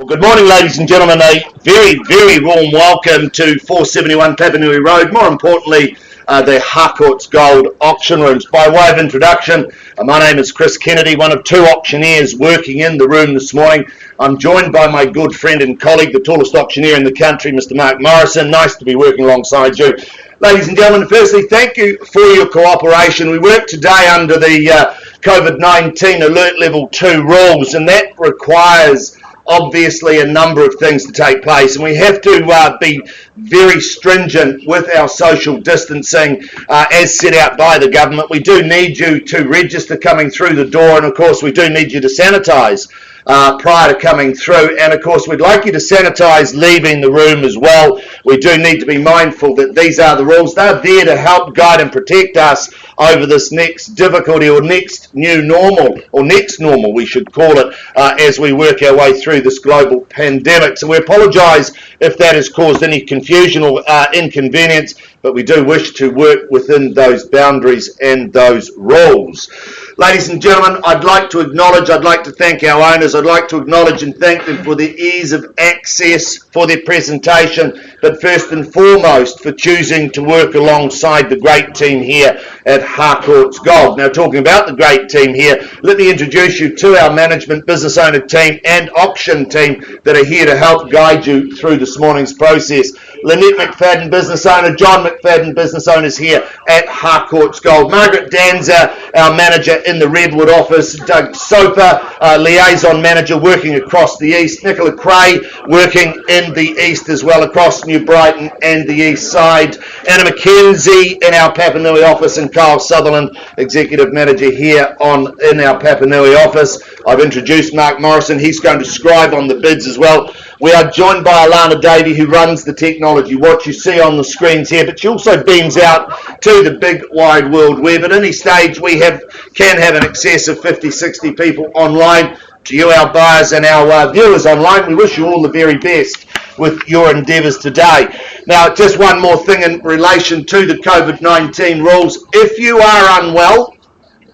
Well, good morning, ladies and gentlemen. A very, very warm welcome to 471 Papanui Road. More importantly, the Harcourts Gold Auction Rooms. By way of introduction, my name is Chris Kennedy, one of two auctioneers working in the room this morning. I'm joined by my good friend and colleague, the tallest auctioneer in the country, Mr. Mark Morrison. Nice to be working alongside you. Ladies and gentlemen, firstly, thank you for your cooperation. We work today under the COVID-19 Alert Level 2 rules, and that requires obviously a number of things to take place, and we have to be very stringent with our social distancing as set out by the government. We do need you to register coming through the door, and of course we do need you to sanitise prior to coming through, and of course we'd like you to sanitise leaving the room as well. We do need to be mindful that these are the rules. They're there to help guide and protect us over this next difficulty, or next new normal, or next normal we should call it, as we work our way through this global pandemic. So we apologise if that has caused any confusion or inconvenience, but we do wish to work within those boundaries and those rules. Ladies and gentlemen, I'd like to thank our owners. I'd like to acknowledge and thank them for the ease of access for their presentation, but first and foremost for choosing to work alongside the great team here at Harcourts Gold. Now, talking about the great team here, let me introduce you to our management, business owner team and auction team that are here to help guide you through this morning's process. Lynette McFadden, business owner, John McFadden, business owners here at Harcourts Gold. Margaret Danza, our manager in the Redwood office. Doug Soper, liaison manager working across the east. Nicola Cray working in the east as well, across New Brighton and the east side. Anna McKenzie in our Papanui office, and Carl Sutherland, executive manager here in our Papanui office. I've introduced Mark Morrison. He's going to scribe on the bids as well. We are joined by Alana Davey, who runs the technology, what you see on the screens here, but she also beams out to the big wide world web. At any stage, we can have an excess of 50, 60 people online. To you, our buyers and our viewers online, we wish you all the very best with your endeavours today. Now, just one more thing in relation to the COVID-19 rules. If you are unwell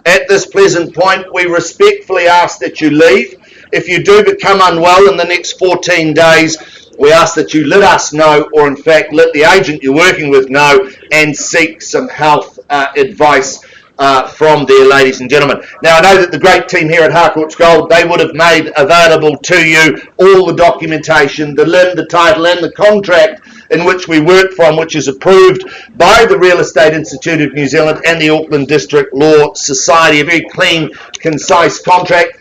at this present point, we respectfully ask that you leave. If you do become unwell in the next 14 days, we ask that you let us know, or in fact let the agent you're working with know, and seek some health advice from there, ladies and gentlemen. Now, I know that the great team here at Harcourts Gold, they would have made available to you all the documentation, the LIN, the title and the contract in which we work from, which is approved by the Real Estate Institute of New Zealand and the Auckland District Law Society. A very clean, concise contract.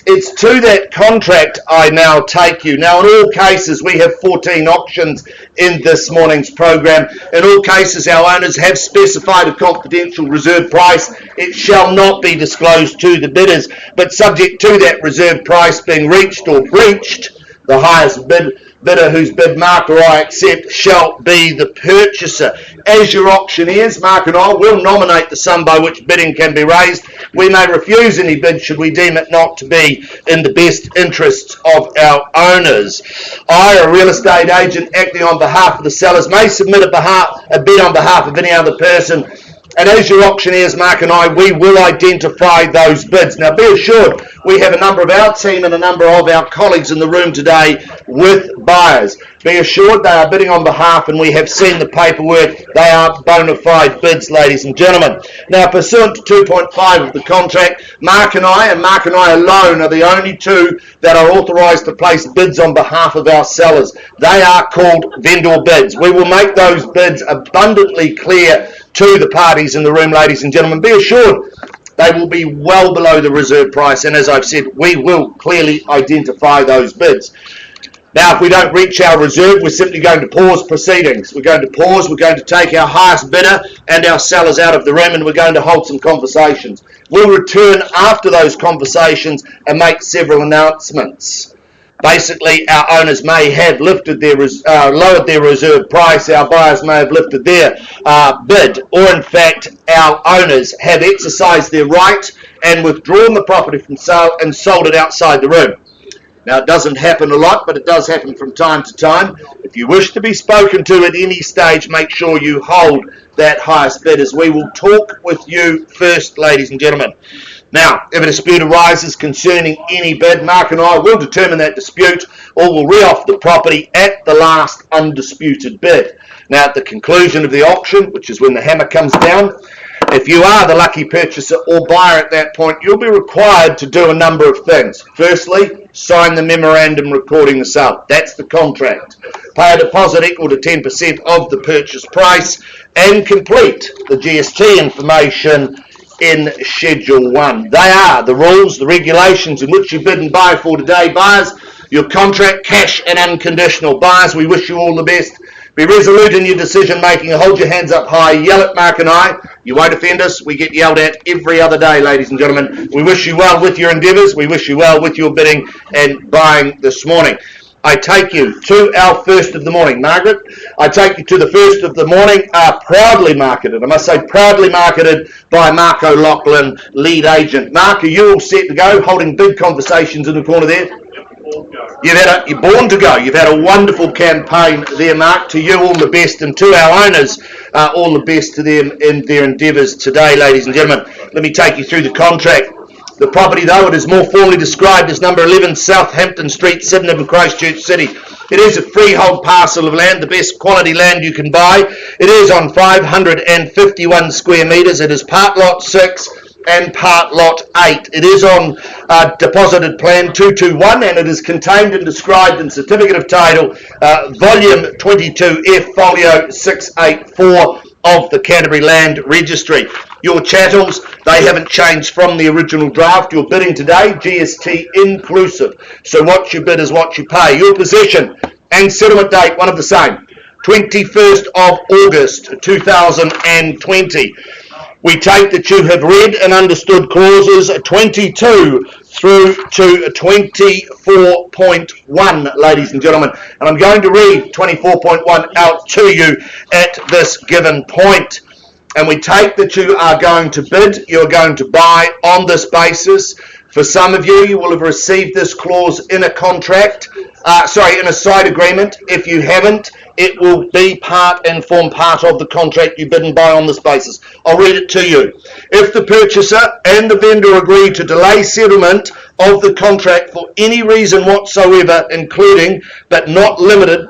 It's to that contract I now take you. Now, in all cases, we have 14 auctions in this morning's program. In all cases, our owners have specified a confidential reserve price. It shall not be disclosed to the bidders, but subject to that reserve price being reached or breached, the highest bidder whose bid Mark or I accept shall be the purchaser. As your auctioneers, Mark and I will nominate the sum by which bidding can be raised. We may refuse any bid should we deem it not to be in the best interests of our owners. I, a real estate agent acting on behalf of the sellers, may submit a bid on behalf of any other person. And as your auctioneers, Mark and I, we will identify those bids. Now, be assured, we have a number of our team and a number of our colleagues in the room today with buyers. Be assured they are bidding on behalf, and we have seen the paperwork. They are bona fide bids, ladies and gentlemen. Now, pursuant to 2.5 of the contract, Mark and I alone are the only two that are authorised to place bids on behalf of our sellers. They are called vendor bids. We will make those bids abundantly clear to the parties in the room, ladies and gentlemen. Be assured they will be well below the reserve price, and as I've said, we will clearly identify those bids. Now, if we don't reach our reserve, we're simply going to pause proceedings. We're going to pause, we're going to take our highest bidder and our sellers out of the room, and we're going to hold some conversations. We'll return after those conversations and make several announcements. Basically, our owners may have lowered their reserve price, our buyers may have lifted their bid, or in fact, our owners have exercised their right and withdrawn the property from sale and sold it outside the room. Now, it doesn't happen a lot, but it does happen from time to time. If you wish to be spoken to at any stage, make sure you hold that highest bid, as we will talk with you first, ladies and gentlemen. Now, if a dispute arises concerning any bid, Mark and I will determine that dispute or will re-offer the property at the last undisputed bid. Now, at the conclusion of the auction, which is when the hammer comes down, if you are the lucky purchaser or buyer at that point, you'll be required to do a number of things. Firstly, sign the memorandum recording the sale. That's the contract. Pay a deposit equal to 10% of the purchase price and complete the GST information in Schedule 1. They are the rules, the regulations in which you bid and buy for today, buyers. Your contract, cash and unconditional. Buyers, we wish you all the best. Be resolute in your decision making. Hold your hands up high. Yell at Mark and I. You won't offend us. We get yelled at every other day, ladies and gentlemen. We wish you well with your endeavours. We wish you well with your bidding and buying this morning. I take you to our first of the morning. Margaret, I take you to the first of the morning, proudly marketed. I must say proudly marketed by Mark O'Loughlin, lead agent. Mark, are you all set to go? Holding big conversations in the corner there? You're born to go. You've had a wonderful campaign there, Mark. To you, all the best, and to our owners, all the best to them in their endeavours today, ladies and gentlemen. Let me take you through the contract. The property, though, it is more formally described as number 11 Southampton Street, Sydenham in Christchurch City. It is a freehold parcel of land, the best quality land you can buy. It is on 551 square metres. It is part lot 6 and part lot 8. It is on deposited plan 221 and it is contained and described in Certificate of Title, Volume 22F, Folio 684 of the Canterbury Land Registry. Your chattels, they haven't changed from the original draft. You're bidding today, GST inclusive. So what you bid is what you pay. Your possession and settlement date, one of the same, 21st of August 2020. We take that you have read and understood clauses 22 through to 24.1, ladies and gentlemen. And I'm going to read 24.1 out to you at this given point. And we take that you are going to bid, you're going to buy on this basis. For some of you, you will have received this clause in a contract, in a side agreement. If you haven't, it will be part and form part of the contract you bid and buy on this basis. I'll read it to you. If the purchaser and the vendor agree to delay settlement of the contract for any reason whatsoever, including but not limited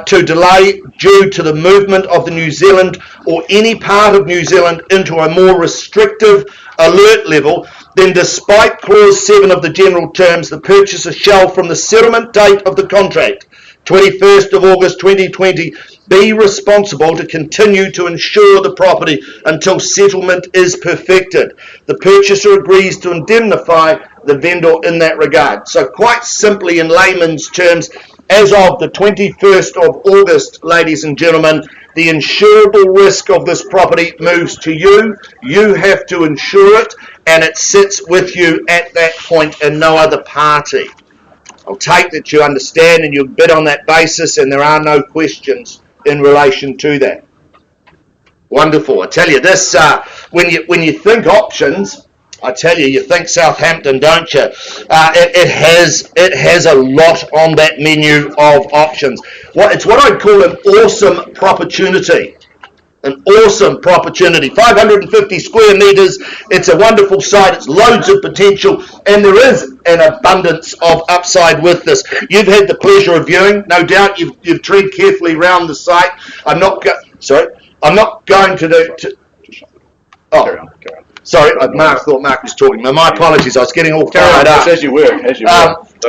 to delay due to the movement of the New Zealand or any part of New Zealand into a more restrictive alert level, then despite clause 7 of the general terms, the purchaser shall, from the settlement date of the contract, 21st of August 2020, be responsible to continue to insure the property until settlement is perfected. The purchaser agrees to indemnify the vendor in that regard. So quite simply, in layman's terms, as of the 21st of August, ladies and gentlemen, the insurable risk of this property moves to you. You have to insure it, and it sits with you at that point and no other party. I'll take that you understand and you bid on that basis, and there are no questions in relation to that. Wonderful. I tell you this, when you think options, I tell you, you think Southampton, don't you? It has a lot on that menu of options. It's what I'd call an awesome opportunity. An awesome opportunity. 550 square metres. It's a wonderful site. It's loads of potential, and there is an abundance of upside with this. You've had the pleasure of viewing, no doubt. You've tread carefully around the site. I'm not going to do. Carry on. Sorry, Mark thought Mark was talking. My apologies, I was getting all fired up. As you were.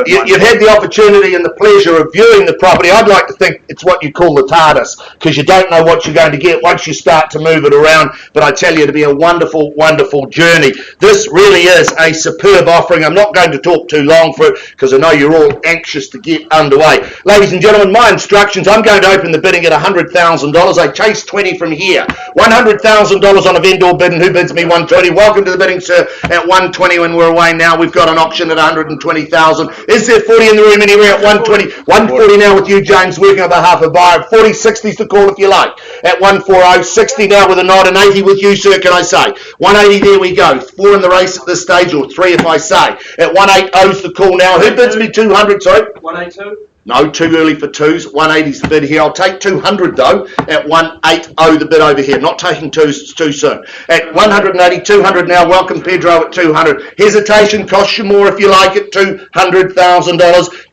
You've had the opportunity and the pleasure of viewing the property. I'd like to think it's what you call the TARDIS, because you don't know what you're going to get once you start to move it around. But I tell you, it'll be a wonderful, wonderful journey. This really is a superb offering. I'm not going to talk too long for it, because I know you're all anxious to get underway. Ladies and gentlemen, my instructions, I'm going to open the bidding at $100,000. I chase 20 from here. $100,000 on a vendor bid, and who bids me 120? Welcome to the bidding, sir, at 120 when we're away now. We've got an auction at 120,000. Is there 40 in the room anywhere at 120? 140 now with you, James, working on behalf of buyer. 40, 60 is the call if you like. At 140, 60 now with a nod, and 80 with you, sir, can I say? 180, there we go. 4 in the race at this stage, or 3 if I say. At 180 is the call now. Who bids me 200, sorry? 182. No, too early for twos. 180's the bid here. I'll take 200 though at 180 the bid over here. Not taking twos, it's too soon. At 180, 200 now. Welcome Pedro at 200. Hesitation costs you more if you like it. $200,000.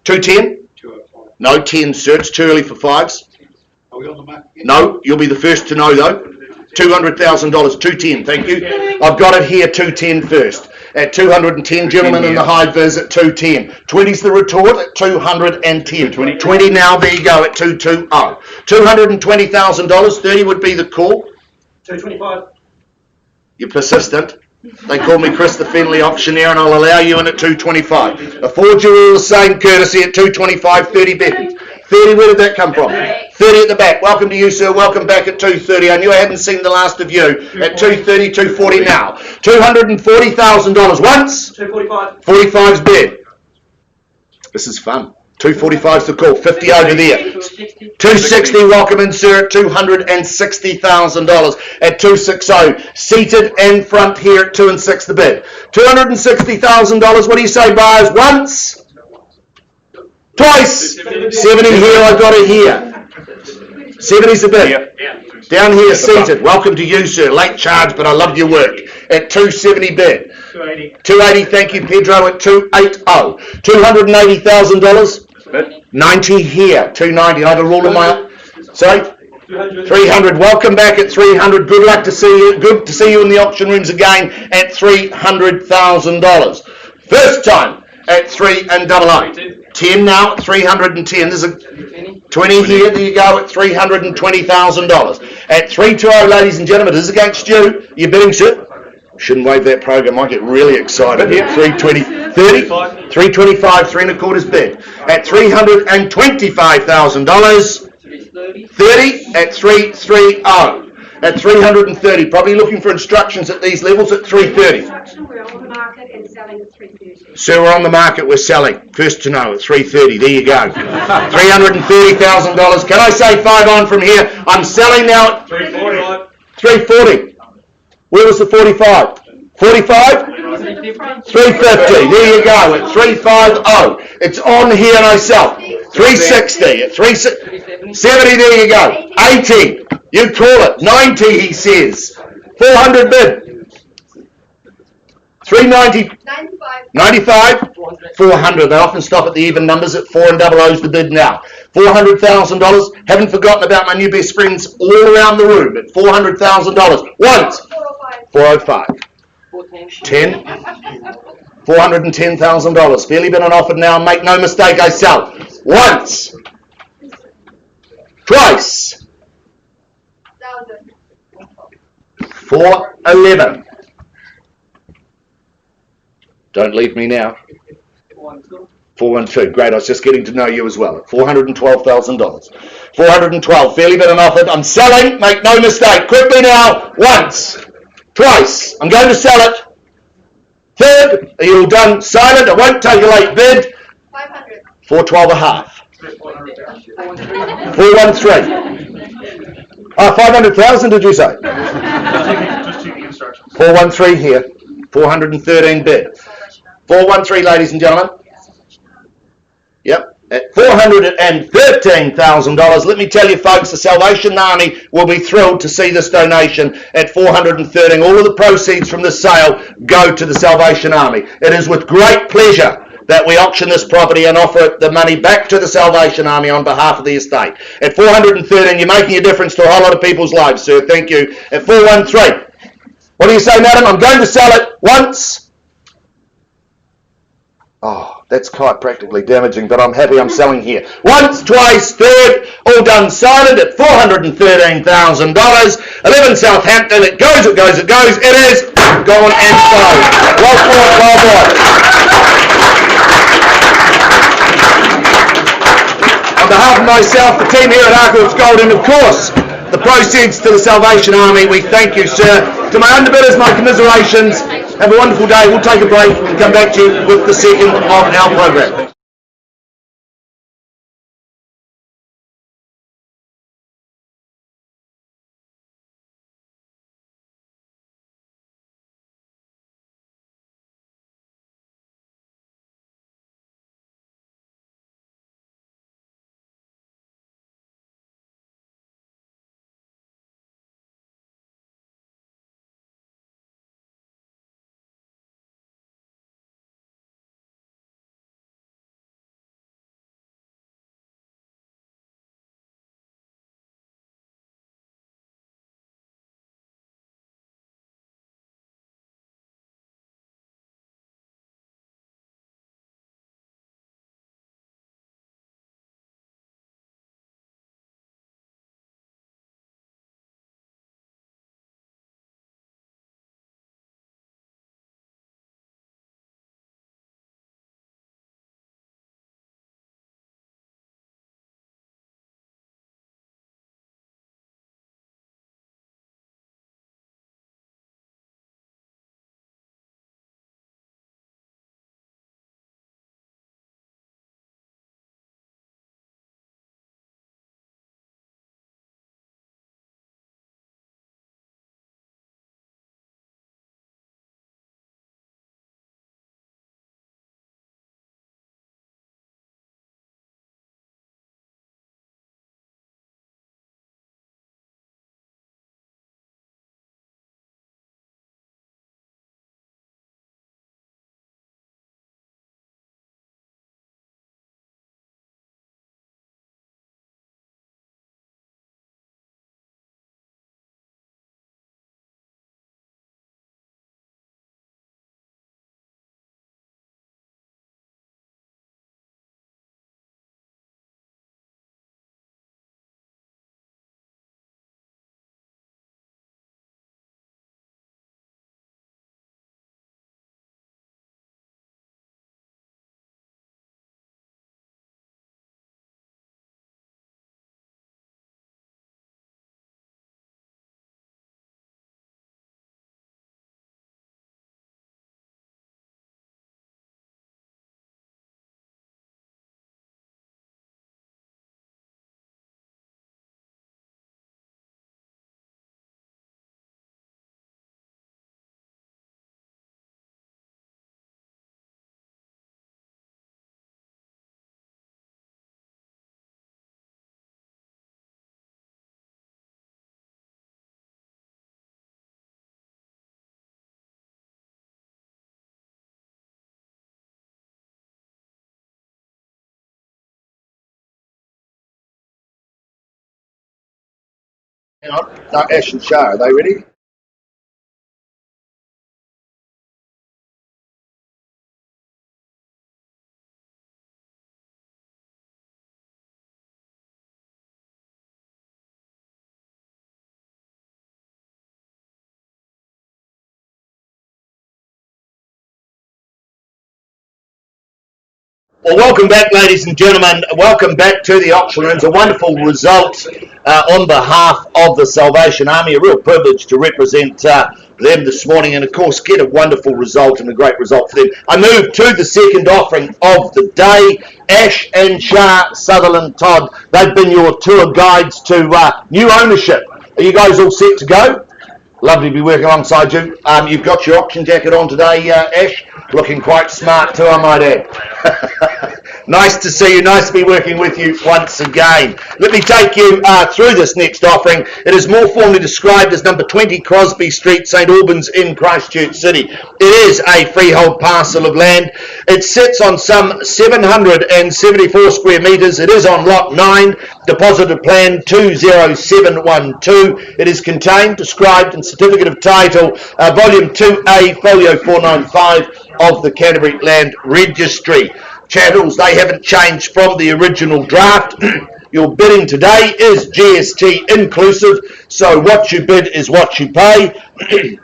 210? No 10, sir. It's too early for fives. Are we on the map again? No, you'll be the first to know though. $200,000, 210. Thank you. I've got it here. 210 first. At 210, gentlemen in the high vis at 210. 20's the retort at 210. 20 now, there you go at 220. $220,000, 30 would be the call. 225. You're persistent. They call me Chris the Fenley auctioneer and I'll allow you in at 225. Afford you all the same courtesy at 225, 30 beckons. 30, where did that come from? 30 at the back. Welcome to you, sir. Welcome back at 230. I knew I hadn't seen the last of you. At 230, 240 now. $240,000 once. 245. 45's bid. This is fun. 245's the call. 50 over there. 260, welcome in, sir, at $260,000 at 260. Seated and front here at 2 and 6 the bid. $260,000. What do you say, buyers? Once. Twice. 70 here, I got it here. 70's the bid. Down here, seated. Welcome to you, sir. Late charge, but I loved your work. At 270 bid. 280. 280, thank you, Pedro, at 280. $280,000. 90 here. 290. I have a rule in my... Sorry? 300. Welcome back at 300. Good luck to see you. Good to see you in the auction rooms again at $300,000. First time at 300. 10 now at 310. There's a 20 here. There you go at $320,000. At 320, ladies and gentlemen, this is against you. You're bidding, sir. Shouldn't wave that program. I get really excited here. 320, 30, 325, 3 1/4 bid. At $325,000. 30 at 330. At 330. Probably looking for instructions at these levels at 330. We're on the market and selling at 330. Sir, we're on the market, we're selling. First to know at 330. There you go. $330,000. Can I say 5 on from here? I'm selling now at 340. 340. Where was the 45? 45? 350. There you go at 350. It's on here and I sell. 360 at 370. There you go. 80. You call it. 90, he says. 400 bid. 390. 95. 400. They often stop at the even numbers at 4 and double O's the bid now. $400,000. Haven't forgotten about my new best friends all around the room at $400,000. Once. 405. 10. $410,000. Fairly been on offer now. Make no mistake, I sell. Once. Twice. 411. Don't leave me now. 412. Great. I was just getting to know you as well. At $412,000. 412. Fairly been on offer. I'm selling. Make no mistake. Quickly now. Once. Twice. I'm going to sell it. Third. Are you all done? Silent. I won't take a late bid. 500. 412 a half. 413. 500,000 did you say? Just check the instructions. 413 here. 413 bid. 413, ladies and gentlemen. Yep. At $413,000. Let me tell you, folks, the Salvation Army will be thrilled to see this donation at 413. All of the proceeds from this sale go to the Salvation Army. It is with great pleasure that we auction this property and offer the money back to the Salvation Army on behalf of the estate. At 413, you're making a difference to a whole lot of people's lives, sir. Thank you. At 413. What do you say, madam? I'm going to sell it once. Oh, that's quite practically damaging, but I'm happy I'm selling here. Once, twice, third, all done silent at $413,000. 11 Southampton. It goes, it goes, it goes. It is gone and sold. Well fought, well bought. On behalf of myself, the team here at Harcourts Gold, and of course, the proceeds to the Salvation Army, we thank you, sir. To my underbidders, my commiserations. Have a wonderful day. We'll take a break and come back to you with the second of our program. Hang on. No, Ash and Shah, are they ready? Well, welcome back, ladies and gentlemen. Welcome back to the auction rooms. A wonderful result on behalf of the Salvation Army. A real privilege to represent them this morning and, of course, get a wonderful result and a great result for them. I move to the second offering of the day. Ash and Shah, Sutherland, Todd, they've been your tour guides to new ownership. Are you guys all set to go? Lovely to be working alongside you. You've got your auction jacket on today, Ash. Looking quite smart too, I might add. Nice to see you. Nice to be working with you once again. Let me take you through this next offering. It is more formally described as number 20 Crosby Street, St Albans in Christchurch City. It is a freehold parcel of land. It sits on some 774 square metres. It is on lot 9, deposited plan 20712. It is contained, described and certificate of title, volume 2A, folio 495 of the Canterbury Land Registry. Chattels, they haven't changed from the original draft. Your bidding today is GST inclusive, so what you bid is what you pay.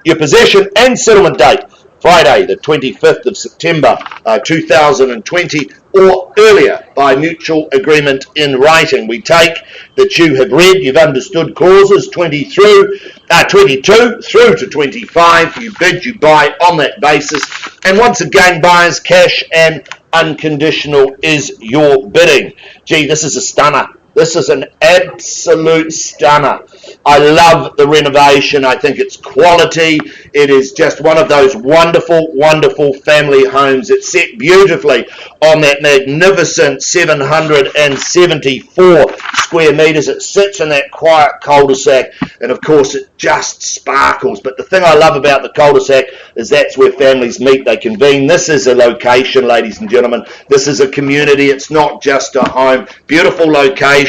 Your possession and settlement date, Friday the 25th of September 2020 or earlier by mutual agreement in writing. We take that you have read, you've understood clauses 22 through to 25. You bid, you buy on that basis. And once again, buyers, cash and unconditional is your bidding. Gee, this is a stunner. This is an absolute stunner. I love the renovation. I think it's quality. It is just one of those wonderful, wonderful family homes. It's set beautifully on that magnificent 774 square metres. It sits in that quiet cul-de-sac, and of course it just sparkles. But the thing I love about the cul-de-sac is that's where families meet, they convene. This is a location, ladies and gentlemen. This is a community. It's not just a home. Beautiful location.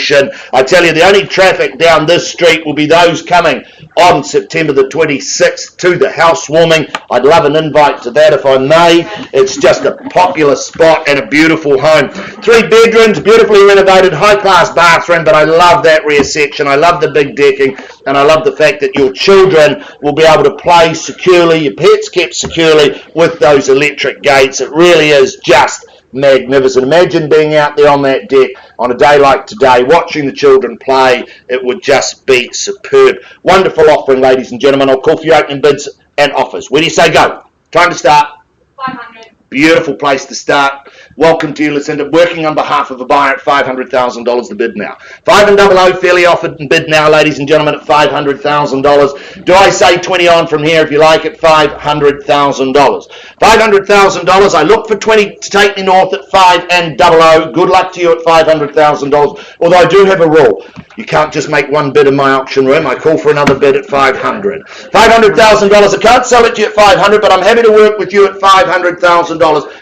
I tell you, the only traffic down this street will be those coming on September the 26th to the housewarming. I'd love an invite to that if I may. It's just a popular spot and a beautiful home. 3 bedrooms, beautifully renovated, high-class bathroom, but I love that rear section. I love the big decking, and I love the fact that your children will be able to play securely, your pets kept securely with those electric gates. It really is just magnificent. Imagine being out there on that deck on a day like today, watching the children play. It would just be superb. Wonderful offering, ladies and gentlemen. I'll call for your opening bids and offers. Where do you say go? Time to start. 500. Beautiful place to start. Welcome to you, Lucinda. Working on behalf of a buyer at $500,000 the bid now. 5 and 00 fairly offered and bid now, ladies and gentlemen, at $500,000. Do I say 20 on from here if you like at $500,000? $500,000. I look for 20 to take me north at 5 and 00. Good luck to you at $500,000. Although I do have a rule. You can't just make one bid in my auction room. I call for another bid at $500,000. $500,000. I can't sell it to you at $500,000, but I'm happy to work with you at $500,000.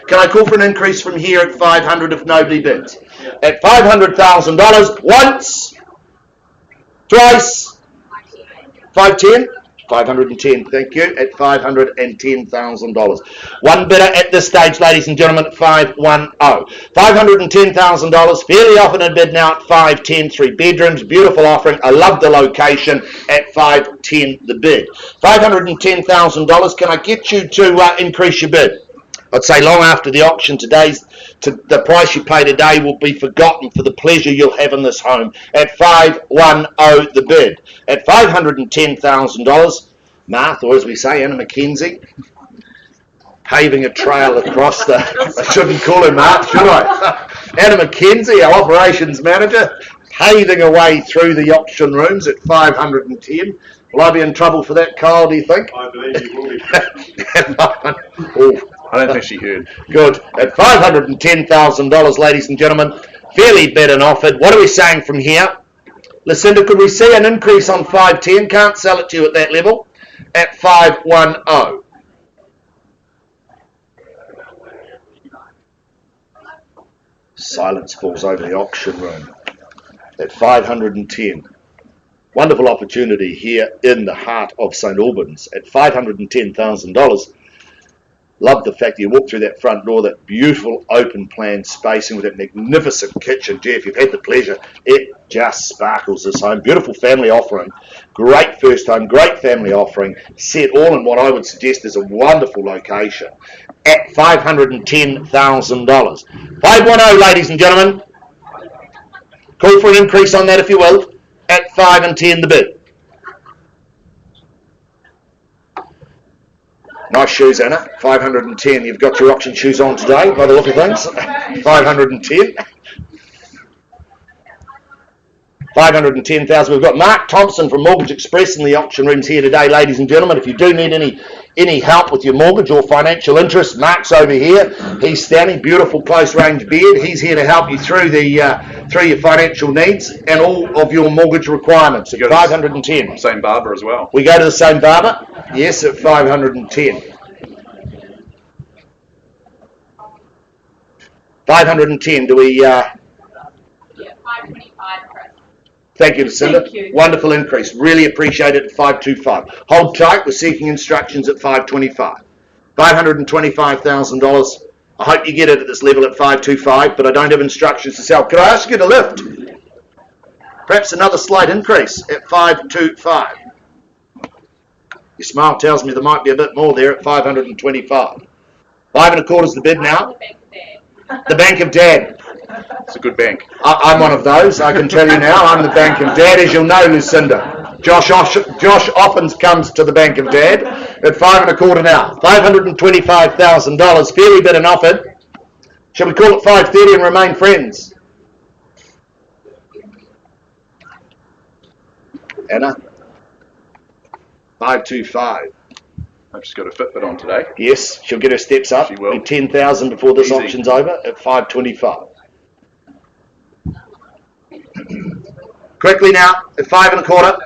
Can I call for an increase from here at $500,000 if nobody bids? Yeah. At $500,000, once, twice, 510. 510, thank you, at $510,000. One bidder at this stage, ladies and gentlemen, at 510. $510,000, fairly often a bid now at 510, 3 bedrooms, beautiful offering. I love the location at 510 the bid. $510,000, can I get you to increase your bid? I'd say long after the auction the price you pay today will be forgotten for the pleasure you'll have in this home at 510 the bid. At $510,000, Martha, or as we say, Anna McKenzie, paving a trail across the, I shouldn't call her Martha, should I? Anna McKenzie, our operations manager, paving away through the auction rooms at 510. Will I be in trouble for that, Kyle, do you think? I believe you will be. I don't think she heard. Good. At $510,000, ladies and gentlemen, fairly bid and offered. What are we saying from here? Lucinda, could we see an increase on 510? Can't sell it to you at that level. At 510. Silence falls over the auction room. At 510. Wonderful opportunity here in the heart of St Albans at $510,000. Love the fact that you walk through that front door, that beautiful open plan spacing with that magnificent kitchen. Gee, if you've had the pleasure, it just sparkles this home. Beautiful family offering, great first home, great family offering, set all in what I would suggest is a wonderful location at $510,000. 510, ladies and gentlemen. Call for an increase on that if you will, at 5 and 10 the bid. Nice shoes, Anna. 510. You've got your auction shoes on today, by the look of things. 510. 510,000. We've got Mark Thompson from Mortgage Express in the auction rooms here today, ladies and gentlemen. If you do need any help with your mortgage or financial interest, Mark's over here. He's standing, beautiful close range beard. He's here to help you through your financial needs and all of your mortgage requirements at 510. Same barber as well. We go to the same barber? Yes, at 510. 510. Do we? Yeah, 525, Chris. Thank you, Lucinda. Thank you. Wonderful increase. Really appreciate it at 525. Hold tight. We're seeking instructions at 525. $525,000. I hope you get it at this level at 525, but I don't have instructions to sell. Could I ask you to lift? Perhaps another slight increase at 525. Your smile tells me there might be a bit more there at 525. 5.25 is the bid now. The Bank of Dad. It's a good bank. I'm one of those, I can tell you now. I'm the Bank of Dad, as you'll know, Lucinda. Josh often comes to the Bank of Dad at 5.25 now. $525,000, fairly bid and offered. Shall we call it 530 and remain friends? Anna? 525. I've just got a Fitbit on today. Yes, she'll get her steps up. She will. 10,000 before this Easy. auction's over at 525. Quickly now at 5.25.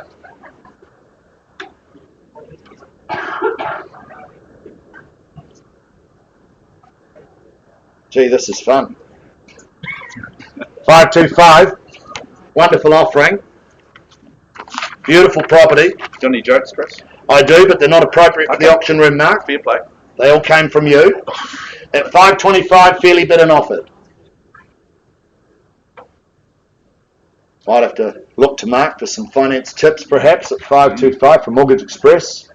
Gee, this is fun. 525. Wonderful offering. Beautiful property. Got any jokes, Chris? I do, but they're not appropriate for the Okay. auction room, Mark. Fair play. They all came from you. At 525, fairly bid and offered. Might have to look to Mark for some finance tips, perhaps, at 525 from Mortgage Express.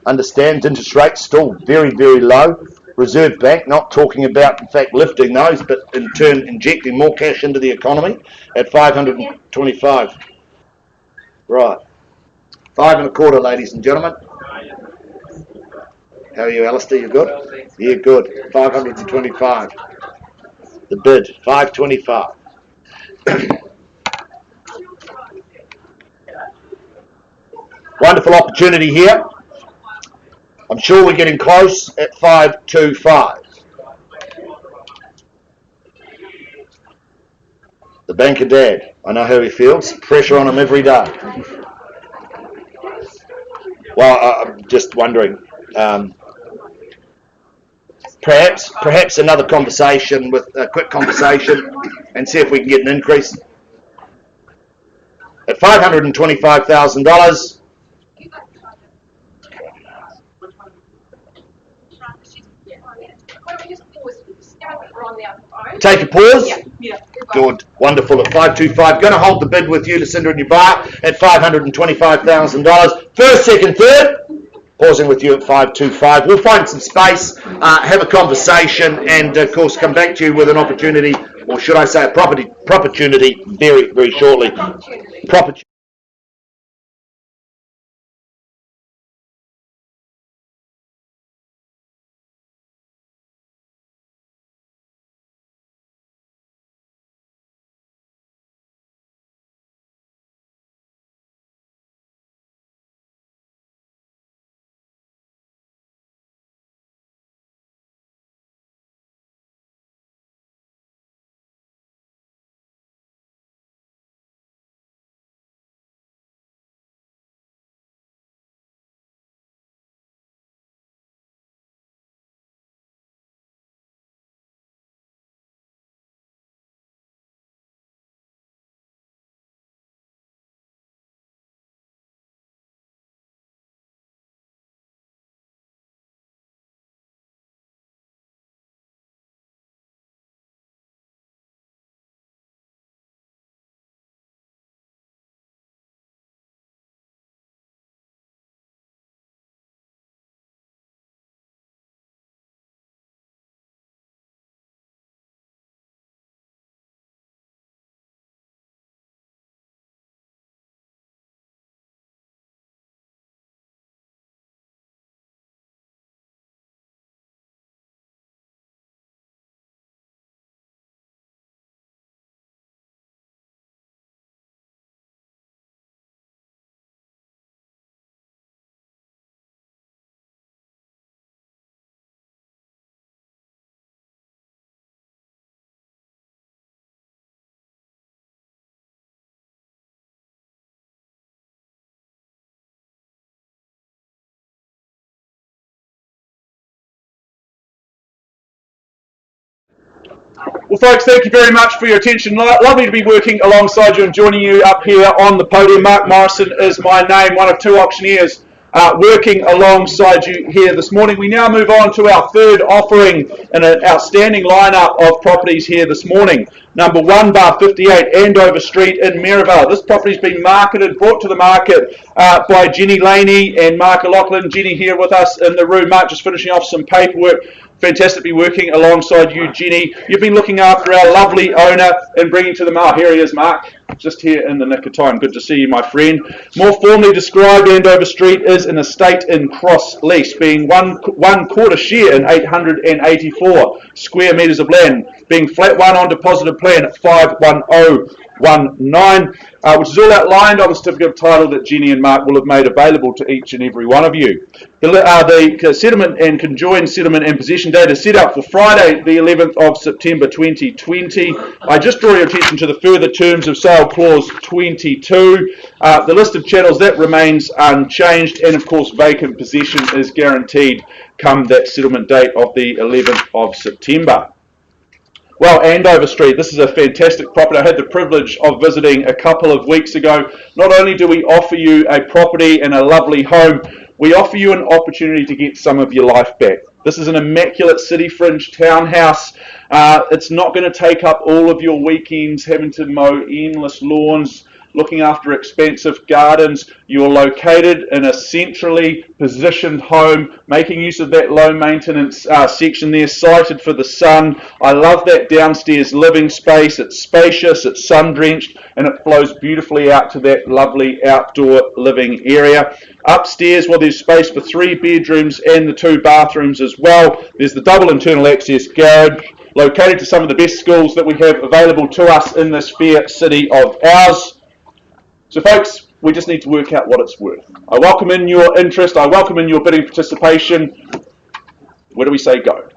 Understand interest rates still very, very low. Reserve Bank not talking about, in fact, lifting those, but in turn injecting more cash into the economy at 525. Right. 5.25, ladies and gentlemen. How are you, Alistair? You good? Yeah, good. 525. The bid, 525. Wonderful opportunity here. I'm sure we're getting close at 525. The Bank of Dad. I know how he feels. Pressure on him every day. Well, I'm just wondering. Perhaps another conversation with a quick conversation and see if we can get an increase. At $525,000. Take a pause. Good. Wonderful. At 525. Going to hold the bid with you, Lucinda, and your bar at $525,000. First, second, third. Pausing with you at 525. We'll find some space, have a conversation, and of course come back to you with an opportunity, or should I say a opportunity very, very shortly. Well, folks, thank you very much for your attention. Lovely to be working alongside you and joining you up here on the podium. Mark Morrison is my name, one of two auctioneers working alongside you here this morning. We now move on to our third offering in an outstanding lineup of properties here this morning. Number 1 bar 58 Andover Street in Maryvale. This property's been brought to the market by Jenny Laney and Mark O'Loughlin. Jenny here with us in the room. Mark just finishing off some paperwork. Fantastic to be working alongside you, Jenny. You've been looking after our lovely owner and bringing to the market. Here he is, Mark. Just here in the nick of time. Good to see you, my friend. More formally described, Andover Street is an estate in cross lease, being one quarter share in 884 square metres of land, being flat one on deposited plan at 51019, which is all outlined on the certificate of title that Jenny and Mark will have made available to each and every one of you. The settlement and conjoined settlement and possession date is set out for Friday, the 11th of September 2020. I just draw your attention to the further terms of sale clause 22. The list of channels, that remains unchanged, and of course vacant possession is guaranteed come that settlement date of the 11th of September. Well, Andover Street, this is a fantastic property. I had the privilege of visiting a couple of weeks ago. Not only do we offer you a property and a lovely home, we offer you an opportunity to get some of your life back. This is an immaculate city fringe townhouse. It's not going to take up all of your weekends having to mow endless lawns, looking after expensive gardens. You're located in a centrally positioned home, making use of that low maintenance section there, sited for the sun. I love that downstairs living space. It's spacious, it's sun drenched, and it flows beautifully out to that lovely outdoor living area. Upstairs, well, there's space for 3 bedrooms and the 2 bathrooms as well. There's the double internal access garage, located to some of the best schools that we have available to us in this fair city of ours. So folks, we just need to work out what it's worth. I welcome in your interest, I welcome in your bidding participation. Where do we say go?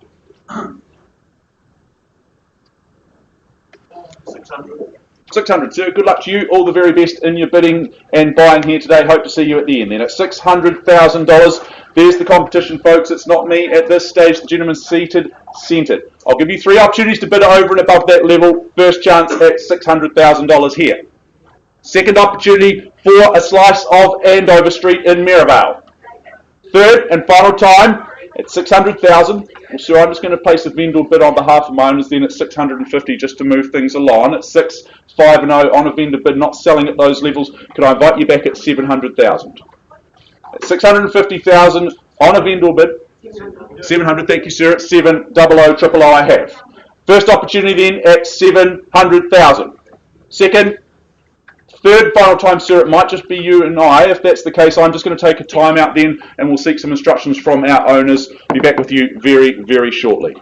600, sir. Good luck to you. All the very best in your bidding and buying here today. Hope to see you at the end then. At $600,000, there's the competition, folks. It's not me at this stage. The gentleman seated, centered. I'll give you 3 opportunities to bid over and above that level. First chance at $600,000 here. Second opportunity for a slice of Andover Street in Maryvale. Third and final time at $600,000. Well, sir, I'm just going to place a vendor bid on behalf of my owners then at $650 just to move things along. At 650 on a vendor bid, not selling at those levels. Could I invite you back at $700,000? At $650,000 on a vendor bid. 700, thank you, sir. At 700 I have. First opportunity then at $700,000. Second. Third, final time, sir, it might just be you and I. If that's the case, I'm just going to take a time out then and we'll seek some instructions from our owners. Be back with you very, very shortly.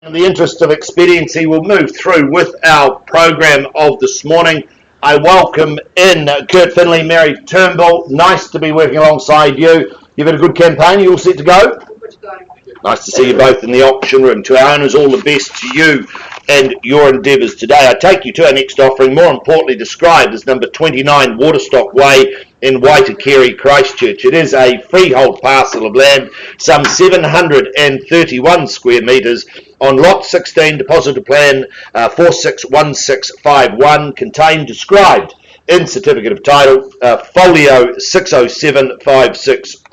In the interest of expediency, we'll move through with our program of this morning. I welcome in Kurt Finley, Mary Turnbull. Nice to be working alongside you. You've had a good campaign. You all set to go? Nice to see you both in the auction room. To our owners, all the best to you and your endeavours today. I take you to our next offering, more importantly described as number 29 Waterstock Way in Waitakere, Christchurch. It is a freehold parcel of land, some 731 square metres on lot 16, depositor plan 461651, contained, described in certificate of title, folio 607560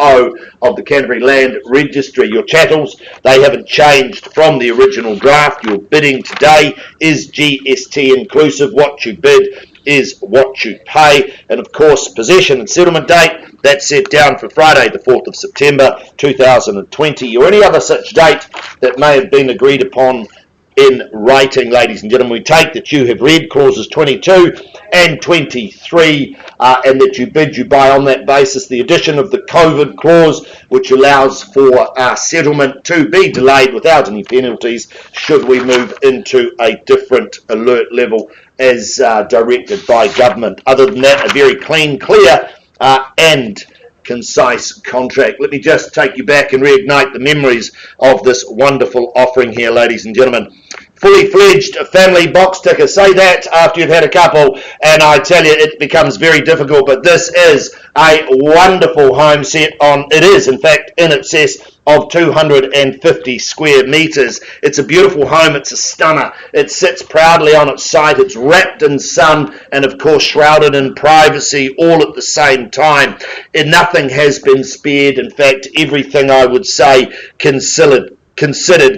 of the Canterbury Land Registry. Your chattels, they haven't changed from the original draft. Your bidding today is GST inclusive. What you bid is what you pay. And of course, possession and settlement date, that's set down for Friday the 4th of September 2020 or any other such date that may have been agreed upon in writing. Ladies and gentlemen, we take that you have read clauses 22 and 23 and that you bid, you buy on that basis. The addition of the COVID clause, which allows for our settlement to be delayed without any penalties should we move into a different alert level as directed by government. Other than that, a very clean, clear and concise contract. Let me just take you back and reignite the memories of this wonderful offering here, ladies and gentlemen. Fully fledged family box ticker. Say that after you've had a couple, and I tell you, it becomes very difficult. But this is a wonderful home set on, it is in fact in excess of 250 square metres. It's a beautiful home, it's a stunner. It sits proudly on its site, it's wrapped in sun and of course shrouded in privacy all at the same time. And nothing has been spared, in fact everything I would say considered.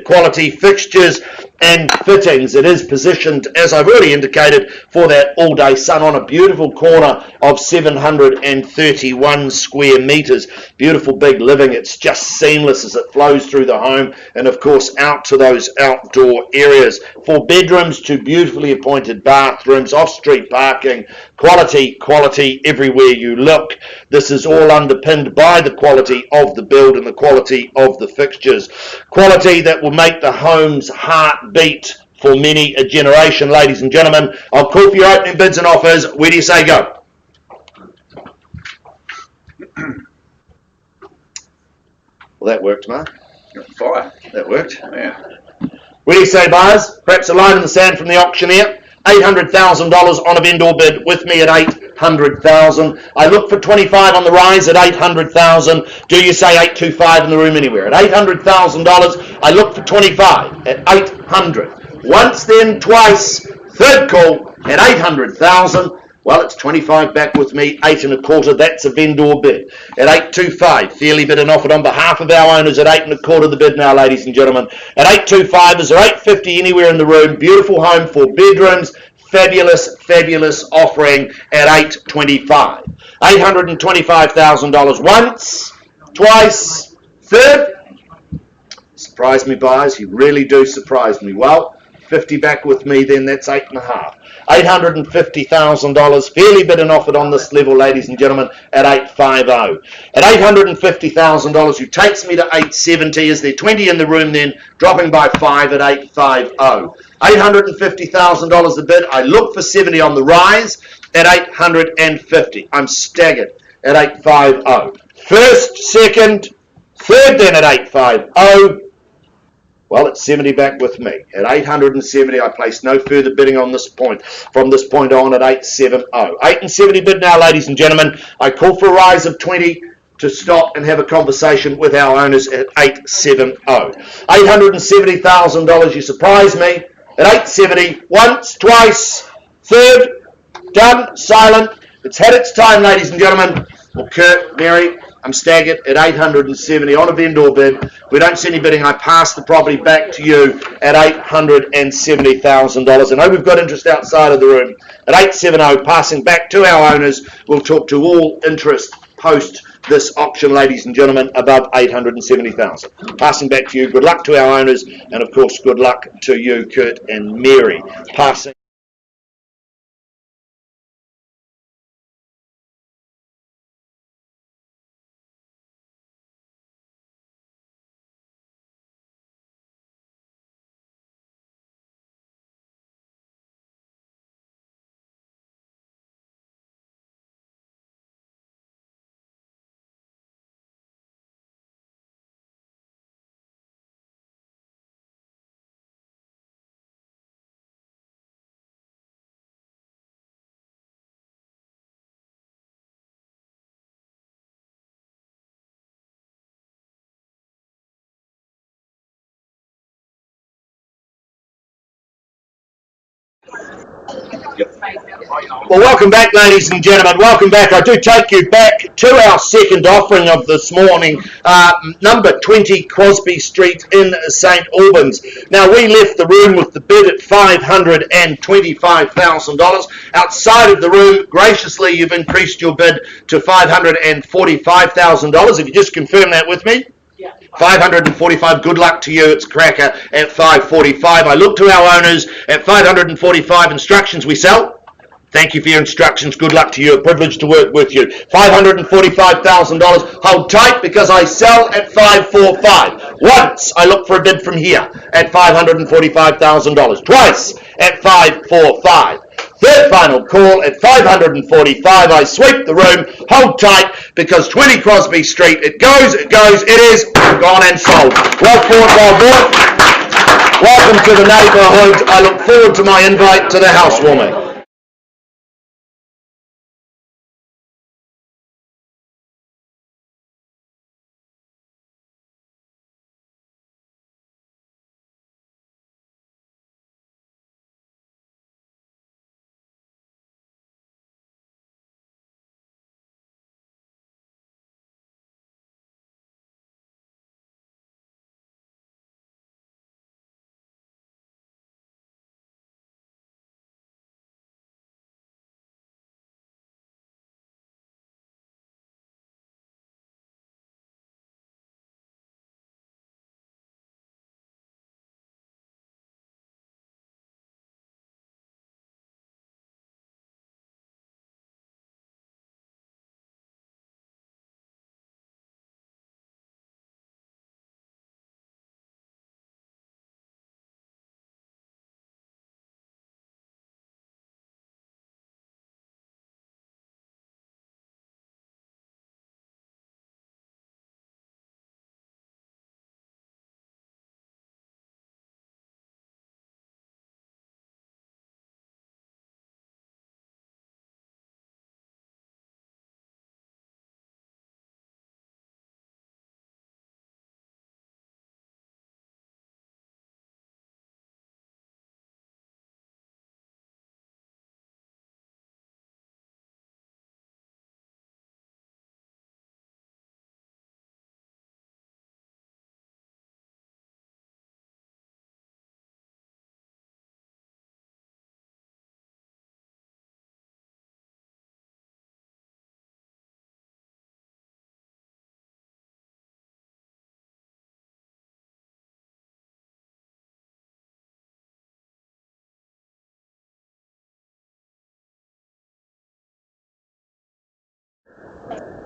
Quality fixtures and fittings. It is positioned, as I've already indicated, for that all-day sun on a beautiful corner of 731 square metres. Beautiful big living. It's just seamless as it flows through the home and of course out to those outdoor areas. 4 bedrooms, 2 beautifully appointed bathrooms, off-street parking, quality everywhere you look. This is all underpinned by the quality of the build and the quality of the fixtures. Quality that will make the home's heart beat for many a generation, ladies and gentlemen. I'll call for your opening bids and offers. Where do you say go? Well, that worked, Mark. Fire. That worked. Yeah. Where do you say buyers? Perhaps a line in the sand from the auctioneer. $800,000 on a vendor bid with me at $800,000. I look for 25 on the rise at $800,000. Do you say 825 in the room anywhere? At $800,000, I look for 25 at $800. Once, then twice. Third call at $800,000. Well, it's 25 back with me, 8 1/4. That's a vendor bid at 825. Fairly bid and offered on behalf of our owners at 8 1/4 the bid now, ladies and gentlemen. At 825 is there 850 anywhere in the room. Beautiful home, 4 bedrooms. Fabulous offering at 825. $825,000 once, twice, third. Surprise me, buyers. You really do surprise me. Well, 50 back with me, then that's 8 1/2. $850,000, fairly bid and offered on this level, ladies and gentlemen, at 850. At $850,000, you takes me to 870. Is there 20 in the room then? Dropping by 5 at 850. $850,000 the bid. I look for 70 on the rise at 850. I'm staggered at 850. First, second, third then at 850. Well, it's 70 back with me. At 870, I place no further bidding on this point. From this point on at 870. 870 bid now, ladies and gentlemen. I call for a rise of 20 to stop and have a conversation with our owners at 870. $870,000, you surprise me. At 870, once, twice, third, done, silent. It's had its time, ladies and gentlemen. Well, Kurt, Mary, I'm staggered at 870 on a vendor bid. If we don't see any bidding, I pass the property back to you at $870,000. I know we've got interest outside of the room. At 870, passing back to our owners, we'll talk to all interest post this auction, ladies and gentlemen, above 870,000. Passing back to you. Good luck to our owners, and of course, good luck to you, Kurt and Mary. Passing. Well, welcome back, ladies and gentlemen. Welcome back. I do take you back to our second offering of this morning, number 20 Crosby Street in St Albans. Now, we left the room with the bid at $525,000. Outside of the room, graciously, you've increased your bid to $545,000. If you just confirm that with me. 545, good luck to you. It's cracker at 545. I look to our owners at 545. Instructions, we sell. Thank you for your instructions. Good luck to you. A privilege to work with you. $545,000. Hold tight because I sell at 545. Once I look for a bid from here at $545,000. Twice at 545. Third final call at 545. I sweep the room. Hold tight because 20 Crosby Street. It goes. It is gone and sold. Well fought, well bought. Welcome to the neighbourhood. I look forward to my invite to the housewarming.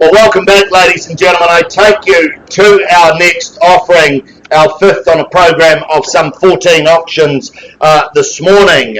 Well, welcome back, ladies and gentlemen. I take you to our next offering, our fifth on a program of some 14 auctions this morning.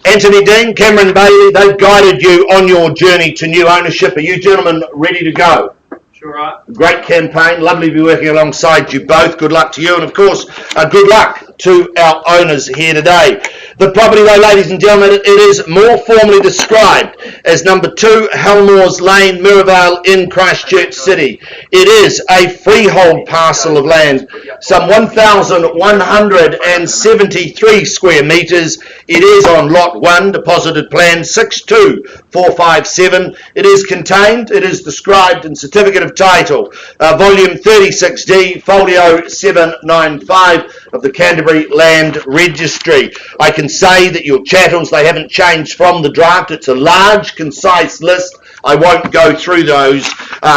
Anthony Dean, Cameron Bailey, they've guided you on your journey to new ownership. Are you gentlemen ready to go? Sure are. Great campaign. Lovely to be working alongside you both. Good luck to you. And, of course, good luck to our owners here today. The property, though, ladies and gentlemen, it is more formally described as number 2 Helmore's Lane, Mirrorvale in Christchurch City. It is a freehold parcel of land, some 1,173 square metres. It is on Lot 1, deposited plan 62457. It is contained, it is described in Certificate of Title, Volume 36D, Folio 795 of the Canterbury Land Registry. I can say that your chattels, they haven't changed from the draft. It's a large, concise list. I won't go through those,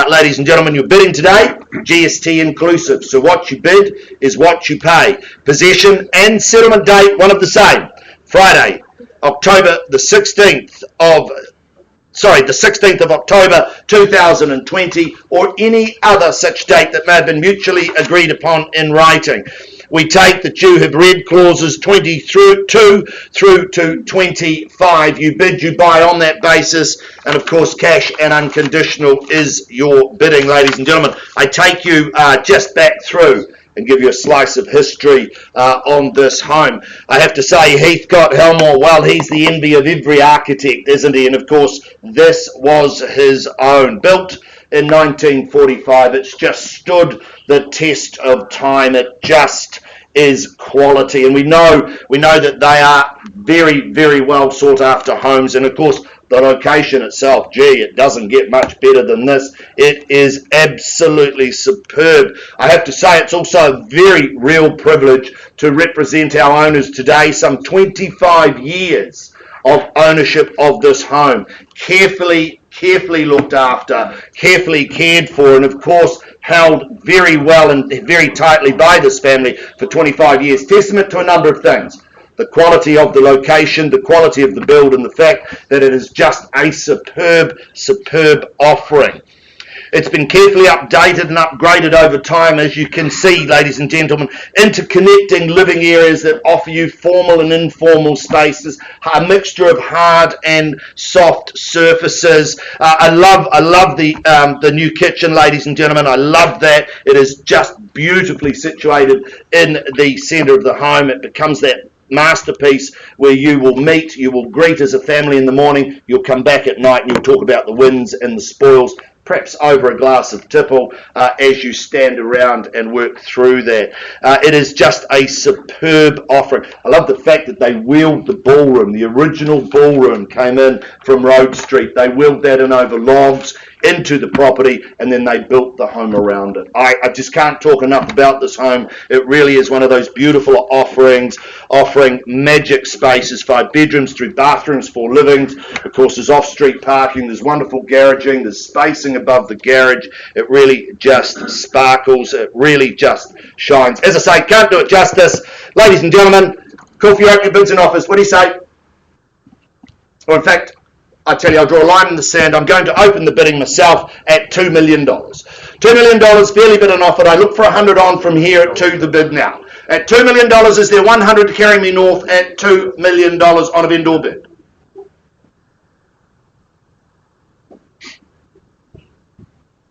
ladies and gentlemen. You're bidding today, GST inclusive. So what you bid is what you pay. Possession and settlement date, one of the same. Friday, October the 16th of October 2020, or any other such date that may have been mutually agreed upon in writing. We take that you have read clauses 22 through to 25. You bid, you buy on that basis, and of course cash and unconditional is your bidding, ladies and gentlemen. I take you just back through and give you a slice of history on this home. I have to say, Heathcote Helmore, well, he's the envy of every architect, isn't he? And of course, this was his own. Built in 1945, it's just stood the test of time. It just is quality, and we know that they are very, very well sought after homes. And of course, the location itself, gee, it doesn't get much better than this. It is absolutely superb. I have to say, it's also a very real privilege to represent our owners today. Some 25 years of ownership of this home, carefully looked after, carefully cared for, and of course held very well and very tightly by this family for 25 years. Testament to a number of things: the quality of the location, the quality of the build, and the fact that it is just a superb offering. It's been carefully updated and upgraded over time, as you can see, ladies and gentlemen, interconnecting living areas that offer you formal and informal spaces, a mixture of hard and soft surfaces. I love the new kitchen, ladies and gentlemen. I love that. It is just beautifully situated in the centre of the home. It becomes that masterpiece where you will meet, you will greet as a family in the morning, you'll come back at night and you'll talk about the wins and the spoils, perhaps over a glass of tipple, as you stand around and work through that. It is just a superb offering. I love the fact that they wheeled the ballroom. The original ballroom came in from Road Street. They wheeled that in over logs into the property, and then they built the home around it. I just can't talk enough about this home. It really is one of those beautiful offerings, offering magic spaces, 5 bedrooms, 3 bathrooms, 4 livings. Of course, there's off-street parking, there's wonderful garaging, there's spacing above the garage. It really just sparkles. It really just shines. As I say, can't do it justice. Ladies and gentlemen, call for your opening bids and offers. What do you say? Or in fact, I tell you, I'll draw a line in the sand. I'm going to open the bidding myself at $2 million. $2 million, fairly bid and offered. I look for 100 on from here at 2 the bid now. At $2 million, is there 100 to carry me north at $2 million on a vendor bid?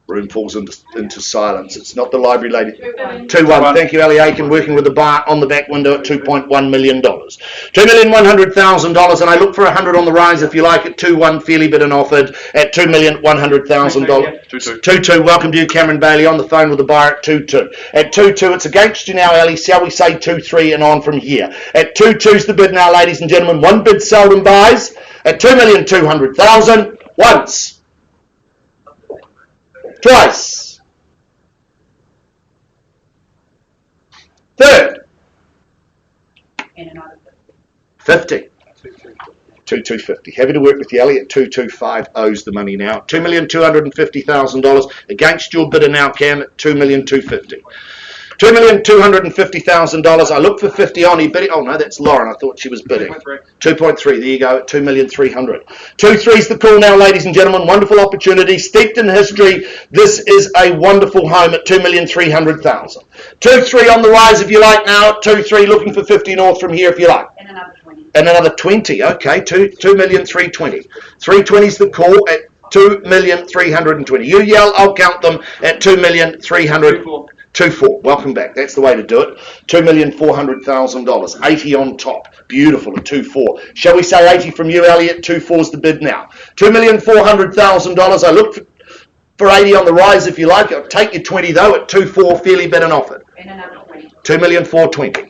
Room falls into silence. It's not the library lady. 2-1. Thank you, Ali Aiken, working with the bar on the back window at $2.1 million. $2,100,000, and I look for 100 on the rise if you like at 2-1, fairly bid and offered at $2,100,000. 2-2. Welcome to you, Cameron Bailey, on the phone with the buyer at 2-2. At 2-2, it's against you now, Ali. Shall we say 2-3 and on from here? At 2-2's the bid now, ladies and gentlemen. One bid seldom buys at $2,200,000. Once. Twice. Third. 50. 2,250. Happy to work with you, Elliot. 225 owes the money now. $2,250,000 against your bidder now, Cam, at $2,250,000. $2,250,000. I look for 50 on. He bid it. Oh no, that's Lauren. I thought she was bidding. 2.3. There you go. At $2,300,000. 2-3's the call now, ladies and gentlemen. Wonderful opportunity, steeped in history. This is a wonderful home at $2,300,000. 2-3 on the rise if you like now. At 2-3, looking for 50 north from here if you like. And another 20. And another 20. Okay, $2,320,000. 320's the call at $2,320,000. You yell, I'll count them at $2,300,000. 2-4. Welcome back. That's the way to do it. $2,400,000. 80 on top. Beautiful at 2-4. Shall we say 80 from you, Elliot? 2-4's the bid now. $2,400,000. I look for 80 on the rise if you like. I'll take your 20 though at 2-4. Fairly bid and offered. And another 20. $2,420,000.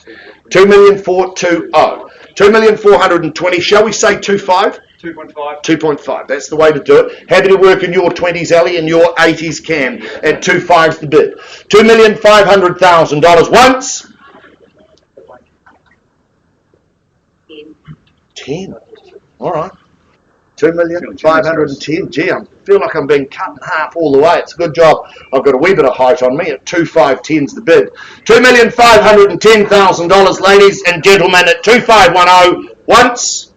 $2,420,000. $2,420,000. Shall we say 2.5? 2.5. 2.5. That's the way to do it. Happy to work in your 20s, Ali, and your 80s, Cam. At 2.5's the bid. $2,500,000 once. 10. All right. 2,510,000. Gee, I feel like I'm being cut in half all the way. It's a good job. I've got a wee bit of height on me. At 2,510's the bid. $2,510,000, ladies and gentlemen, at 2,510 once.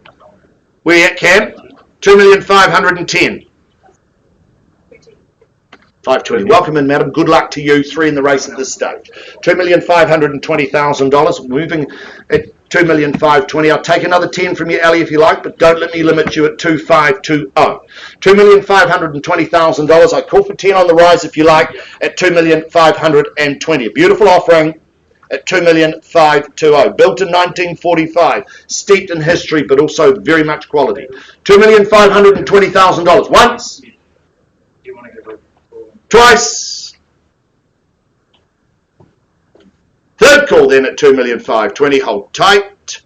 Where you at, Cam? 2,510,000. 520. Welcome in, madam. Good luck to you. 3 in the race at this stage. $2,520,000. Moving at 2,520,000. I'll take another 10 from you, Ali, if you like, but don't let me limit you at 2,520. $2,520,000. I call for 10 on the rise, if you like, at 2,520,000. A beautiful offering at 2,520,000. Built in 1945, steeped in history, but also very much quality. $2,520,000. Once. Twice. Third call then at 2,520,000. Hold tight.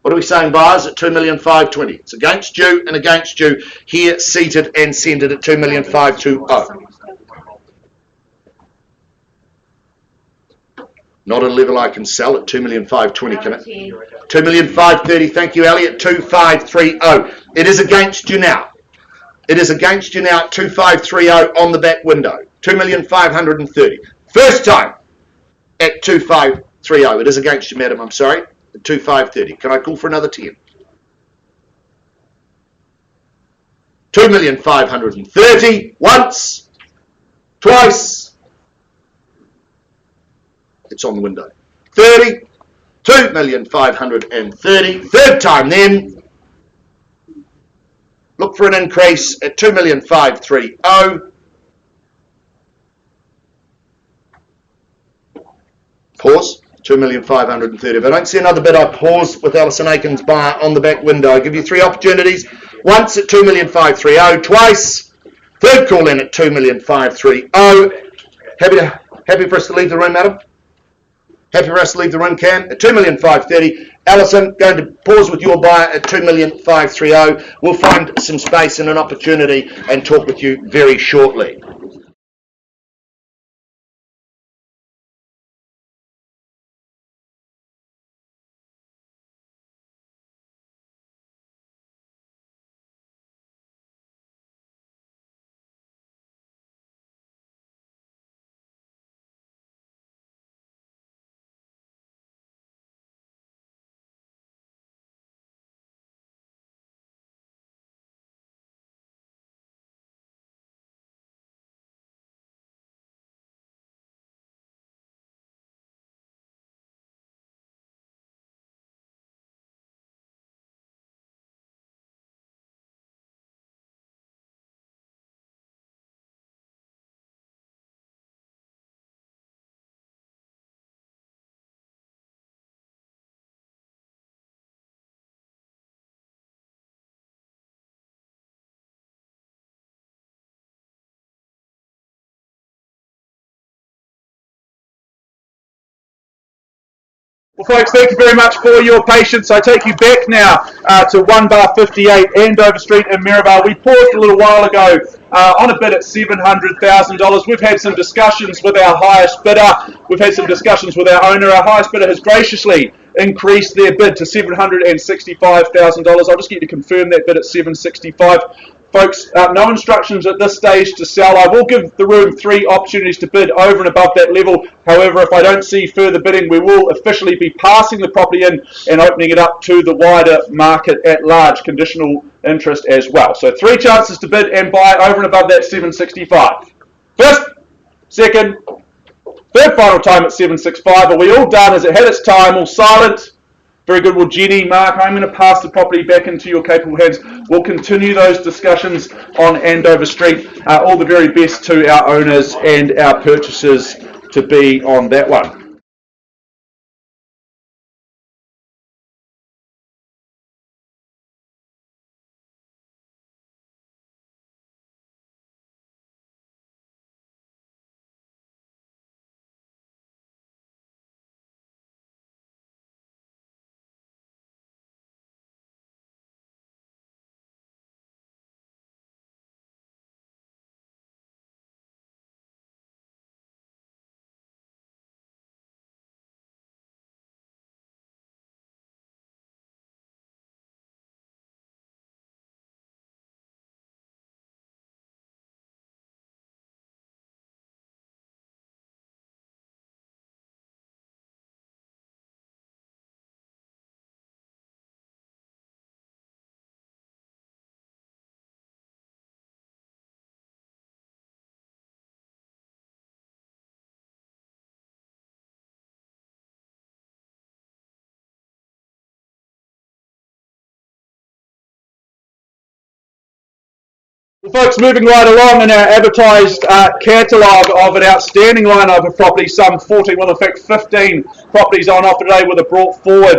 What are we saying, buyers, at 2,520,000? It's against you and against you. Here, seated and centred at 2,520,000. Not a level I can sell at 2,520,000. Can it? 2,530,000. Thank you, Elliot. 2,530. It is against you now. It is against you now at 2,530 on the back window. 2,530,000. First time at 2,530. It is against you, madam. I'm sorry. At 2,530. Can I call for another 10? 2,530,000. Once, twice. It's on the window. 30. 2,530,000. Third time then. Look for an increase at 2,530,000. Pause. 2,530,000. If I don't see another bid, I pause with Alison Aiken's buyer on the back window. I give you three opportunities. Once at 2,530,000. Twice. Third call in at 2,530,000. Happy for us to leave the room, madam? Happy for us to leave the room, Cam? At 2,530,000. Alison, going to pause with your buyer at 2,530,000. We'll find some space and an opportunity and talk with you very shortly. Well, folks, thank you very much for your patience. I take you back now to 1 bar 58 Andover Street in Maryborough. We paused a little while ago on a bid at $700,000. We've had some discussions with our highest bidder. We've had some discussions with our owner. Our highest bidder has graciously increased their bid to $765,000. I'll just get you to confirm that bid at $765,000. Folks, no instructions at this stage to sell. I will give the room three opportunities to bid over and above that level. However, if I don't see further bidding, we will officially be passing the property in and opening it up to the wider market at large, conditional interest as well. So three chances to bid and buy over and above that $765,000. First, second, third final time at $765,000. Are we all done? Has it had its time? All silent? Very good. Well, Jenny, Mark, I'm going to pass the property back into your capable hands. We'll continue those discussions on Andover Street. All the very best to our owners and our purchasers to be on that one. Well, folks, moving right along in our advertised catalogue of an outstanding lineup of properties, some 14, well in fact 15 properties on offer today with a brought forward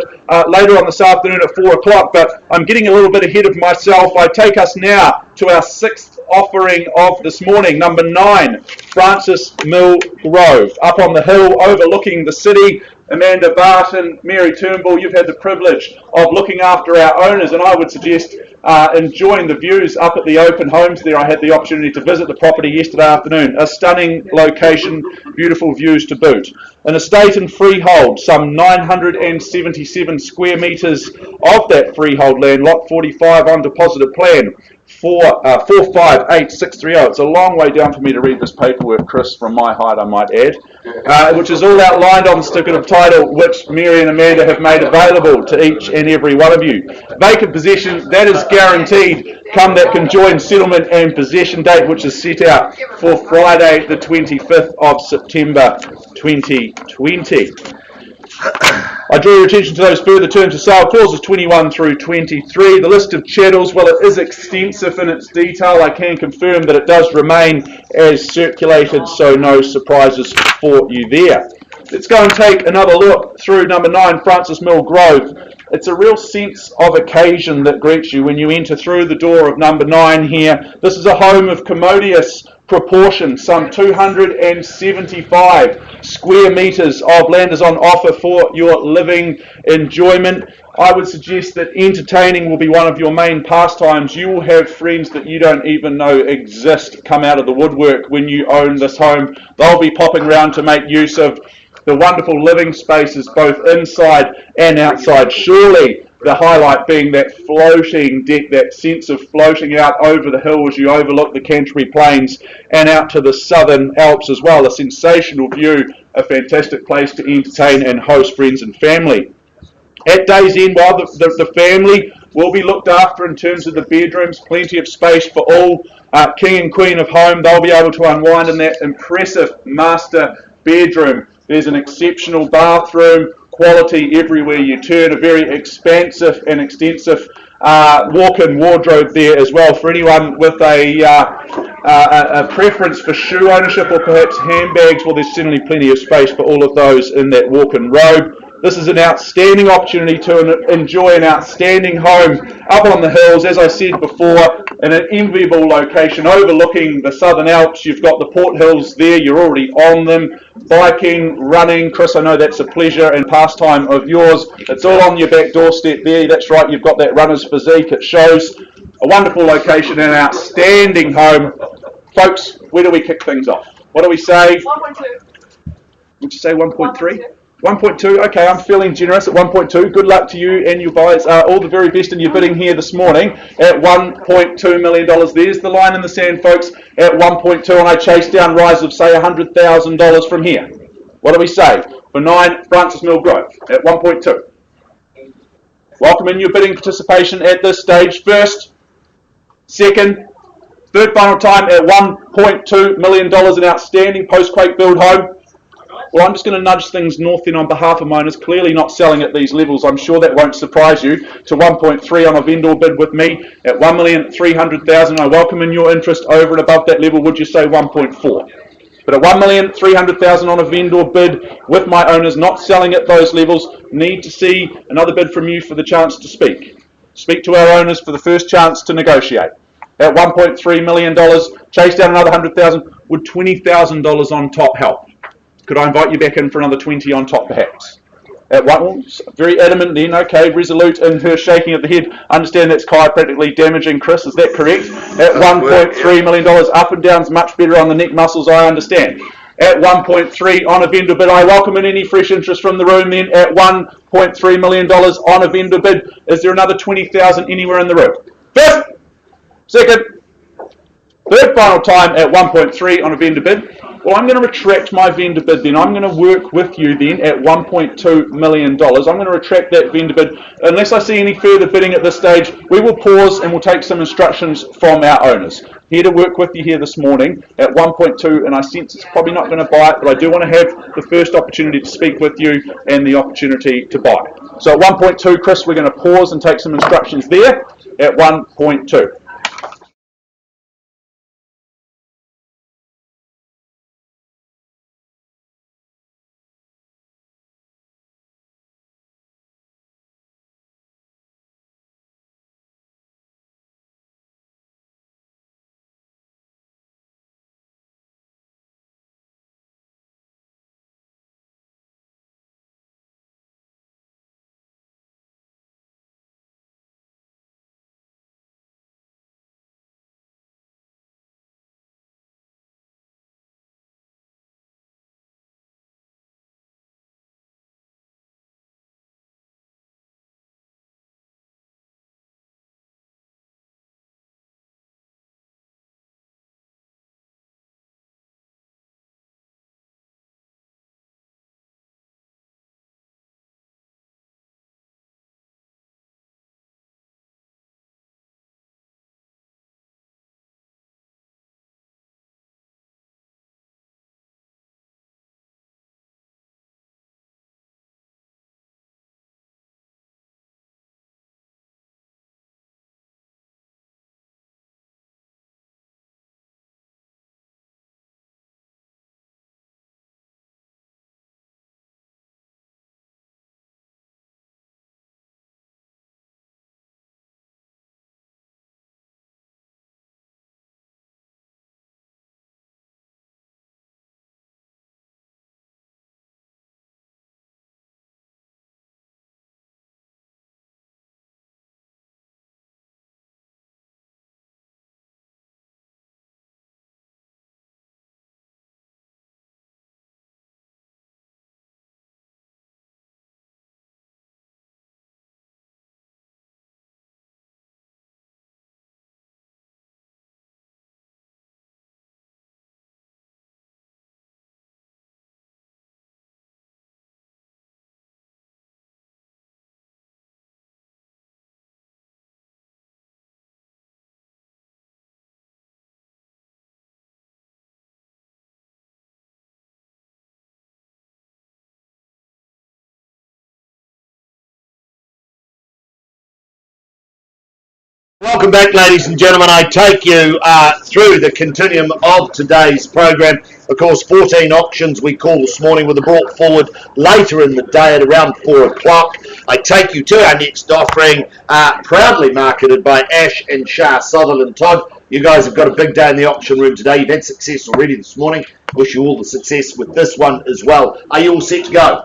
later on this afternoon at 4 o'clock, but I'm getting a little bit ahead of myself. I take us now to our sixth offering of this morning. Number 9, Francis Mill Grove, up on the hill overlooking the city. Amanda Barton, Mary Turnbull, you've had the privilege of looking after our owners, and I would suggest enjoying the views up at the open homes there. I had the opportunity to visit the property yesterday afternoon. A stunning location, beautiful views to boot. An estate and freehold, some 977 square metres of that freehold land, lot 45 on deposited plan. 458630. It's a long way down for me to read this paperwork, Chris, from my height, I might add, which is all outlined on the certificate of title, which Mary and Amanda have made available to each and every one of you. Vacant possession, that is guaranteed come that conjoined settlement and possession date, which is set out for Friday, the 25th of September 2020. I draw your attention to those further terms of sale, clauses 21 through 23. The list of chattels, well, it is extensive in its detail. I can confirm that it does remain as circulated, so no surprises for you there. Let's go and take another look through number 9, Francis Mill Grove. It's a real sense of occasion that greets you when you enter through the door of number 9 here. This is a home of commodious proportions. Some 275 square metres of land is on offer for your living enjoyment. I would suggest that entertaining will be one of your main pastimes. You will have friends that you don't even know exist come out of the woodwork when you own this home. They'll be popping around to make use of the wonderful living spaces both inside and outside. Surely the highlight being that floating deck, that sense of floating out over the hill as you overlook the Canterbury Plains and out to the Southern Alps as well. A sensational view, a fantastic place to entertain and host friends and family. At day's end, while the family will be looked after in terms of the bedrooms, plenty of space for all king and queen of home. They'll be able to unwind in that impressive master bedroom. There's an exceptional bathroom, quality everywhere you turn, a very expansive and extensive walk-in wardrobe there as well. For anyone with a preference for shoe ownership or perhaps handbags, well, there's certainly plenty of space for all of those in that walk-in robe. This is an outstanding opportunity to enjoy an outstanding home up on the hills, as I said before, in an enviable location overlooking the Southern Alps. You've got the Port Hills there, you're already on them. Biking, running, Chris, I know that's a pleasure and pastime of yours. It's all on your back doorstep there. That's right, you've got that runner's physique. It shows a wonderful location and an outstanding home. Folks, where do we kick things off? What do we say? 1.2. Would you say 1.3? 1.2, okay, I'm feeling generous at 1.2. Good luck to you and your buyers. All the very best in your bidding here this morning at $1.2 million. There's the line in the sand, folks, at 1.2, and I chase down rise of, say, $100,000 from here. What do we say? For 9, Francis Mill Grove at 1.2. Welcome in your bidding participation at this stage. First, second, third final time at $1.2 million, an outstanding post-quake build home. Well, I'm just going to nudge things north then on behalf of my owners. Clearly not selling at these levels. I'm sure that won't surprise you. To 1.3 on a vendor bid with me at $1,300,000. I welcome in your interest over and above that level. Would you say 1.4? But at $1,300,000 on a vendor bid with my owners, not selling at those levels, need to see another bid from you for the chance to speak. Speak to our owners for the first chance to negotiate. At $1.3 million, chase down another $100,000. Would $20,000 on top help? Could I invite you back in for another 20 on top, perhaps? At one, very adamant then, okay, resolute in her shaking of the head. I understand that's chiropractically damaging, Chris, is that correct? At $1.3 million, up and down's much better on the neck muscles, I understand. At 1.3 on a vendor bid, I welcome in any fresh interest from the room then. At $1.3 million on a vendor bid, is there another 20,000 anywhere in the room? First, second, third final time at 1.3 on a vendor bid. Well, I'm going to retract my vendor bid then. I'm going to work with you then at $1.2 million. I'm going to retract that vendor bid. Unless I see any further bidding at this stage, we will pause and we'll take some instructions from our owners. Here to work with you here this morning at 1.2, and I sense it's probably not going to buy it, but I do want to have the first opportunity to speak with you and the opportunity to buy. So at 1.2, Chris, we're going to pause and take some instructions there at 1.2. Welcome back, ladies and gentlemen. I take you through the continuum of today's program. Of course, 14 auctions we call this morning with a brought forward later in the day at around 4 o'clock. I take you to our next offering, proudly marketed by Ash and Shah Sutherland. Todd, you guys have got a big day in the auction room today. You've had success already this morning. Wish you all the success with this one as well. Are you all set to go?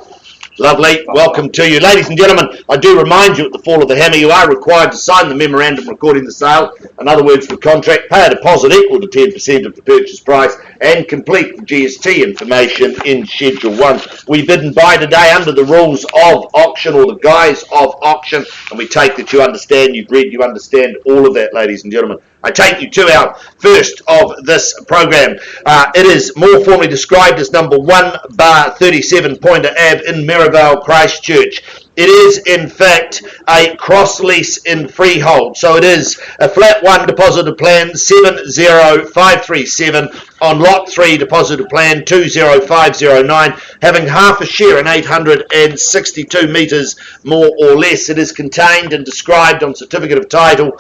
Lovely. Welcome to you. Ladies and gentlemen, I do remind you at the fall of the hammer, you are required to sign the memorandum recording the sale. In other words, for contract, pay a deposit equal to 10% of the purchase price and complete the GST information in Schedule 1. We bid and buy today under the rules of auction or the guise of auction, and we take that you understand, you've read, you understand all of that, ladies and gentlemen. I take you to our first of this program. It is more formally described as number 1/37 Pointer Ave in Merivale, Christchurch. It is, in fact, a cross lease in freehold. So it is a flat 1 deposit of plan 70537 on lot 3 deposit of plan 20509, having half a share in 862 metres more or less. It is contained and described on certificate of title,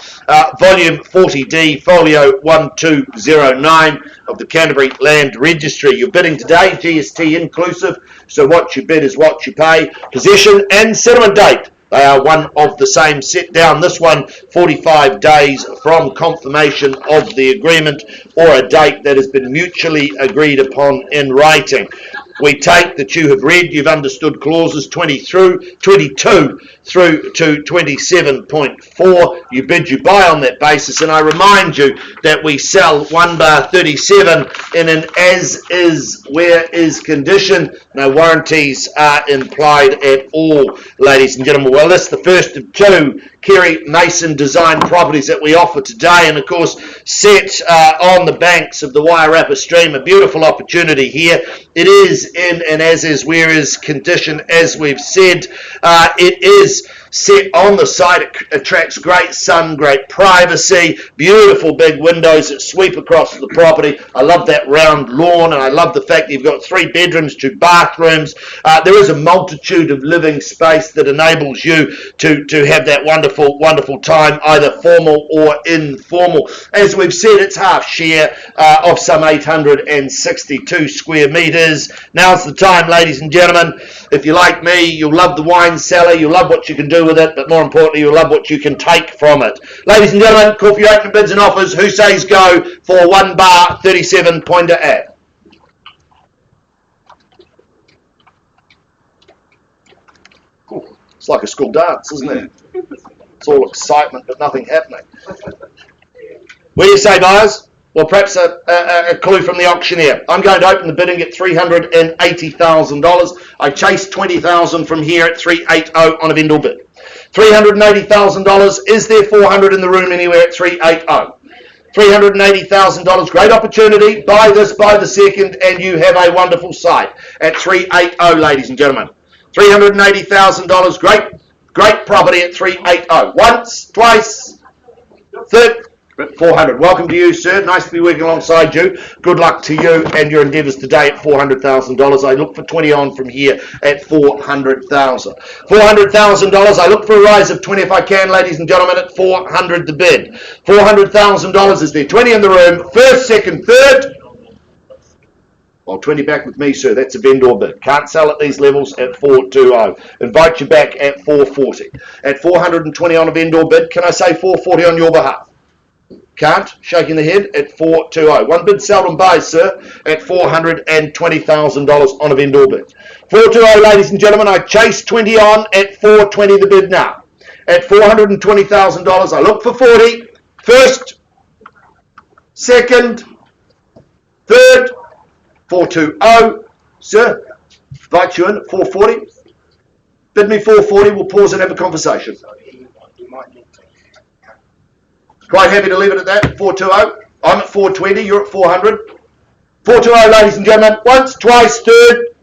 volume 40D, folio 1209 of the Canterbury Land Registry. You're bidding today, GST inclusive, so what you bid is what you pay. Possession and settlement date, they are one of the same. Set down this one 45 days from confirmation of the agreement or a date that has been mutually agreed upon in writing. We take that you have read, you've understood clauses 22 through to 27.4. You bid, you buy on that basis, and I remind you that we sell 1/37 in an as-is, where-is condition. No warranties are implied at all, ladies and gentlemen. Well, this is the first of two Kerry Mason design properties that we offer today, and of course set on the banks of the Wairarapa stream. A beautiful opportunity here. It is in an as-is, where-is condition, as we've said. It is set on the site. It attracts great sun, great privacy, beautiful big windows that sweep across the property. I love that round lawn, and I love the fact that you've got 3 bedrooms, 2 bathrooms. There is a multitude of living space that enables you to have that wonderful time, either formal or informal. As we've said, it's half share of some 862 square metres. Now's the time, ladies and gentlemen. If you're like me, you'll love the wine cellar, you'll love what you can do with it, but more importantly, you'll love what you can take from it. Ladies and gentlemen, call for your opening bids and offers. Who says go for 1/37 Pointer Ave? Cool. It's like a school dance, isn't it? It's all excitement, but nothing happening. What do you say, buyers? Well, perhaps a clue from the auctioneer. I'm going to open the bidding at $380,000. I chased $20,000 from here at 380 on a vendor bid. $380,000. Is there 400 in the room anywhere at 380? $380,000. Great opportunity. Buy this, buy the second, and you have a wonderful site at 380, ladies and gentlemen. $380,000. Great property at 380. Once, twice, third. 400. Welcome to you, sir. Nice to be working alongside you. Good luck to you and your endeavours today at $400,000. I look for 20 on from here at $400,000. $400,000. I look for a rise of 20 if I can, ladies and gentlemen, at $400 the bid. $400,000. Is there 20 in the room? First, second, third. Well, 20 back with me, sir. That's a vendor bid. Can't sell at these levels at 420. Invite you back at 440. At 420 on a vendor bid. Can I say 440 on your behalf? Can't. Shaking the head at 420. One bid seldom buys, sir, at $420,000 on a vendor bid. 420, ladies and gentlemen. I chase 20 on at 420 the bid now. At $420,000, I look for 40. First, second, third, 420. Sir, invite you in at 440. Bid me 440. We'll pause and have a conversation. Quite happy to leave it at that, 420. I'm at 420, you're at 400. 420, ladies and gentlemen. Once, twice, third.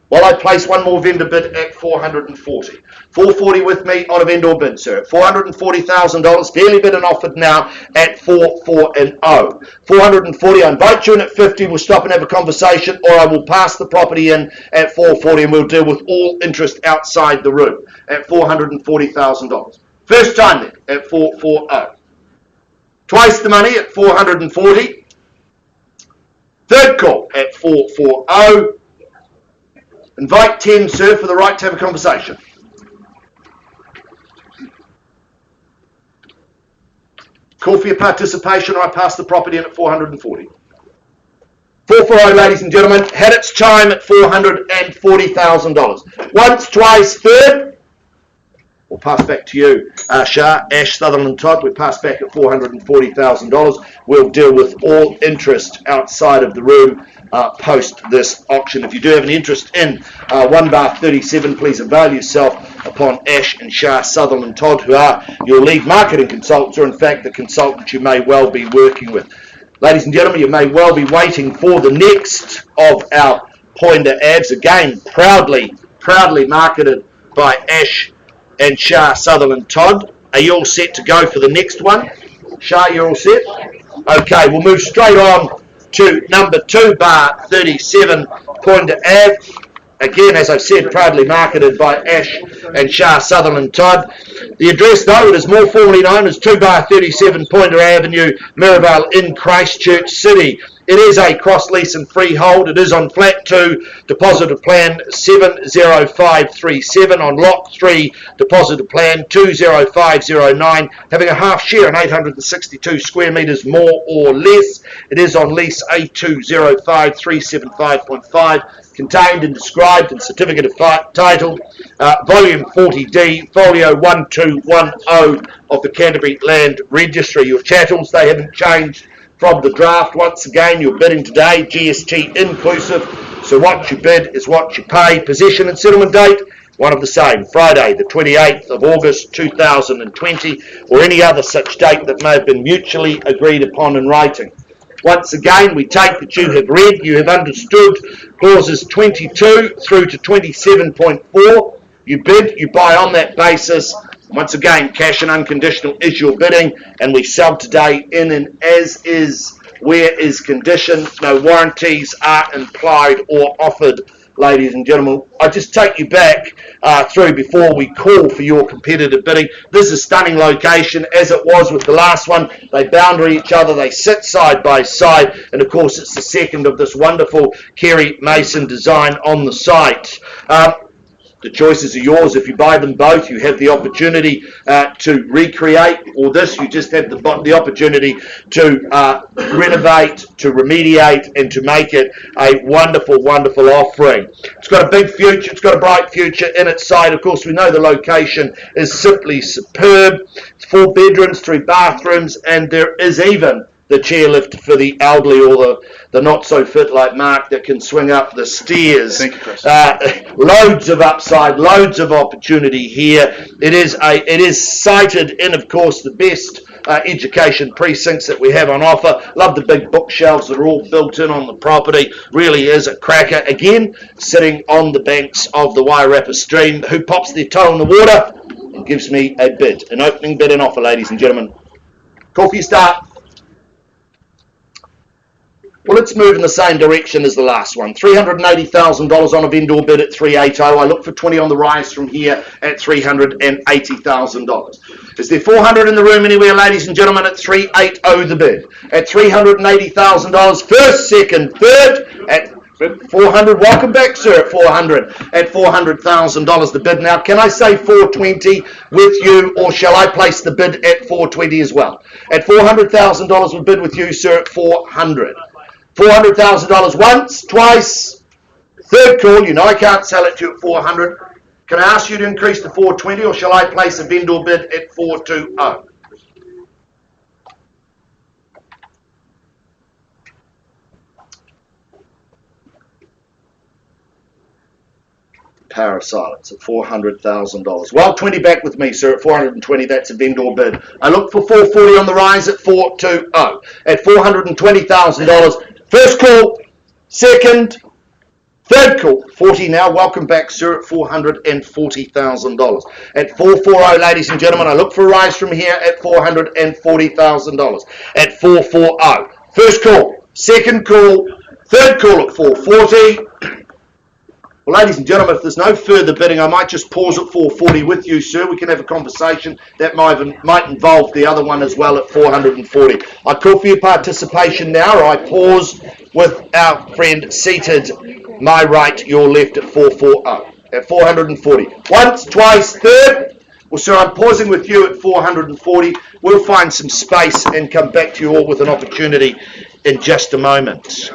While I place one more vendor bid at 440. 440 with me on a vendor bid, sir. $440,000, fairly bid and offered now at 440. 440, I invite you in at 50. We'll stop and have a conversation, or I will pass the property in at 440 and we'll deal with all interest outside the room at $440,000. First time then at 440. Twice the money at 440. Third call at 440. Invite 10, sir, for the right to have a conversation. Call for your participation, or I pass the property in at 440. 440, ladies and gentlemen, had its chime at $440,000. Once, twice, third. We'll pass back to you, Shah, Ash, Sutherland, Todd. We pass back at $440,000. We'll deal with all interest outside of the room post this auction. If you do have an interest in 1 bar 37, please avail yourself upon Ash and Shah, Sutherland, Todd, who are your lead marketing consultants, or in fact the consultants you may well be working with. Ladies and gentlemen, you may well be waiting for the next of our pointer ads, again proudly marketed by Ash and Shah, Sutherland, Todd. Are you all set to go for the next one? Shah, you're all set? Okay, we'll move straight on to number 2 bar 37 pointer ad. Again, as I've said, proudly marketed by Ash and Shah, Sutherland, Todd. The address, though, it is more formally known as 2 bar 37 Pointer Avenue, Mirabelle in Christchurch City. It is a cross-lease and freehold. It is on Flat 2, Deposit of Plan 70537, on Lot 3, Deposit of Plan 20509, having a half share in 862 square metres more or less. It is on lease A205375.5, contained and described in Certificate of Title, Volume 40D, Folio 1210 of the Canterbury Land Registry. Your chattels, they haven't changed from the draft. Once again, you're bidding today, GST inclusive, so what you bid is what you pay. Possession and settlement date, one of the same, Friday the 28th of August 2020, or any other such date that may have been mutually agreed upon in writing. Once again, we take that you have read, you have understood clauses 22 through to 27.4. You bid, you buy on that basis. Once again, cash and unconditional is your bidding, and we sell today in an as is, where is condition. No warranties are implied or offered, ladies and gentlemen. I just take you back through before we call for your competitive bidding. This is a stunning location, as it was with the last one. They boundary each other, they sit side by side, and of course it's the second of this wonderful Kerry Mason design on the site. The choices are yours. If you buy them both, you have the opportunity to recreate, or this, you just have the opportunity to renovate, to remediate, and to make it a wonderful, wonderful offering. It's got a big future. It's got a bright future in its side. Of course, we know the location is simply superb. It's 4 bedrooms, 3 bathrooms, and there is even the chairlift for the elderly or the not so fit like Mark that can swing up the stairs. Thank you, Chris. Loads of upside, loads of opportunity here. It is sited in, of course, the best education precincts that we have on offer. Love the big bookshelves that are all built in on the property. Really is a cracker. Again, sitting on the banks of the Wairarapa stream. Who pops their toe in the water and gives me a bid, an opening bid and offer, ladies and gentlemen. Call for your start. Well, let's move in the same direction as the last one. $380,000 on a vendor bid at $380. I look for 20 on the rise from here at $380,000. Is there 400 in the room anywhere, ladies and gentlemen, at $380 the bid? At $380,000, first, second, third, at 400. Welcome back, sir, at 400. At $400,000 the bid. Now, can I say 420 with you, or shall I place the bid at 420 as well? At $400,000 we bid with you, sir, at 400. $400,000 once, twice, third call. You know I can't sell it to you at 400. Can I ask you to increase to 420, or shall I place a vendor bid at 420? Power of silence at $400,000. Well, 20 back with me, sir, at 420. That's a vendor bid. I look for 440 on the rise at 420. At $420,000. First call, second, third call, 40 now. Welcome back, sir, at $440,000. At 440, ladies and gentlemen, I look for a rise from here at $440,000. At 440. First call, second call, third call at 440. Well, ladies and gentlemen, if there's no further bidding, I might just pause at 440 with you, sir. We can have a conversation. That might involve the other one as well at 440. I call for your participation now. I pause with our friend seated my right, your left at 440, at 440. Once, twice, third. Well, sir, I'm pausing with you at 440. We'll find some space and come back to you all with an opportunity in just a moment.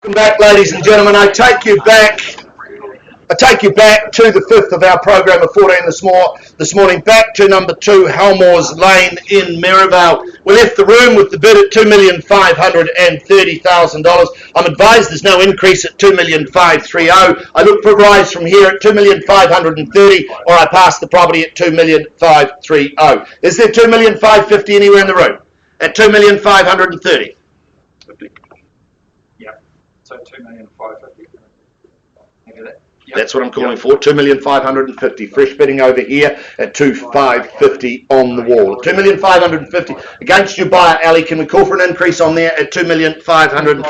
Welcome back, ladies and gentlemen. I take you back to the fifth of our program of 14 this morning, back to number 2, Helmores Lane in Merivale. We left the room with the bid at $2,530,000. I'm advised there's no increase at $2,530,000. I look for a rise from here at $2,530,000, or I pass the property at $2,530,000. Is there $2,550,000 anywhere in the room? At $2,530,000. Yeah, so 2,550,000. Yep. That's what I'm calling for. 2,550,000. Fresh bidding over here at 2,550 on the wall. 2,550,000 against your buyer, Ali. Can we call for an increase on there at 2,500?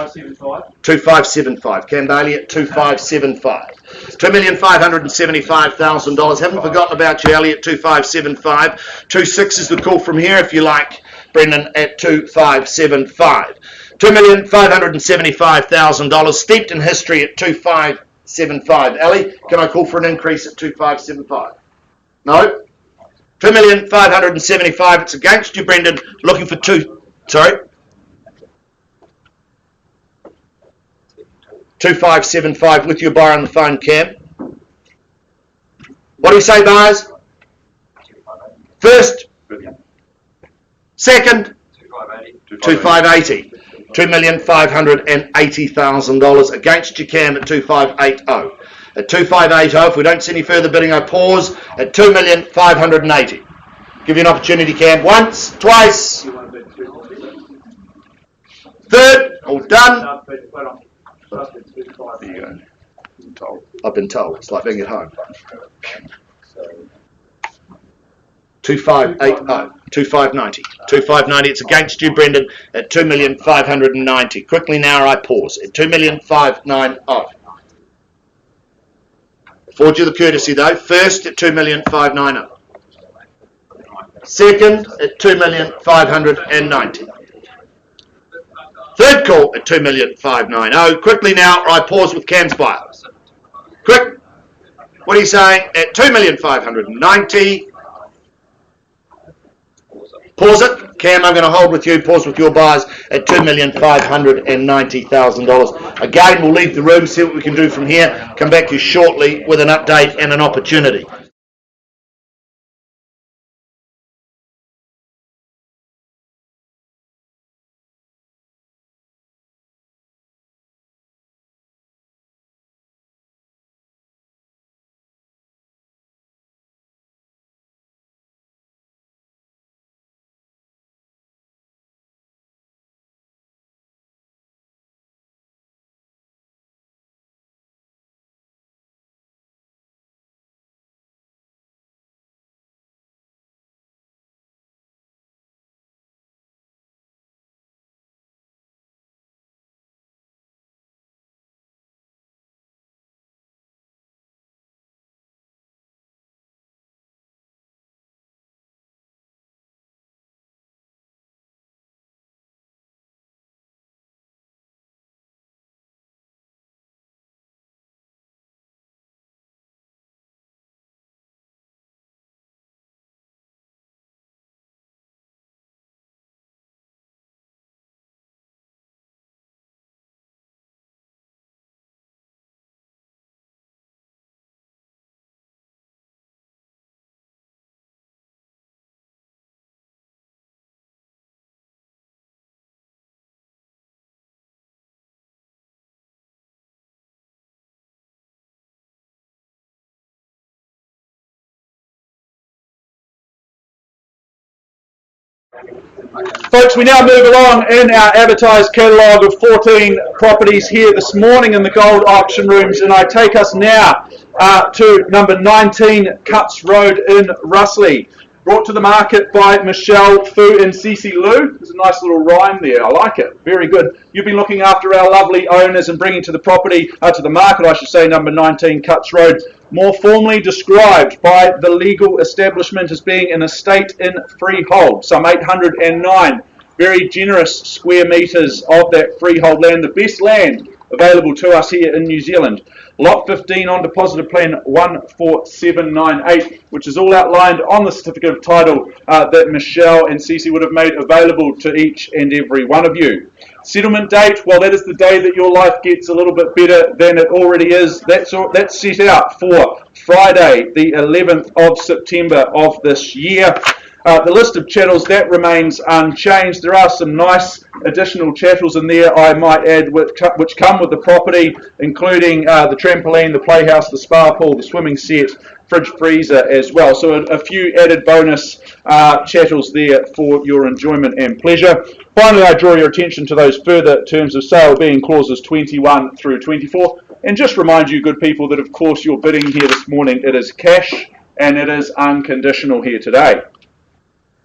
2,575. Cam Bailey at 2,575. $2,575,000. Haven't forgotten about you, Ali, at 2,575. 2.6 is the call from here, if you like, Brendan, at 2,575. $2,575,000. Steeped in history at 2,575. Ali, can I call for an increase at 2,575? No? 2,575,000. It's against you, Brendan. Looking for two. Sorry? 2,575 with your buyer on the phone, Cam. What do you say, buyers? First? Second? 2,580. $2,580,000 against you, Cam, at 2,580. At 2,580, if we don't see any further bidding, I pause at 2,580. Give you an opportunity, Cam. Once, twice. Third, all done. There you go. I've been told. It's like being at home. 2,580. 2,590. 2,590. It's against you, Brendan, at 2,590. Quickly now, I pause at 2,590. Afford you the courtesy though. First at 2,590. Second at 2,590. Third call at 2,590. Quickly now, I pause with Cam's buyer. Quick. What are you saying? At 2,590. Pause it. Cam, I'm going to hold with you. Pause with your buyers at $2,590,000. Again, we'll leave the room, see what we can do from here. Come back to you shortly with an update and an opportunity. Folks, we now move along in our advertised catalogue of 14 properties here this morning in the Gold Auction Rooms, and I take us now to number 19 Cuts Road in Russley. Brought to the market by Michelle Fu and Cece Liu. There's a nice little rhyme there. I like it. Very good. You've been looking after our lovely owners and bringing to the property, to the market, I should say, number 19 Cuts Road. More formally described by the legal establishment as being an estate in freehold. Some 809 very generous square metres of that freehold land. The best land available to us here in New Zealand. Lot 15 on deposited plan 14798, which is all outlined on the certificate of title that Michelle and Cece would have made available to each and every one of you. Settlement date, well, that is the day that your life gets a little bit better than it already is. That's set out for Friday, the 11th of September of this year. The list of chattels, that remains unchanged. There are some nice additional chattels in there, I might add, which come with the property, including the trampoline, the playhouse, the spa pool, the swimming set, fridge freezer as well. So a few added bonus chattels there for your enjoyment and pleasure. Finally, I draw your attention to those further terms of sale being clauses 21 through 24. And just remind you, good people, that of course your bidding here this morning, it is cash and it is unconditional here today.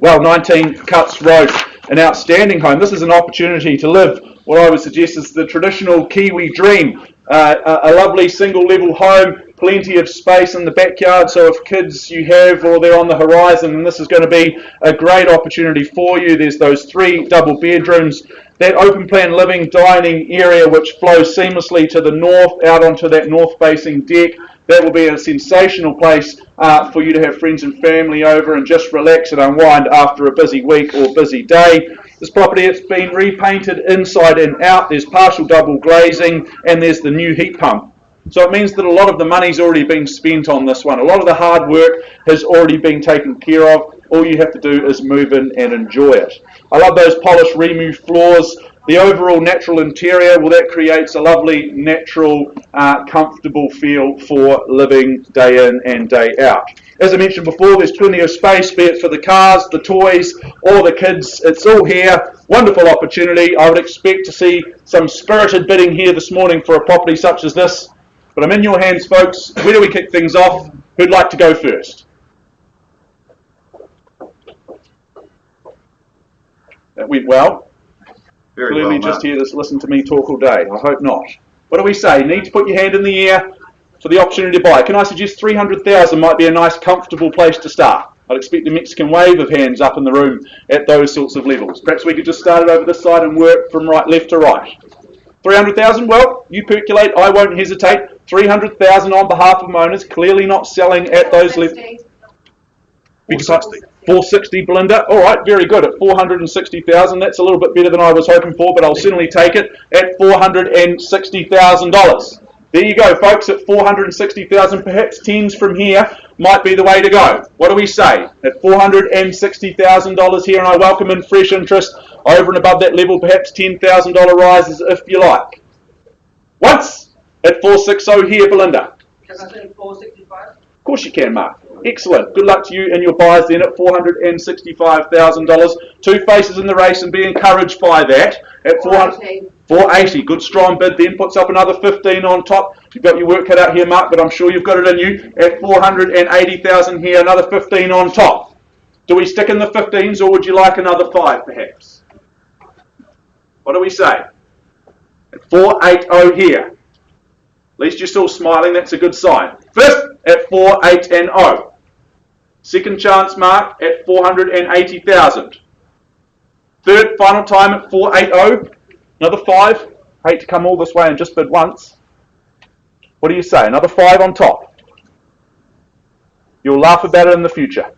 Well, 19 Cuts Road, an outstanding home. This is an opportunity to live what I would suggest is the traditional Kiwi dream. A lovely single level home, plenty of space in the backyard, so if kids you have or they're on the horizon, and this is going to be a great opportunity for you. There's those 3 double bedrooms, that open plan living dining area which flows seamlessly to the north out onto that north facing deck. That will be a sensational place for you to have friends and family over and just relax and unwind after a busy week or busy day. This property, it's been repainted inside and out. There's partial double glazing and there's the new heat pump. So it means that a lot of the money's already been spent on this one. A lot of the hard work has already been taken care of. All you have to do is move in and enjoy it. I love those polished remove floors. The overall natural interior, well, that creates a lovely, natural, comfortable feel for living day in and day out. As I mentioned before, there's plenty of space, be it for the cars, the toys, or the kids. It's all here. Wonderful opportunity. I would expect to see some spirited bidding here this morning for a property such as this. But I'm in your hands, folks. Where do we kick things off? Who'd like to go first? That went well. Very Clearly well, just Mark. here to listen to me talk all day. I hope not. What do we say? Need to put your hand in the air for the opportunity to buy. Can I suggest 300,000 might be a nice, comfortable place to start? I'd expect a Mexican wave of hands up in the room at those sorts of levels. Perhaps we could just start it over this side and work from left to right. 300,000, well, you percolate, I won't hesitate. 300,000 on behalf of owners, clearly not selling at those levels. 460. 460, Belinda. All right, very good. At 460,000, that's a little bit better than I was hoping for, but I'll certainly take it at $460,000. There you go, folks. At 460,000, perhaps tens from here might be the way to go. What do we say? At $460,000 here, and I welcome in fresh interest over and above that level, perhaps $10,000 rises if you like. Once at 460 here, Belinda. Can I say 465? Of course you can, Mark. Excellent. Good luck to you and your buyers then at $465,000. 2 faces in the race and be encouraged by that. At 480. Good strong bid then. Puts up another 15 on top. You've got your work cut out here, Mark, but I'm sure you've got it in you. At 480,000 here, another 15 on top. Do we stick in the 15s or would you like another 5 perhaps? What do we say? At 480 here. At least you're still smiling. That's a good sign. First at 480. Second chance, Mark, at 480,000. Third, final time at 480. Another 5. Hate to come all this way and just bid once. What do you say? Another 5 on top. You'll laugh about it in the future.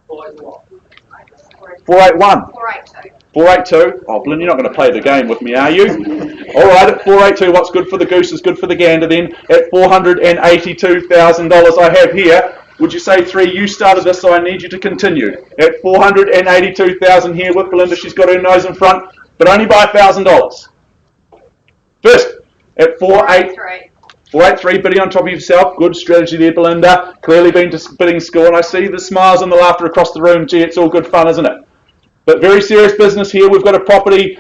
481. 482. Oh, Blynn, you're not going to play the game with me, are you? All right, at 482, what's good for the goose is good for the gander then. At $482,000 I have here. Would you say 3? You started this, so I need you to continue. At $482,000 here with Belinda. She's got her nose in front, but only by $1,000. First, at 483. 483, bidding on top of yourself. Good strategy there, Belinda. Clearly been to bidding school, and I see the smiles and the laughter across the room. Gee, it's all good fun, isn't it? But very serious business here. We've got a property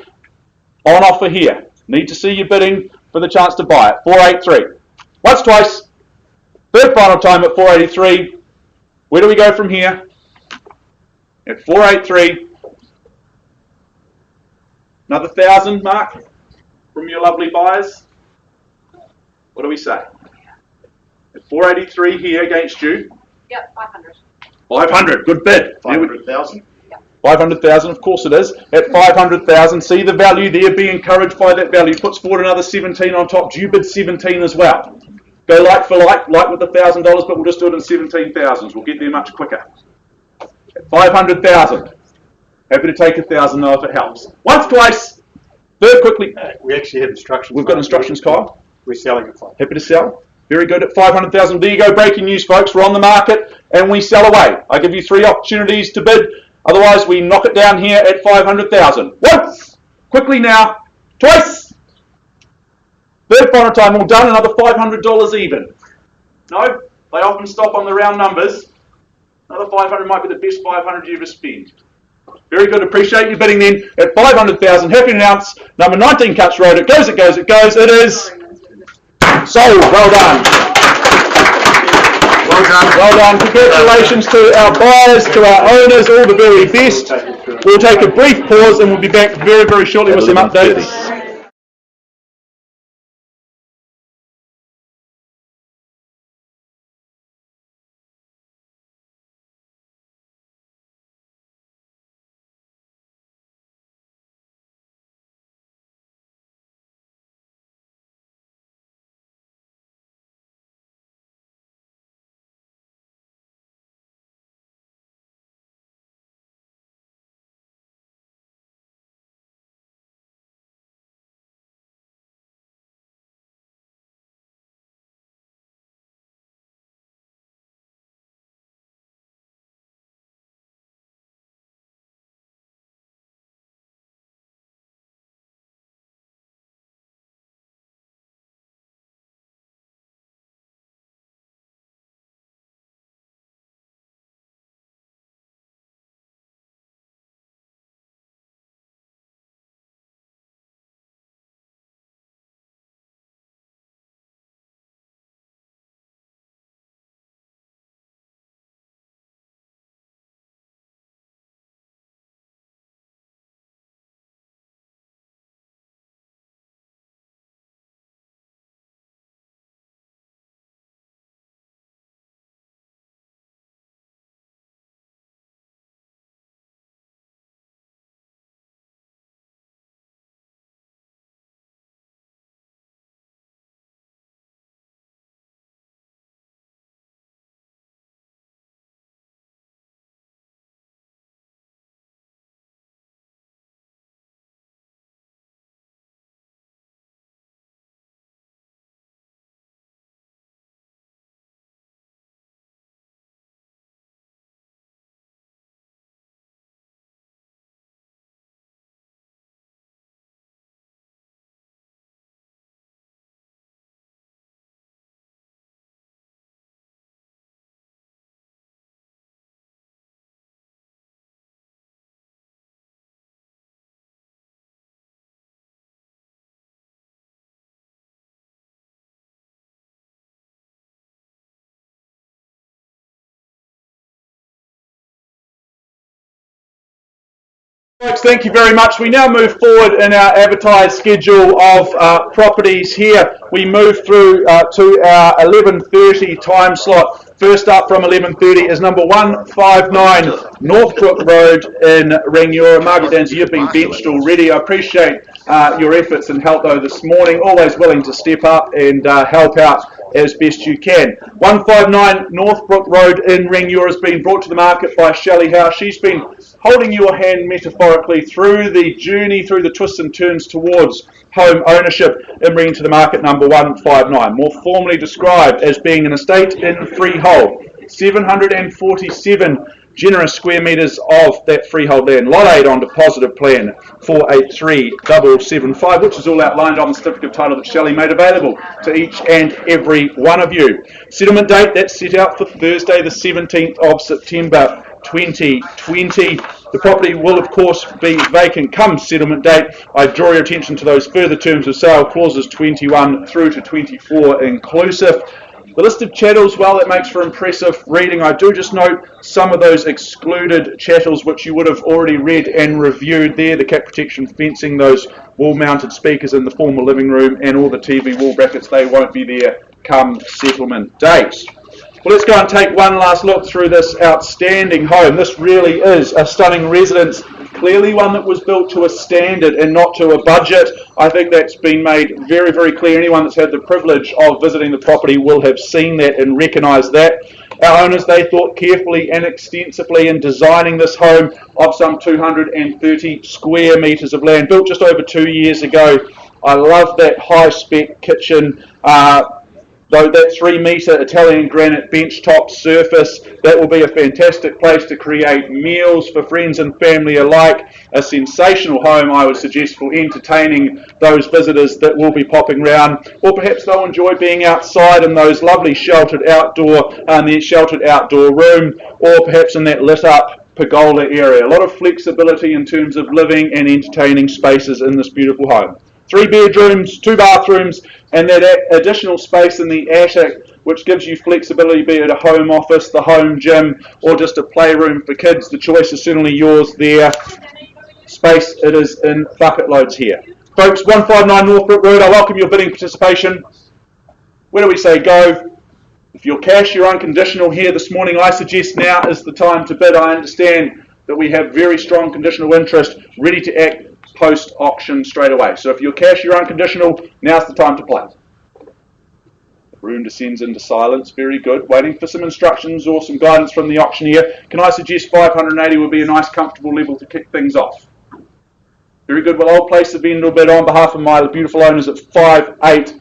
on offer here. Need to see you bidding for the chance to buy it. 483. Once, twice. Third final time at 483. Where do we go from here? At 483. Another 1,000, Mark, from your lovely buyers. What do we say? At 483 here against you. Yep, 500. 500, good bid. 500,000. 500,000, of course it is. At 500,000, see the value there. Be encouraged by that value. Puts forward another 17 on top. Do you bid 17 as well? Go like for like with the $1,000, but we'll just do it in 17,000s. We'll get there much quicker. At 500,000. Happy to take 1,000 though if it helps. Once, twice. Third, quickly. We actually have instructions. We've got instructions, Kyle. We're selling it. Happy to sell. Very good at 500,000. There you go. Breaking news, folks. We're on the market and we sell away. I give you 3 opportunities to bid. Otherwise, we knock it down here at 500,000. Once. Quickly now. Twice. Third final time. All done. Another $500 even. No? They often stop on the round numbers. Another 500 might be the best 500 you ever spent. Very good. Appreciate you bidding then at 500,000. Happy to announce number 19 Cuts Road. It goes, it goes, it goes. It is sold. Well done. Well done. Well done. Congratulations to our buyers, to our owners, all the very best. We'll take a brief pause and we'll be back very, very shortly with some updates. Folks, thank you very much. We now move forward in our advertised schedule of properties here. We move through to our 11:30 time slot. First up from 11:30 is number 159 Northbrook Road in Rangiora. Margaret Danza, you've been benched already. I appreciate your efforts and help though this morning. Always willing to step up and help out as best you can. 159 Northbrook Road in Rangiora has been brought to the market by Shelley Howe. She's been holding your hand metaphorically through the journey, through the twists and turns towards home ownership in bringing to the market number 159, more formally described as being an estate in freehold. 747 generous square metres of that freehold land. Lot 8 on depositive plan 483775, which is all outlined on the certificate of title that Shelley made available to each and every one of you. Settlement date, that's set out for Thursday the 17th of September 2020. The property will of course be vacant come settlement date. I draw your attention to those further terms of sale, clauses 21 through to 24 inclusive. The list of chattels, well, that makes for impressive reading. I do just note some of those excluded chattels which you would have already read and reviewed there, the cat protection fencing, those wall-mounted speakers in the former living room, and all the TV wall brackets. They won't be there come settlement date. Well, let's go and take one last look through this outstanding home. This really is a stunning residence, clearly one that was built to a standard and not to a budget. I think that's been made very, very clear. Anyone that's had the privilege of visiting the property will have seen that and recognised that. Our owners, they thought carefully and extensively in designing this home of some 230 square metres of land, built just over 2 years ago. I love that high-spec kitchen, though that 3-metre Italian granite benchtop surface. That will be a fantastic place to create meals for friends and family alike. A sensational home, I would suggest, for entertaining those visitors that will be popping round, or perhaps they'll enjoy being outside in those lovely sheltered outdoor room, or perhaps in that lit up pergola area. A lot of flexibility in terms of living and entertaining spaces in this beautiful home. 3 bedrooms, 2 bathrooms, and that additional space in the attic, which gives you flexibility, be it a home office, the home gym, or just a playroom for kids. The choice is certainly yours there. Space, it is in bucket loads here. Folks, 159 Northbrook Road, I welcome your bidding participation. Where do we say go? If you're cash, you're unconditional here this morning. I suggest now is the time to bid. I understand that we have very strong conditional interest ready to act post-auction straight away. So if you're cash, you're unconditional, now's the time to play. The room descends into silence. Very good. Waiting for some instructions or some guidance from the auctioneer. Can I suggest 580 would be a nice comfortable level to kick things off? Very good. Well, I'll place the vendor bid on behalf of my beautiful owners at 580.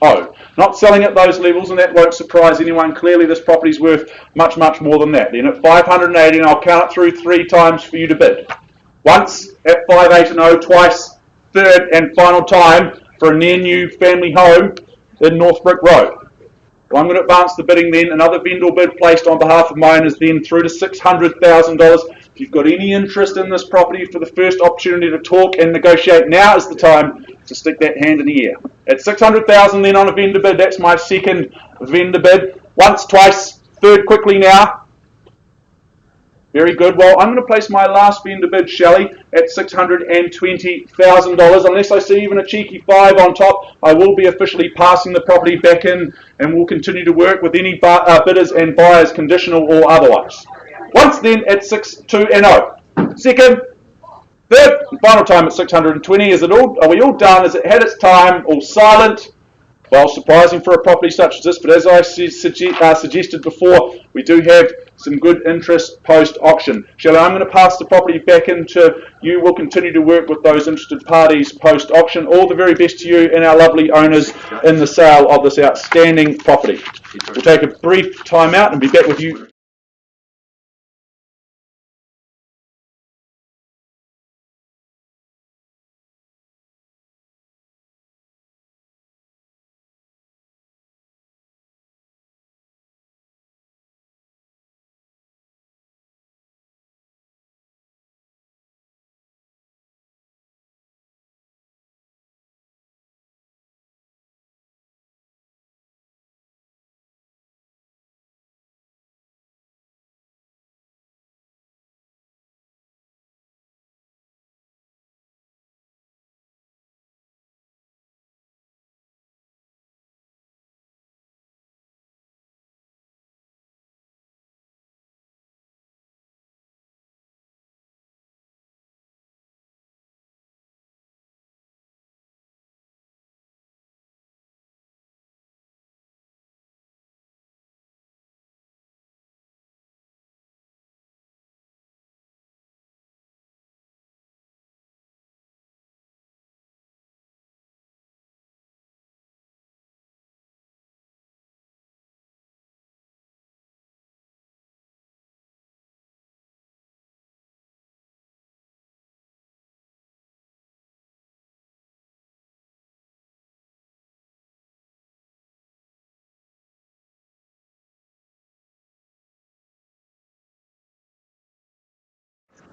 Not selling at those levels, and that won't surprise anyone. Clearly, this property's worth much, much more than that. Then at 580, and I'll count it through 3 times for you to bid. Once at 580, twice, third and final time for a near new family home in Northbrook Road. Well, I'm going to advance the bidding then. Another vendor bid placed on behalf of my owners then through to $600,000. If you've got any interest in this property for the first opportunity to talk and negotiate, now is the time to stick that hand in the air. At $600,000 then on a vendor bid, that's my second vendor bid. Once, twice, third quickly now. Very good. Well, I'm going to place my last vendor bid, Shelley, at $620,000. Unless I see even a cheeky 5 on top, I will be officially passing the property back in, and we'll continue to work with any bidders and buyers, conditional or otherwise. Once then at 620. Second, third, and final time at 620. Are we all done? Has it had its time? All silent? Well, surprising for a property such as this, but as I suggested before, we do have some good interest post-auction. Shelley, I'm going to pass the property back into you. We'll continue to work with those interested parties post-auction. All the very best to you and our lovely owners in the sale of this outstanding property. We'll take a brief time out and be back with you.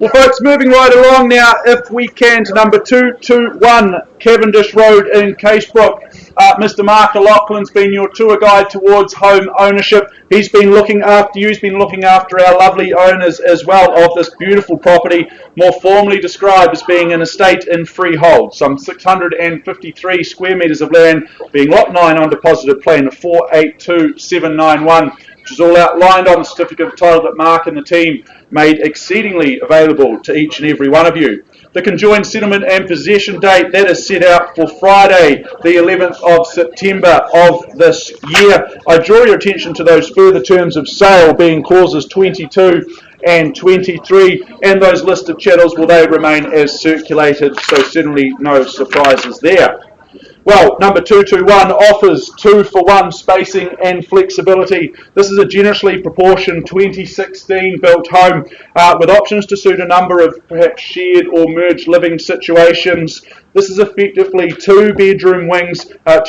Well, folks, moving right along now, if we can, to number 221 Cavendish Road in Casebrook. Mr. Mark O'Loughlin's been your tour guide towards home ownership. He's been looking after you. He's been looking after our lovely owners as well of this beautiful property, more formally described as being an estate in freehold. Some 653 square metres of land, being Lot 9 on deposited plan 482791. Which is all outlined on the certificate of title that Mark and the team made exceedingly available to each and every one of you. The conjoined settlement and possession date, that is set out for Friday, the 11th of September of this year. I draw your attention to those further terms of sale being clauses 22 and 23, and those listed chattels, will they remain as circulated, so certainly no surprises there. Well, number 221 offers 2-for-1 spacing and flexibility. This is a generously proportioned 2016 built home with options to suit a number of perhaps shared or merged living situations. This is effectively two bedroom wings with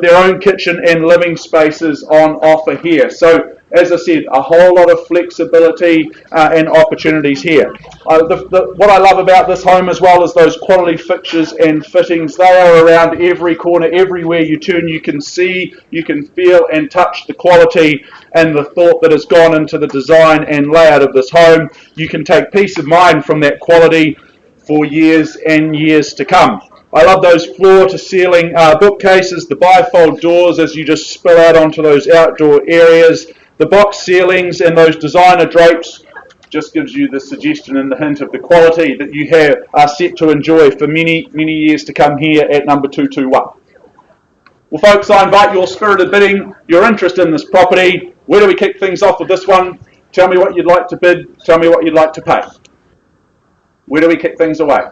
their own kitchen and living spaces on offer here. So, as I said, a whole lot of flexibility and opportunities here. What I love about this home as well is those quality fixtures and fittings. They are around every corner, everywhere you turn. You can see, you can feel and touch the quality and the thought that has gone into the design and layout of this home. You can take peace of mind from that quality for years and years to come. I love those floor-to-ceiling bookcases, the bifold doors as you just spill out onto those outdoor areas. The box ceilings and those designer drapes just gives you the suggestion and the hint of the quality that you are set to enjoy for many, many years to come here at number 221. Well, folks, I invite your spirited bidding, your interest in this property. Where do we kick things off with this one? Tell me what you'd like to bid. Tell me what you'd like to pay. Where do we kick things away?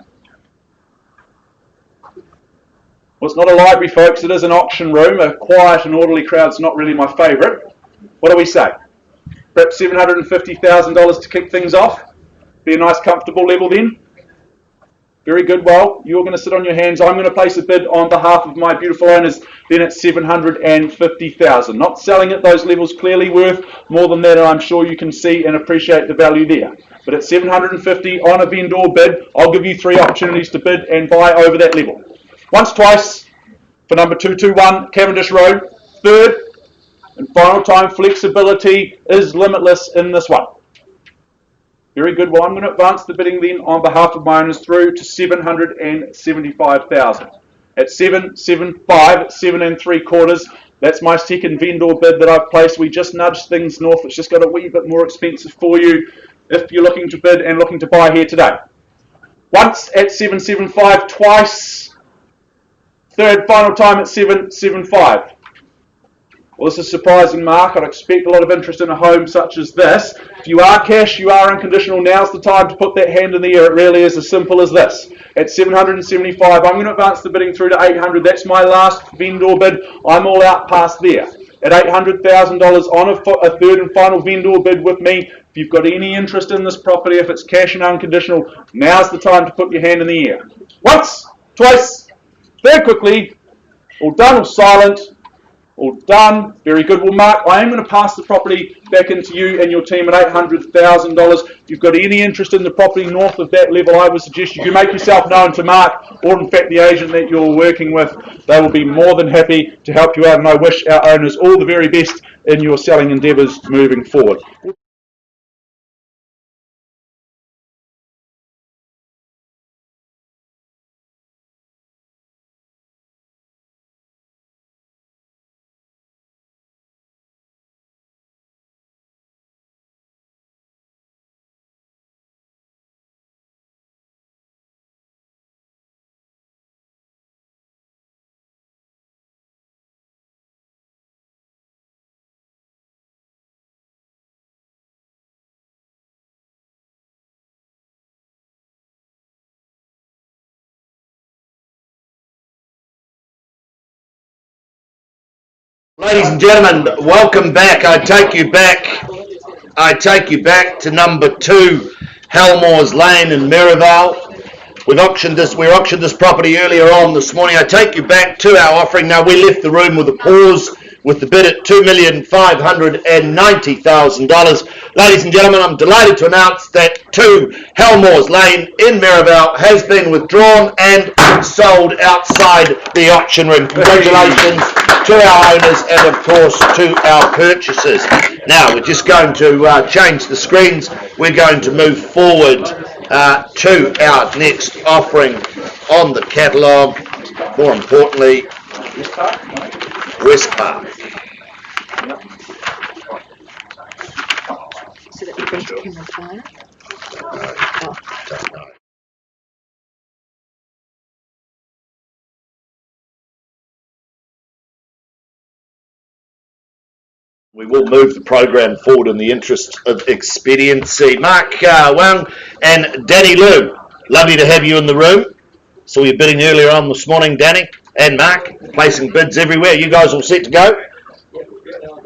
Well, it's not a library, folks. It is an auction room. A quiet and orderly crowd's not really my favourite. What do we say? Perhaps $750,000 to kick things off. Be a nice comfortable level then. Very good. Well, you're going to sit on your hands. I'm going to place a bid on behalf of my beautiful owners then at $750,000. Not selling at those levels, clearly worth more than that, and I'm sure you can see and appreciate the value there. But at $750,000 on a vendor bid, I'll give you 3 opportunities to bid and buy over that level. Once, twice for number 221 Cavendish Road. Third and final time, flexibility is limitless in this one. Very good. Well, I'm going to advance the bidding then on behalf of my owners through to $775,000. At 775, 7 3/4. That's my second vendor bid that I've placed. We just nudged things north. It's just got a wee bit more expensive for you if you're looking to bid and looking to buy here today. Once at 775, twice. Third final time at 775. Well, this is surprising, Mark. I'd expect a lot of interest in a home such as this. If you are cash, you are unconditional, now's the time to put that hand in the air. It really is as simple as this. At 775, I'm going to advance the bidding through to 800. That's my last vendor bid. I'm all out past there. At $800,000 on a third and final vendor bid with me. If you've got any interest in this property, if it's cash and unconditional, now's the time to put your hand in the air. Once, twice, very quickly, all done or silent. All done. Very good. Well, Mark, I am going to pass the property back into you and your team at $800,000. If you've got any interest in the property north of that level, I would suggest you make yourself known to Mark or, in fact, the agent that you're working with. They will be more than happy to help you out, and I wish our owners all the very best in your selling endeavours moving forward. Ladies and gentlemen, welcome back. I take you back to number 2, Helmore's Lane in Merivale. We auctioned this property earlier on this morning. I take you back to our offering. Now, we left the room with a pause with the bid at $2,590,000. Ladies and gentlemen, I'm delighted to announce that 2 Helmores Lane in Maribel has been withdrawn and sold outside the auction room. Congratulations to our owners and of course to our purchasers. Now we're just going to change the screens. We're going to move forward to our next offering on the catalogue. More importantly, West Park. So that we go to camera 5. We will move the program forward in the interest of expediency. Mark Wang and Danny Liu, lovely to have you in the room. Saw you bidding earlier on this morning, Danny and Mark, placing bids everywhere. You guys all set to go?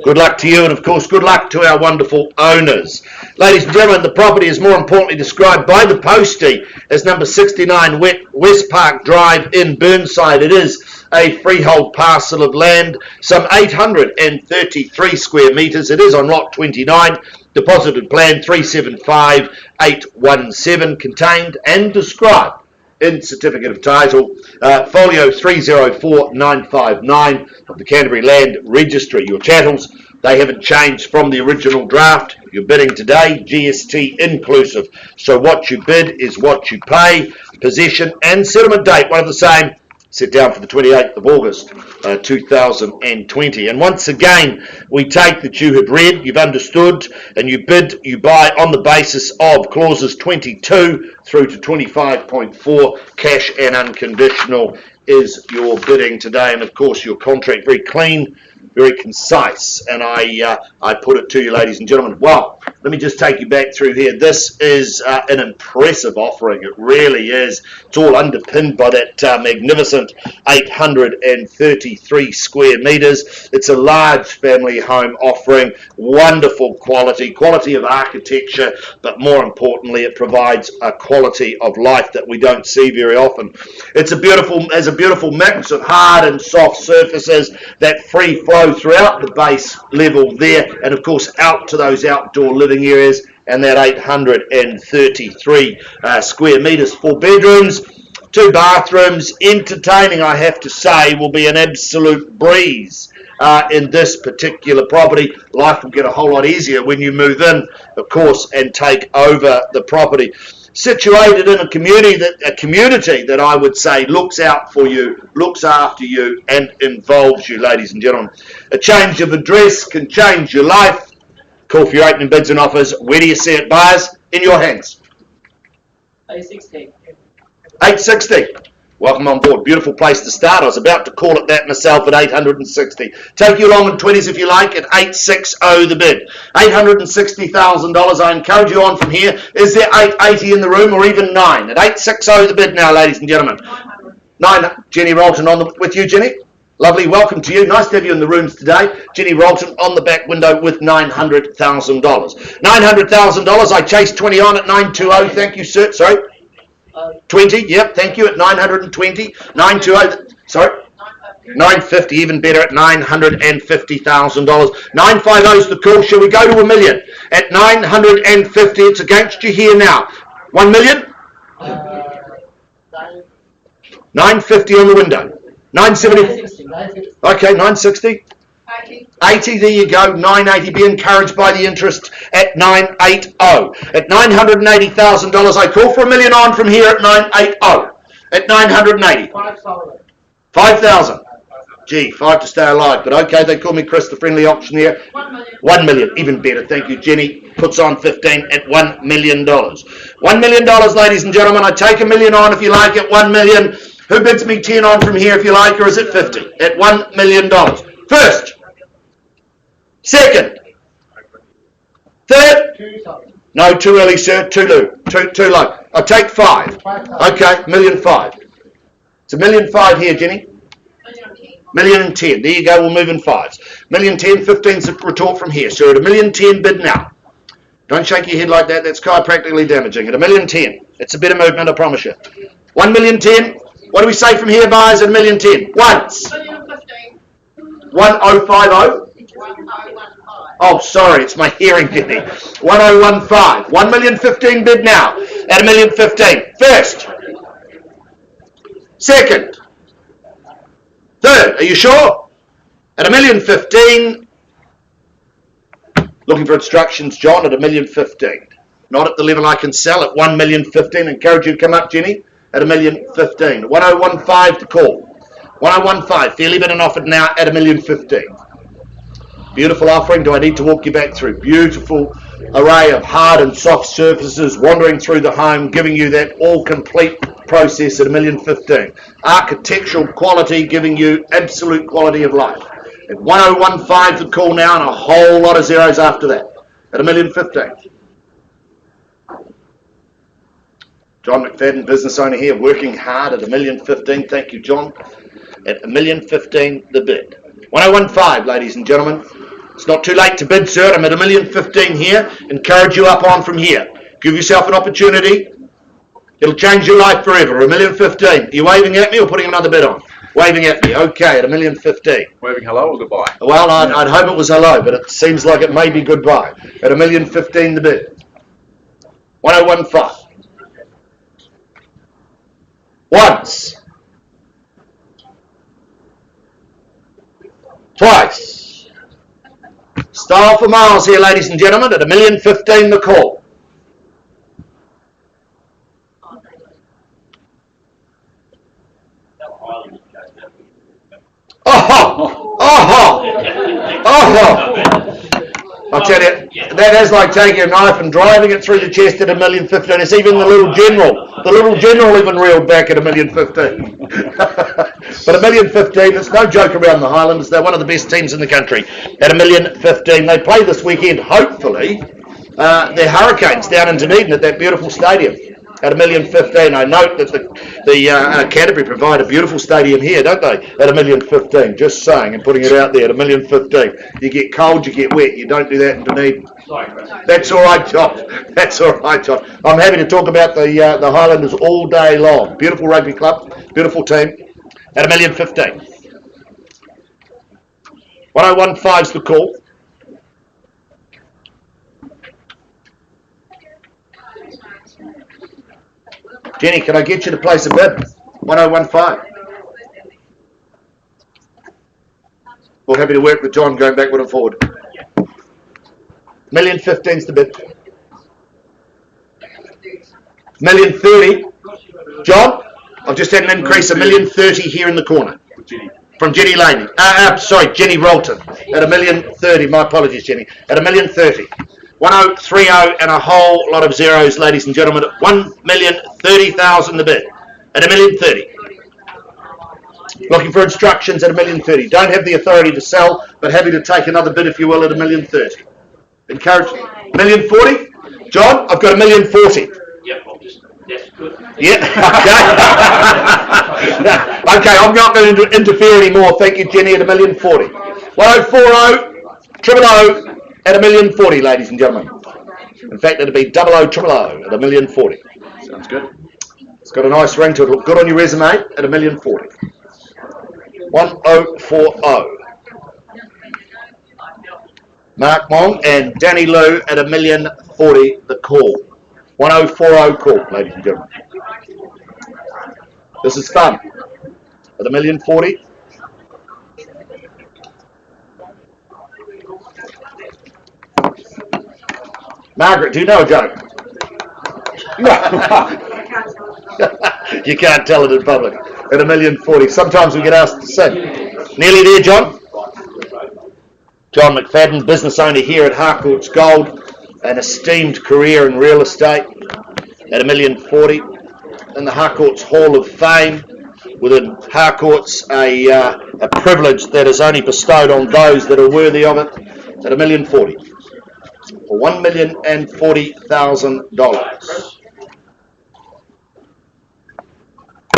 Good luck to you, and of course good luck to our wonderful owners. Ladies and gentlemen, the property is more importantly described by the postie as number 69 West Park Drive in Burnside. It is a freehold parcel of land, some 833 square metres. It is on lot 29, deposited plan 375817, contained and described in certificate of title, folio 304959 of the Canterbury Land Registry. Your chattels, they haven't changed from the original draft. You're bidding today, GST inclusive. So what you bid is what you pay. Possession and settlement date, one of the same. Set down for the 28th of August 2020. And once again, we take that you have read, you've understood, and you bid, you buy on the basis of clauses 22 through to 25.4, cash and unconditional is your bidding today. And of course, your contract very clean, very concise. And I put it to you, ladies and gentlemen. Well, let me just take you back through here. This is an impressive offering. It really is. It's all underpinned by that magnificent 833 square metres. It's a large family home offering. Wonderful quality of architecture, but more importantly, it provides a quality of life that we don't see very often. It's a beautiful mix of hard and soft surfaces that free flow throughout the base level there, and of course out to those outdoor living areas, and that 833 square metres. 4 bedrooms, 2 bathrooms. Entertaining, I have to say, will be an absolute breeze in this particular property. Life will get a whole lot easier when you move in, of course, and take over the property. Situated in a community that I would say looks out for you, looks after you, and involves you, ladies and gentlemen. A change of address can change your life. Call for your opening bids and offers. Where do you see it, buyers? In your hands. 860. 860. Welcome on board. Beautiful place to start. I was about to call it that myself at 860. Take you along in 20s if you like at 860 the bid. $860,000. I encourage you on from here. Is there 880 in the room or even 9? At 860 the bid now, ladies and gentlemen. 900. Jenny Rolton with you, Jenny. Lovely. Welcome to you. Nice to have you in the rooms today. Jenny Rolton on the back window with $900,000. $900,000. I chased 20 on at 920. Thank you, sir. Sorry. 20, yep, thank you, at 920, 920, sorry, 950, even better at $950,000. 950 is the call. Shall we go to $1 million? At 950, it's against you here now. 1 million? 950 on the window. 970. Okay, 960. 80, there you go, 980. Be encouraged by the interest at 980. At $980,000, I call for $1 million on from here at 980. At 980. 5,000. Gee, 5 to stay alive, but okay, they call me Chris, the friendly auctioneer. 1 million. 1 million, even better. Thank you, Jenny. Puts on 15 at $1 million. $1 million, ladies and gentlemen. I take $1 million on if you like at 1 million. Who bids me 10 on from here if you like, or is it 50? At $1 million. First. Second. Third. No, too early, sir. Too low. Too low. I'll take 5. Okay, $1.5 million. It's $1.5 million here, Jenny. $1.10 million. There you go. We'll move in 5s. $1.10 million. 15's a retort from here. So at $1.10 million bid now. Don't shake your head like that. That's chiropractically damaging. At $1.10 million. It's a bit of movement, I promise you. $1.10 million. What do we say from here, buyers? At $1.10 million. Once. 1050. Oh, sorry, it's my hearing, Jenny. 1015. 1,015,000 bid now at $1,015,000. First. Second. Third. Are you sure? At $1,015,000. Looking for instructions, John, at $1,015,000. Not at the level I can sell at $1,015,000. Encourage you to come up, Jenny, at $1,015,000. 1015 to call. 1015. Fairly bid and offered now at $1,015,000. Beautiful offering. Do I need to walk you back through? Beautiful array of hard and soft surfaces wandering through the home, giving you that all complete process at $1,015,000. Architectural quality, giving you absolute quality of life. At 1015 to call now, and a whole lot of zeros after that at $1,015,000. John McFadden, business owner here, working hard at $1,015,000. Thank you, John. At $1,015,000 the bid. 1015, ladies and gentlemen. It's not too late to bid, sir. I'm at $1,015,000 here. Encourage you up on from here. Give yourself an opportunity. It'll change your life forever. $1,015,000. Are you waving at me or putting another bid on? Waving at me. Okay, at $1,015,000. Waving hello or goodbye? Well, I'd hope it was hello, but it seems like it may be goodbye. At $1,015,000 the bid. 1015. Once. Twice. Style for miles here, ladies and gentlemen, at $1,015,000 the call. I'll tell you, that is like taking a knife and driving it through the chest at $1,015,000. It's even the little general even reeled back at $1,015,000. But $1,015,000, it's no joke around the Highlands. They're one of the best teams in the country at $1,015,000. They play this weekend, hopefully. They're Hurricanes down in Dunedin at that beautiful stadium at $1,015,000. I note that the Canterbury provide a beautiful stadium here, don't they? At $1,015,000. Just saying and putting it out there at $1,015,000. You get cold, you get wet. You don't do that in Dunedin. That's all right, John. That's all right, John. I'm happy to talk about the Highlanders all day long. Beautiful rugby club, beautiful team at $1,015,000. 1015's the call. Jenny, can I get you to place a bid? 1015. We're happy to work with John going backward and forward. $1,015,000's the bid. $1,030,000. John, I've just had an increase of $1,030,000 here in the corner. From Jenny Laney. Jenny Rolton. At $1,030,000. My apologies, Jenny. At $1,030,000. 1030 and a whole lot of zeros, ladies and gentlemen, at $1,030,000 the bid. At $1,030,000. Looking for instructions at $1,030,000. Don't have the authority to sell, but happy to take another bid if you will at $1,030,000. Encourage $1,040,000. John, I've got $1,040,000. Yep, that's good. Yeah, okay. Okay, I'm not going to interfere anymore. Thank you, Jenny, at $1,040,000. 1040 000 at $1,040,000, ladies and gentlemen. In fact, it'll be 00 000 at $1,040,000. Sounds good. It's got a nice ring to it. Look good on your resume at $1,040,000. 1040. Mark Mong and Danny Lou at $1,040,000 the call. 1040 call, ladies and gentlemen. This is fun. At $1,040,000. Margaret, do you know a joke? You can't tell it in public. At $1,040,000. Sometimes we get asked to sing. Nearly there, John? John McFadden, business owner here at Harcourts Gold, an esteemed career in real estate at $1,040,000. In the Harcourts Hall of Fame, within Harcourts, a privilege that is only bestowed on those that are worthy of it at $1,040,000. For $1,040,000.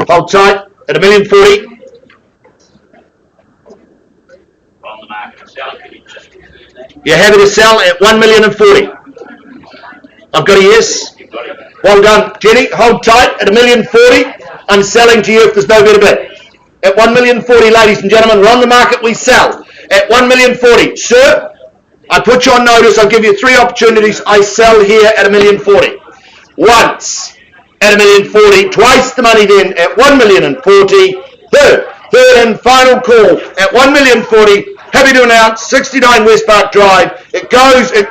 Hold tight at $1,040,000. On the market and selling, could you just You're happy to sell at $1,040,000. I've got a yes. Well done, Jenny. Hold tight at $1,040,000. I'm selling to you if there's no better bid. At $1,040,000, ladies and gentlemen, we're on the market. We sell At 1,040,000. Sir, I put you on notice. I'll give you 3 opportunities. I sell here at 1,040,000. Once at 1,040,000. Twice the money then at 1,040,000. Third and final call at 1,040,000. Happy to announce 69 West Park Drive. It goes, it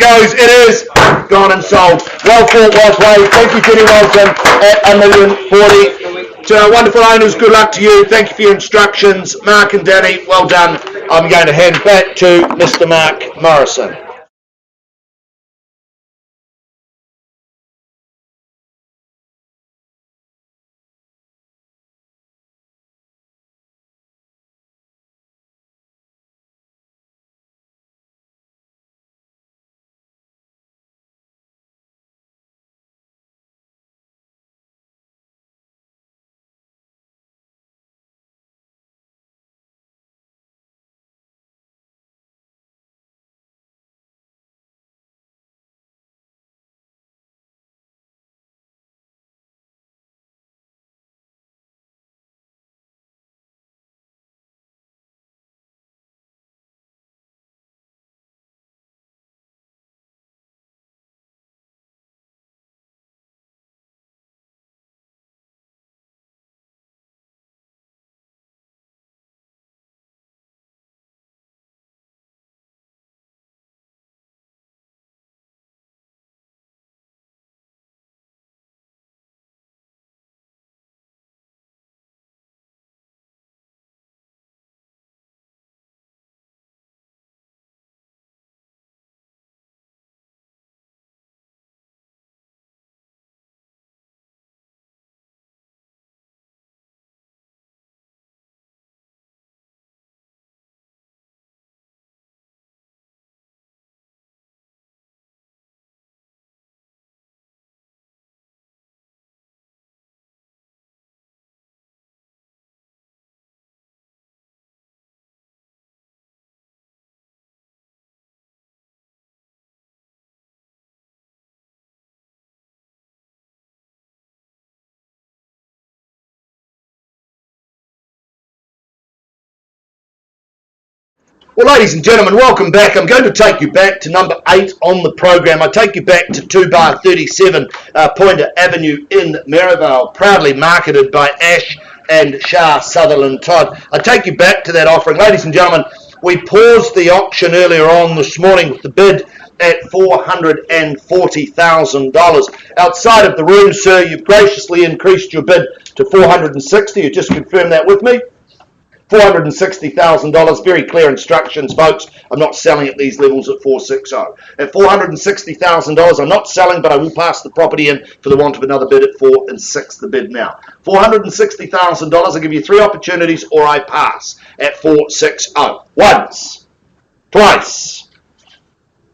is gone and sold. Well fought, well played. Thank you, Jenny Walton at 1,040,000. To our wonderful owners, good luck to you. Thank you for your instructions. Mark and Danny, well done. I'm going to hand back to Mr. Mark Morrison. Well, ladies and gentlemen, welcome back. I'm going to take you back to number 8 on the program. I take you back to 2 bar 37 Pointer Avenue in Maryvale, proudly marketed by Ash and Shah Sutherland Todd. I take you back to that offering. Ladies and gentlemen, we paused the auction earlier on this morning with the bid at $440,000. Outside of the room, sir, you've graciously increased your bid to $460,000. You just confirmed that with me? $460,000. Very clear instructions, folks. I'm not selling at these levels at 460. At $460,000, I'm not selling, but I will pass the property in for the want of another bid at 4 and 6 the bid now. $460,000. I'll give you 3 opportunities, or I pass at 460. Once, twice,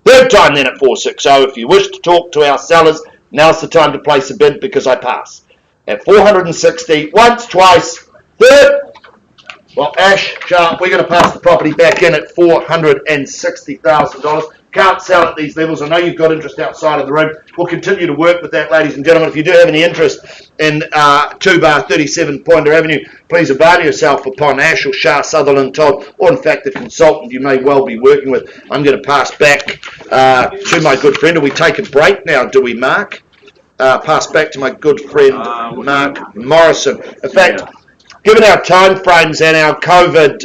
third time then at 460. If you wish to talk to our sellers, now's the time to place a bid because I pass at 460. Once, twice, third. Well, Ash, Sharp, we're going to pass the property back in at $460,000. Can't sell at these levels. I know you've got interest outside of the room. We'll continue to work with that, ladies and gentlemen. If you do have any interest in 2 bar 37 Pointer Avenue, please avail yourself upon Ash or Shah Sutherland Todd, or in fact the consultant you may well be working with. I'm going to pass back to my good friend. Do we take a break now, do we, Mark? Pass back to my good friend, Mark Morrison. In fact, given our time frames and our COVID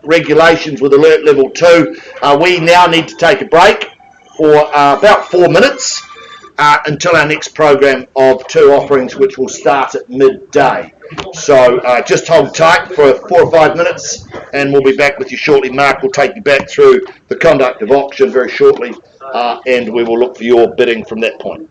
regulations with alert level 2, we now need to take a break for about 4 minutes until our next program of 2 offerings, which will start at midday. So just hold tight for 4 or 5 minutes and we'll be back with you shortly. Mark will take you back through the conduct of auction very shortly and we will look for your bidding from that point.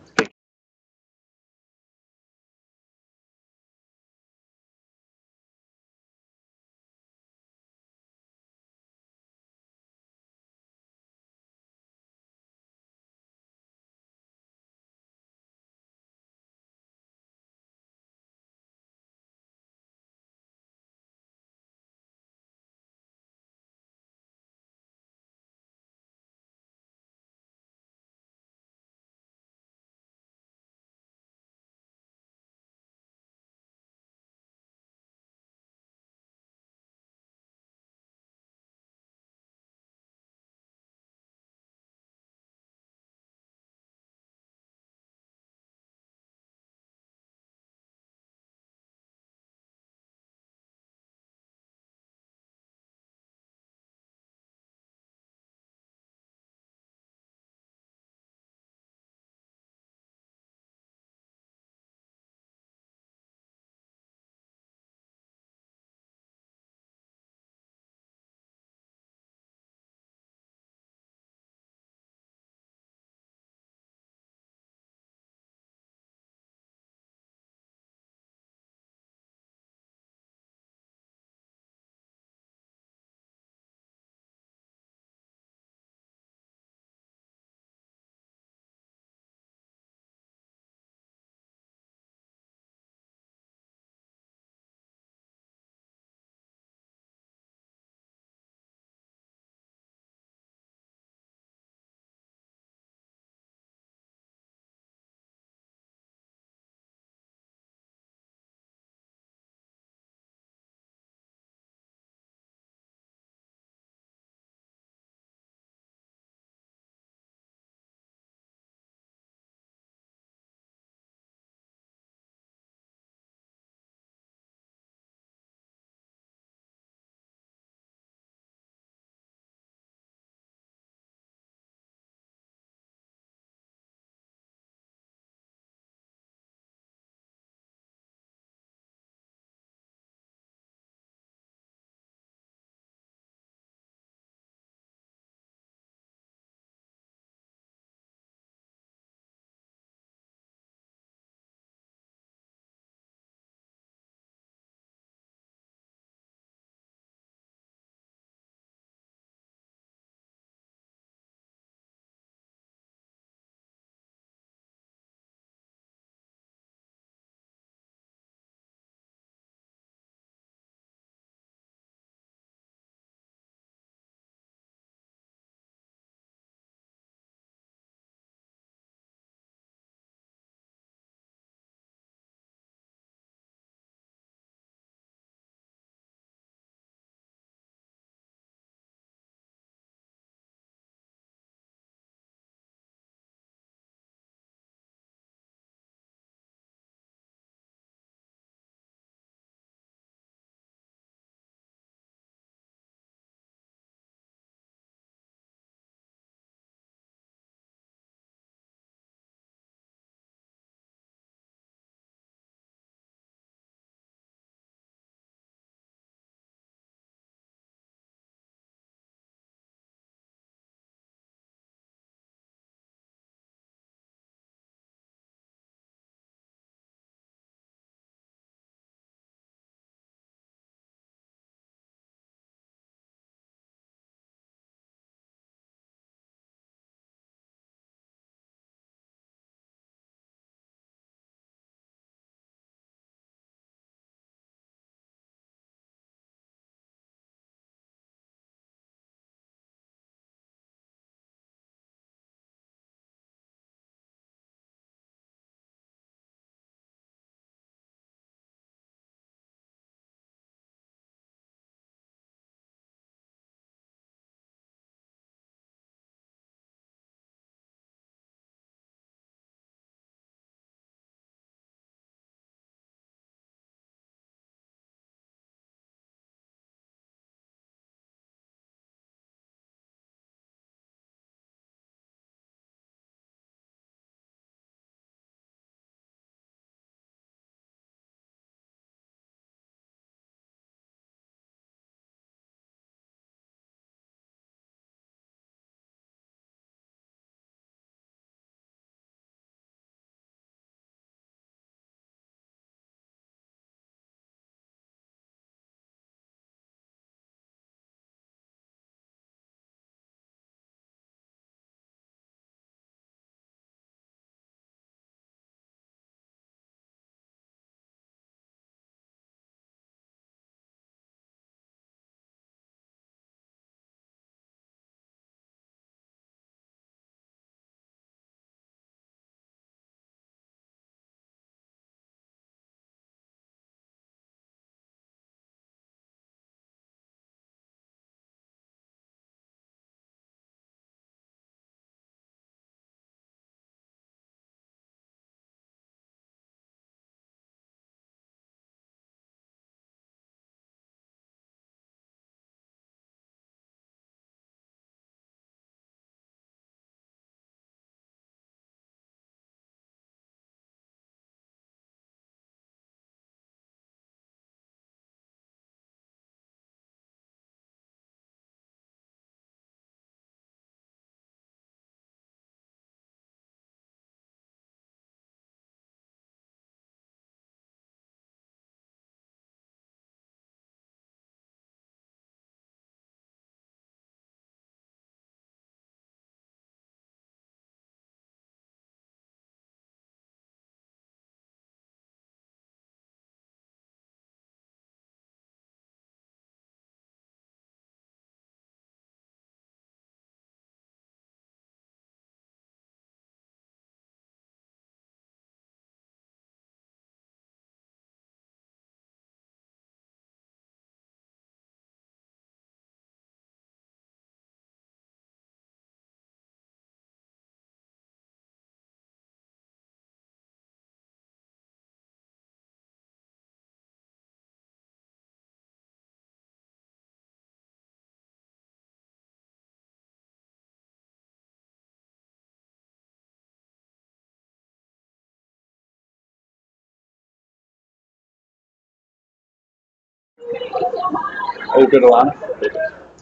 All good, Alana.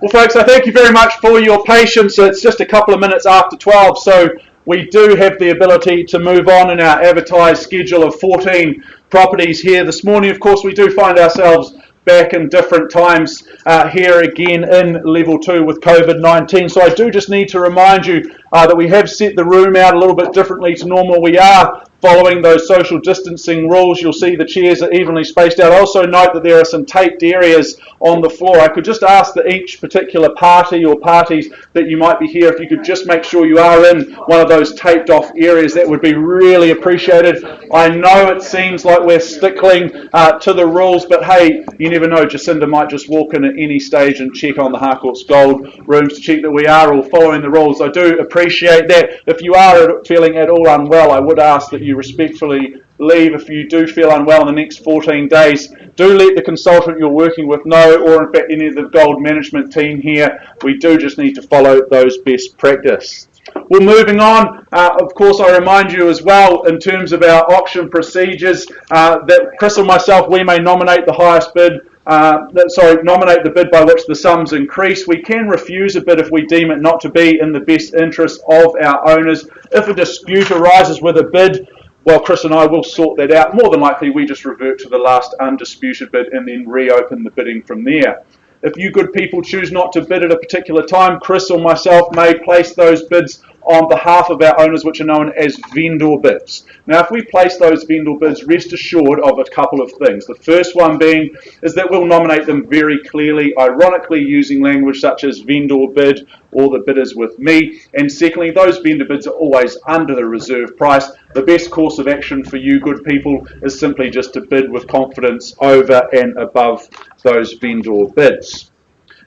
Well, folks, I thank you very much for your patience. It's just a couple of minutes after 12, so we do have the ability to move on in our advertised schedule of 14 properties here this morning. Of course, we do find ourselves back in different times here again in level 2 with COVID-19. So I do just need to remind you that we have set the room out a little bit differently to normal. We are following those social distancing rules. You'll see the chairs are evenly spaced out. Also note that there are some taped areas on the floor. I could just ask that each particular party or parties that you might be here, if you could just make sure you are in one of those taped off areas, that would be really appreciated. I know it seems like we're stickling to the rules, but hey, you never know. Jacinda might just walk in at any stage and check on the Harcourts Gold rooms to check that we are all following the rules. I do appreciate that. If you are feeling at all unwell, I would ask that you respectfully leave. If you do feel unwell in the next 14 days, do let the consultant you're working with know, or in fact any of the gold management team here. We do just need to follow those best practice. Well, moving on, of course, I remind you as well, in terms of our auction procedures, that Chris and myself, we may nominate the highest bid, nominate the bid by which the sums increase. We can refuse a bid if we deem it not to be in the best interest of our owners. If a dispute arises with a bid, well, Chris and I will sort that out. More than likely, we just revert to the last undisputed bid and then reopen the bidding from there. If you good people choose not to bid at a particular time, Chris or myself may place those bids on behalf of our owners, which are known as vendor bids. Now, if we place those vendor bids, rest assured of a couple of things. The first one being is that we'll nominate them very clearly, ironically using language such as vendor bid or the bidders with me. And secondly, those vendor bids are always under the reserve price. The best course of action for you good people is simply just to bid with confidence over and above those vendor bids.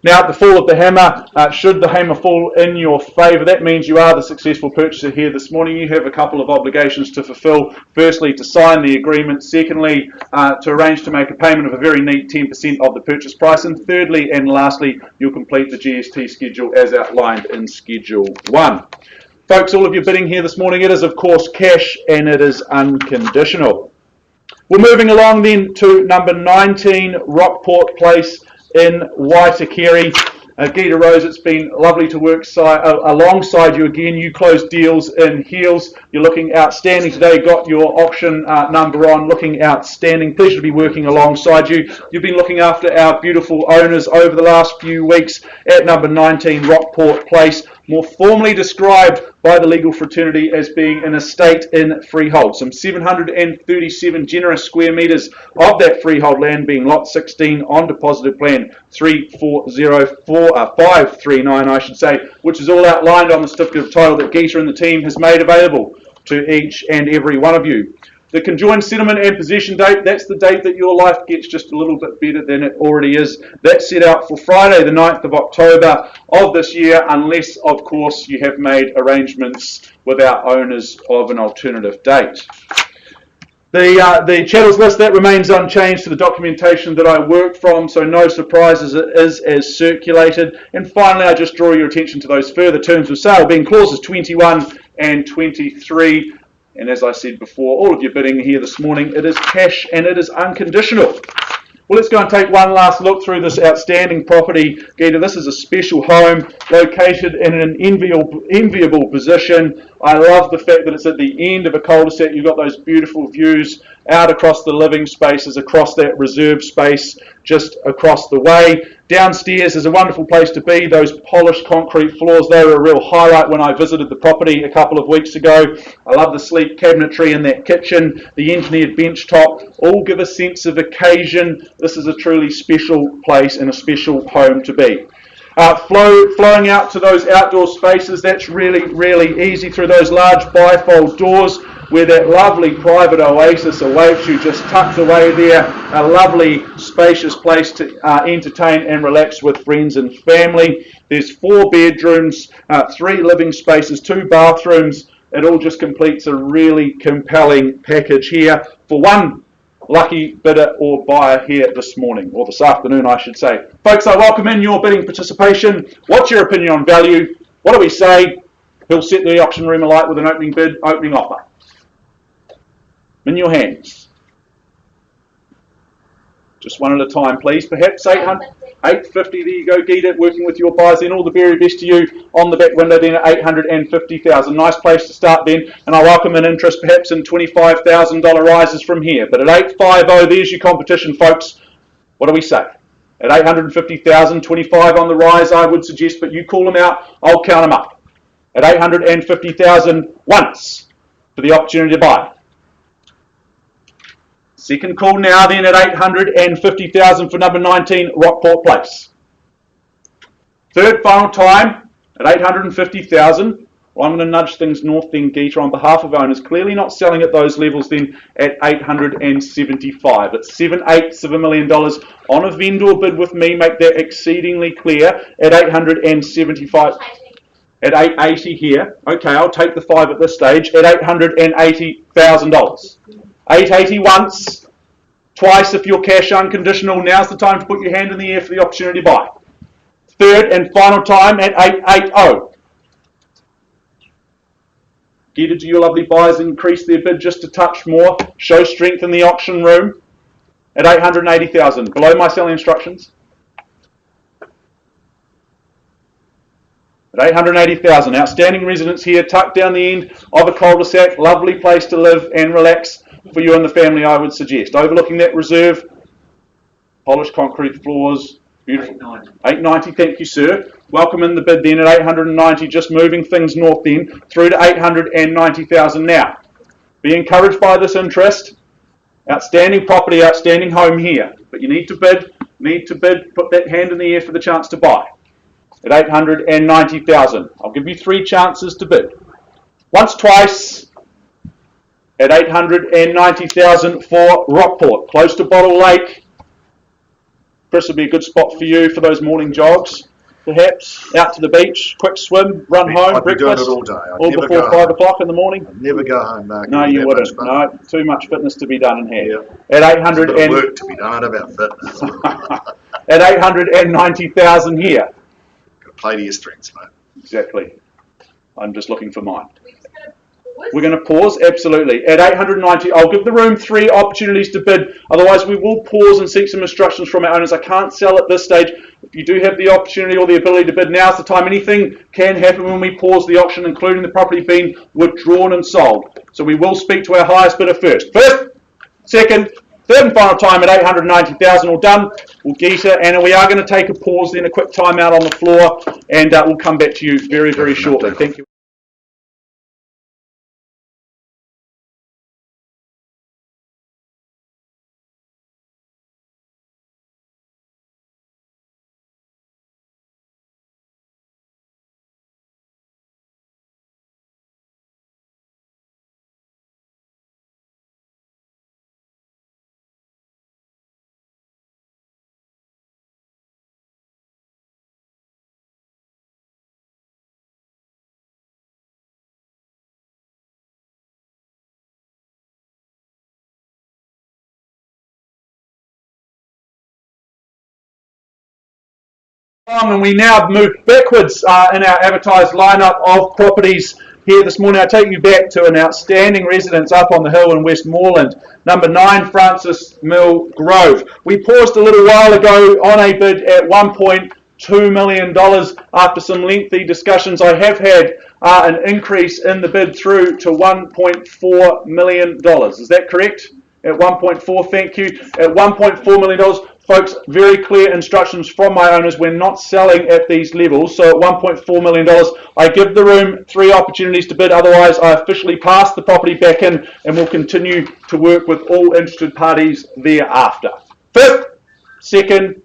Now, at the fall of the hammer, should the hammer fall in your favour, that means you are the successful purchaser here this morning. You have a couple of obligations to fulfil. Firstly, to sign the agreement. Secondly, to arrange to make a payment of a very neat 10% of the purchase price. And thirdly and lastly, you'll complete the GST schedule as outlined in Schedule 1. Folks, all of your bidding here this morning, it is of course cash and it is unconditional. We're moving along then to number 19, Rockport Place in Waitakere. Gita Rose, it's been lovely to work alongside you again. You closed deals in heels. You're looking outstanding today. Got your auction number on, looking outstanding. Pleasure to be working alongside you. You've been looking after our beautiful owners over the last few weeks at number 19 Rockport Place, more formally described by the legal fraternity as being an estate in freehold. Some 737 generous square metres of that freehold land being lot 16 on deposited plan 3404539, I should say, which is all outlined on the certificate of title that Gita and the team has made available to each and every one of you. The conjoined settlement and possession date, that's the date that your life gets just a little bit better than it already is. That's set out for Friday the 9th of October of this year, unless, of course, you have made arrangements with our owners of an alternative date. The chattels list, that remains unchanged to the documentation that I work from, so no surprises, it is as circulated. And finally, I just draw your attention to those further terms of sale, being clauses 21 and 23. And as I said before, all of your bidding here this morning, it is cash and it is unconditional. Well, let's go and take one last look through this outstanding property. Gita, this is a special home located in an enviable position. I love the fact that it's at the end of a cul-de-sac. You've got those beautiful views out across the living spaces, across that reserve space just across the way. Downstairs is a wonderful place to be. Those polished concrete floors, they were a real highlight when I visited the property a couple of weeks ago. I love the sleek cabinetry in that kitchen, the engineered bench top, all give a sense of occasion. This is a truly special place and a special home to be. Flowing out to those outdoor spaces, that's really easy through those large bifold doors where that lovely private oasis awaits you, just tucked away there. A lovely spacious place to entertain and relax with friends and family. There's 4 bedrooms, 3 living spaces, 2 bathrooms. It all just completes a really compelling package here for one lucky bidder or buyer here this morning, or this afternoon I should say. Folks, I welcome in your bidding participation. What's your opinion on value? What do we say? Who'll set the auction room alight with an opening bid, opening offer? In your hands. Just one at a time, please. Perhaps 800, 850. There you go, Geeta, working with your buyers. Then all the very best to you on the back window. Then at 850,000. Nice place to start then. And I welcome an interest perhaps in $25,000 rises from here. But at 850, there's your competition, folks. What do we say? At 850,000, 25 on the rise, I would suggest, but you call them out, I'll count them up. At 850,000 once for the opportunity to buy. Second call now then at 850,000 for number 19, Rockport Place. Third final time at 850,000. Well, I'm going to nudge things north then, Geeta, on behalf of owners. Clearly not selling at those levels then at 875. It's 7/8 of $1 million on a vendor bid with me. Make that exceedingly clear at 875. At 880 here. Okay, I'll take the 5 at this stage at $880,000. 880 once, twice if you're cash unconditional. Now's the time to put your hand in the air for the opportunity to buy. Third and final time at 880. Geeta, do your lovely buyers increase their bid just a touch more? Show strength in the auction room at 880,000. Below my selling instructions. At 880,000. Outstanding residence here, tucked down the end of a cul-de-sac. Lovely place to live and relax for you and the family, I would suggest. Overlooking that reserve. Polished concrete floors. Beautiful. 890, thank you, sir. Welcome in the bid then at 890, just moving things north then, through to 890,000 now. Be encouraged by this interest. Outstanding property, outstanding home here. But you need to bid, put that hand in the air for the chance to buy. At 890,000. I'll give you 3 chances to bid. Once, twice, at 890,000 for Rockport. Close to Bottle Lake. Chris would be a good spot for you for those morning jogs, perhaps. Out to the beach, quick swim, run home, I'd be doing breakfast. it all day. I'd All never before go 5 home. o'clock in the morning. I'd never go home, Mark. No, It'd be you that wouldn't. much fun. No, too much fitness to be done in here. Yeah. At There's a 800 bit of and work to be done. I don't know about fitness. at 890,000 here. Got to play to your strengths, mate. Exactly. I'm just looking for mine. We're going to pause, absolutely. At 890, I'll give the room 3 opportunities to bid. Otherwise, we will pause and seek some instructions from our owners. I can't sell at this stage. If you do have the opportunity or the ability to bid, now's the time. Anything can happen when we pause the auction, including the property being withdrawn and sold. So we will speak to our highest bidder first. First, second, third and final time at 890,000. All done. We'll Geeta, and we are going to take a pause, then a quick time out on the floor, and we'll come back to you very, very shortly. Thank you. And we now move backwards in our advertised lineup of properties here this morning. I take you back to an outstanding residence up on the hill in Westmoreland, number 9 Francis Mill Grove. We paused a little while ago on a bid at $1.2 million after some lengthy discussions. I have had an increase in the bid through to $1.4 million. Is that correct? At 1.4, thank you. At $1.4 million. Folks, very clear instructions from my owners. We're not selling at these levels. So at $1.4 million, I give the room 3 opportunities to bid. Otherwise, I officially pass the property back in and will continue to work with all interested parties thereafter. First, second,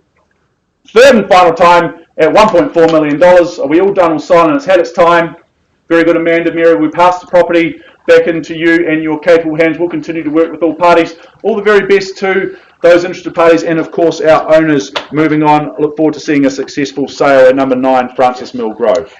third and final time at $1.4 million. Are we all done or silent? It's had its time. Very good, Amanda, Mary. We pass the property back into you and your capable hands. We'll continue to work with all parties. All the very best to those interested parties and, of course, our owners. Moving on, look forward to seeing a successful sale at number 9 Francis Mill Grove.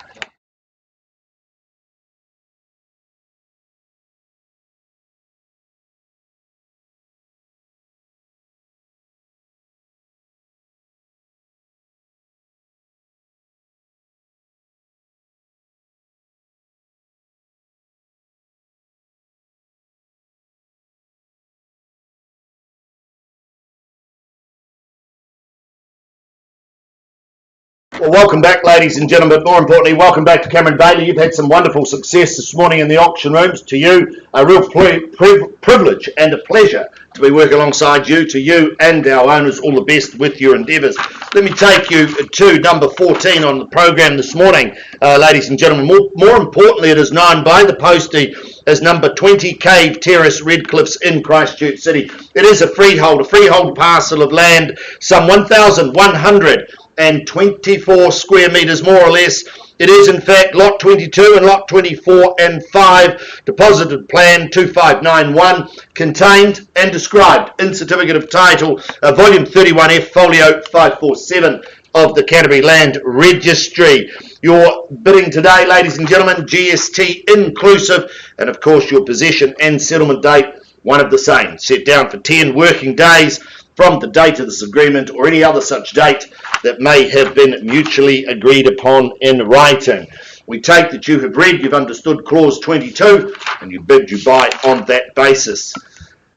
Well, welcome back, ladies and gentlemen, but more importantly, welcome back to Cameron Bailey. You've had some wonderful success this morning in the auction rooms. To you, a real privilege and a pleasure to be working alongside you. To you and our owners, all the best with your endeavours. Let me take you to number 14 on the program this morning, ladies and gentlemen. More importantly, it is known by the postie as number 20 Cave Terrace, Redcliffs in Christchurch City. It is a freehold parcel of land, some 1,124 square metres more or less. It is in fact lot 22 and lot 24 and 5, deposited plan 2591, contained and described in certificate of title, volume 31F, folio 547 of the Canterbury Land Registry. Your bidding today, ladies and gentlemen, GST inclusive, and of course your possession and settlement date, one of the same, set down for 10 working days from the date of this agreement or any other such date that may have been mutually agreed upon in writing. We take that you have read, you've understood clause 22, and you bid, you buy on that basis.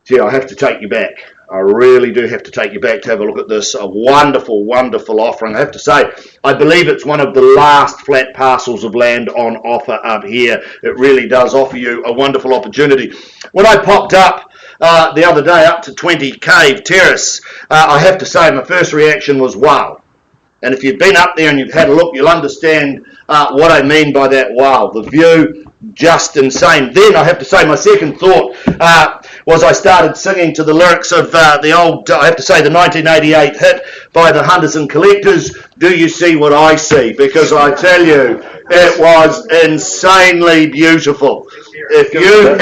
Gee, I have to take you back. I really do have to take you back to have a look at this. A wonderful, wonderful offering. I have to say, I believe it's one of the last flat parcels of land on offer up here. It really does offer you a wonderful opportunity. When I popped up the other day up to 20 Cave Terrace, I have to say my first reaction was wow. And if you've been up there and you've had a look, you'll understand what I mean by that wow. The view, just insane. Then I have to say my second thought was I started singing to the lyrics of the old, I have to say, the 1988 hit by the Hunters and Collectors, Do You See What I See? Because I tell you, it was insanely beautiful. If you,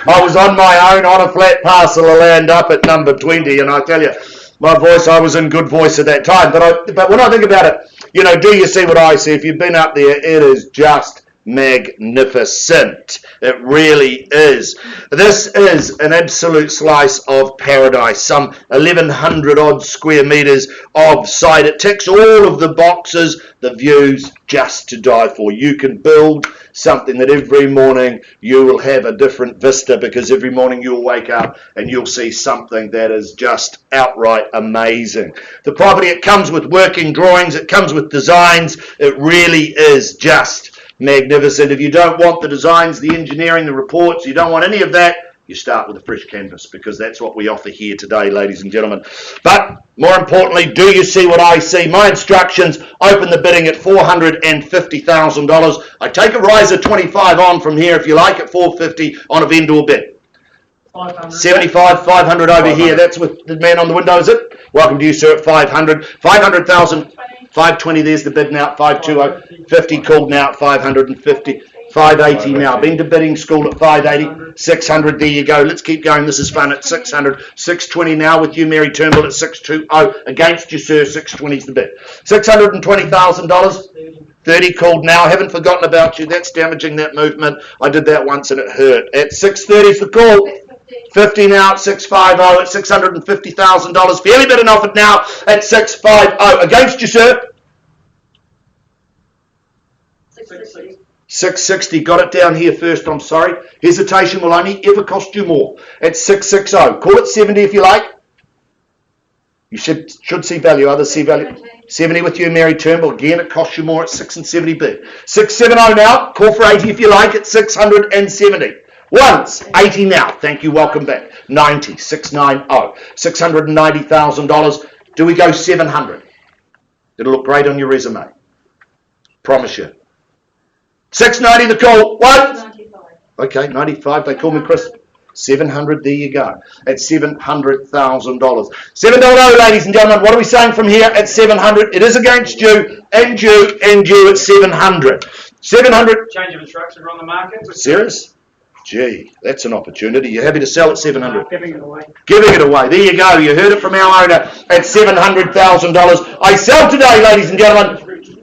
I was on my own on a flat parcel of land up at number 20, and I tell you, my voice, I was in good voice at that time. But when I think about it, you know, do you see what I see? If you've been up there, it is just magnificent. It really is. This is an absolute slice of paradise. Some 1,100 odd square metres of site. It ticks all of the boxes. The view's just to die for. You can build something that every morning you will have a different vista, because every morning you'll wake up and you'll see something that is just outright amazing. The property, it comes with working drawings, it comes with designs. It really is just magnificent. If you don't want the designs, the engineering, the reports, you don't want any of that, you start with a fresh canvas, because that's what we offer here today, ladies and gentlemen. But more importantly, do you see what I see? My instructions: open the bidding at $450,000. I take a riser 25 on from here if you like, at $450 on a vendor bid. 75, 500 over here. That's with the man on the window, is it? Welcome to you, sir, at 500. 500,000. 520, there's the bid now, 520, 50 called now at 550, 580 now. Been to bidding school at 580, 600, there you go. Let's keep going, this is fun, at 600, 620 now with you, Mary Turnbull, at 620, against you, sir, 620 is the bid. $620,000, 30 called now, haven't forgotten about you, that's damaging that movement. I did that once and it hurt. At 630 is the call. 50 now at 650 at $650,000. Fairly bid and offered now at 650. Against you, sir. 660. Got it down here first, I'm sorry. Hesitation will only ever cost you more. At 660. Call it 70 if you like. You should see value. Others see value. 70 with you, Mary Turnbull. Again, it costs you more at 6 and 70 bid. 670 now. Call for 80 if you like at 670. Once, 80 now. Thank you, welcome back. 90, 690, $690,000. Do we go 700? It'll look great on your resume. Promise you. 690 the call. What? 95. Okay, 95. They call me Chris. 700, there you go. At $700,000. 700, ladies and gentlemen. What are we saying from here at 700? It is against you and you and you at 700. 700. Change of instruction, we're on the market. Serious? Gee, that's an opportunity. You're happy to sell at 700? Giving it away. Giving it away. There you go. You heard it from our owner at $700,000. I sell today, ladies and gentlemen.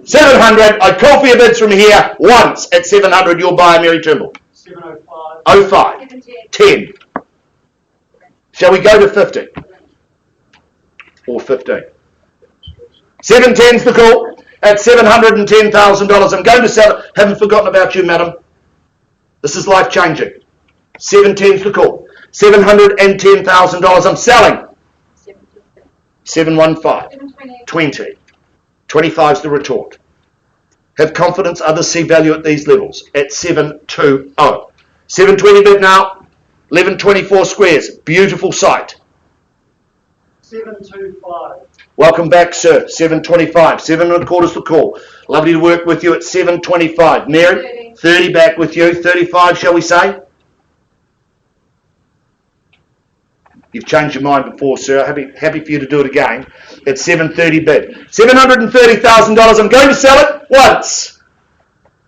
700. I call for your bids from here once at 700. You'll buy Mary Turnbull. 705. 05. 10. Shall we go to 50? Or 15? 710's the call at $710,000. I'm going to sell it. Haven't forgotten about you, madam. This is life-changing. 710's the call. $710,000. I'm selling. 715. 20. 25's the retort. Have confidence others see value at these levels at 720. 720 bid now. 1124 squares. Beautiful site. 725. Welcome back, sir. 725. 7.25 the call. Lovely to work with you at 725. Mary, 30 back with you. 35, shall we say? You've changed your mind before, sir. Happy for you to do it again. At 730 bid. $730,000. I'm going to sell it once.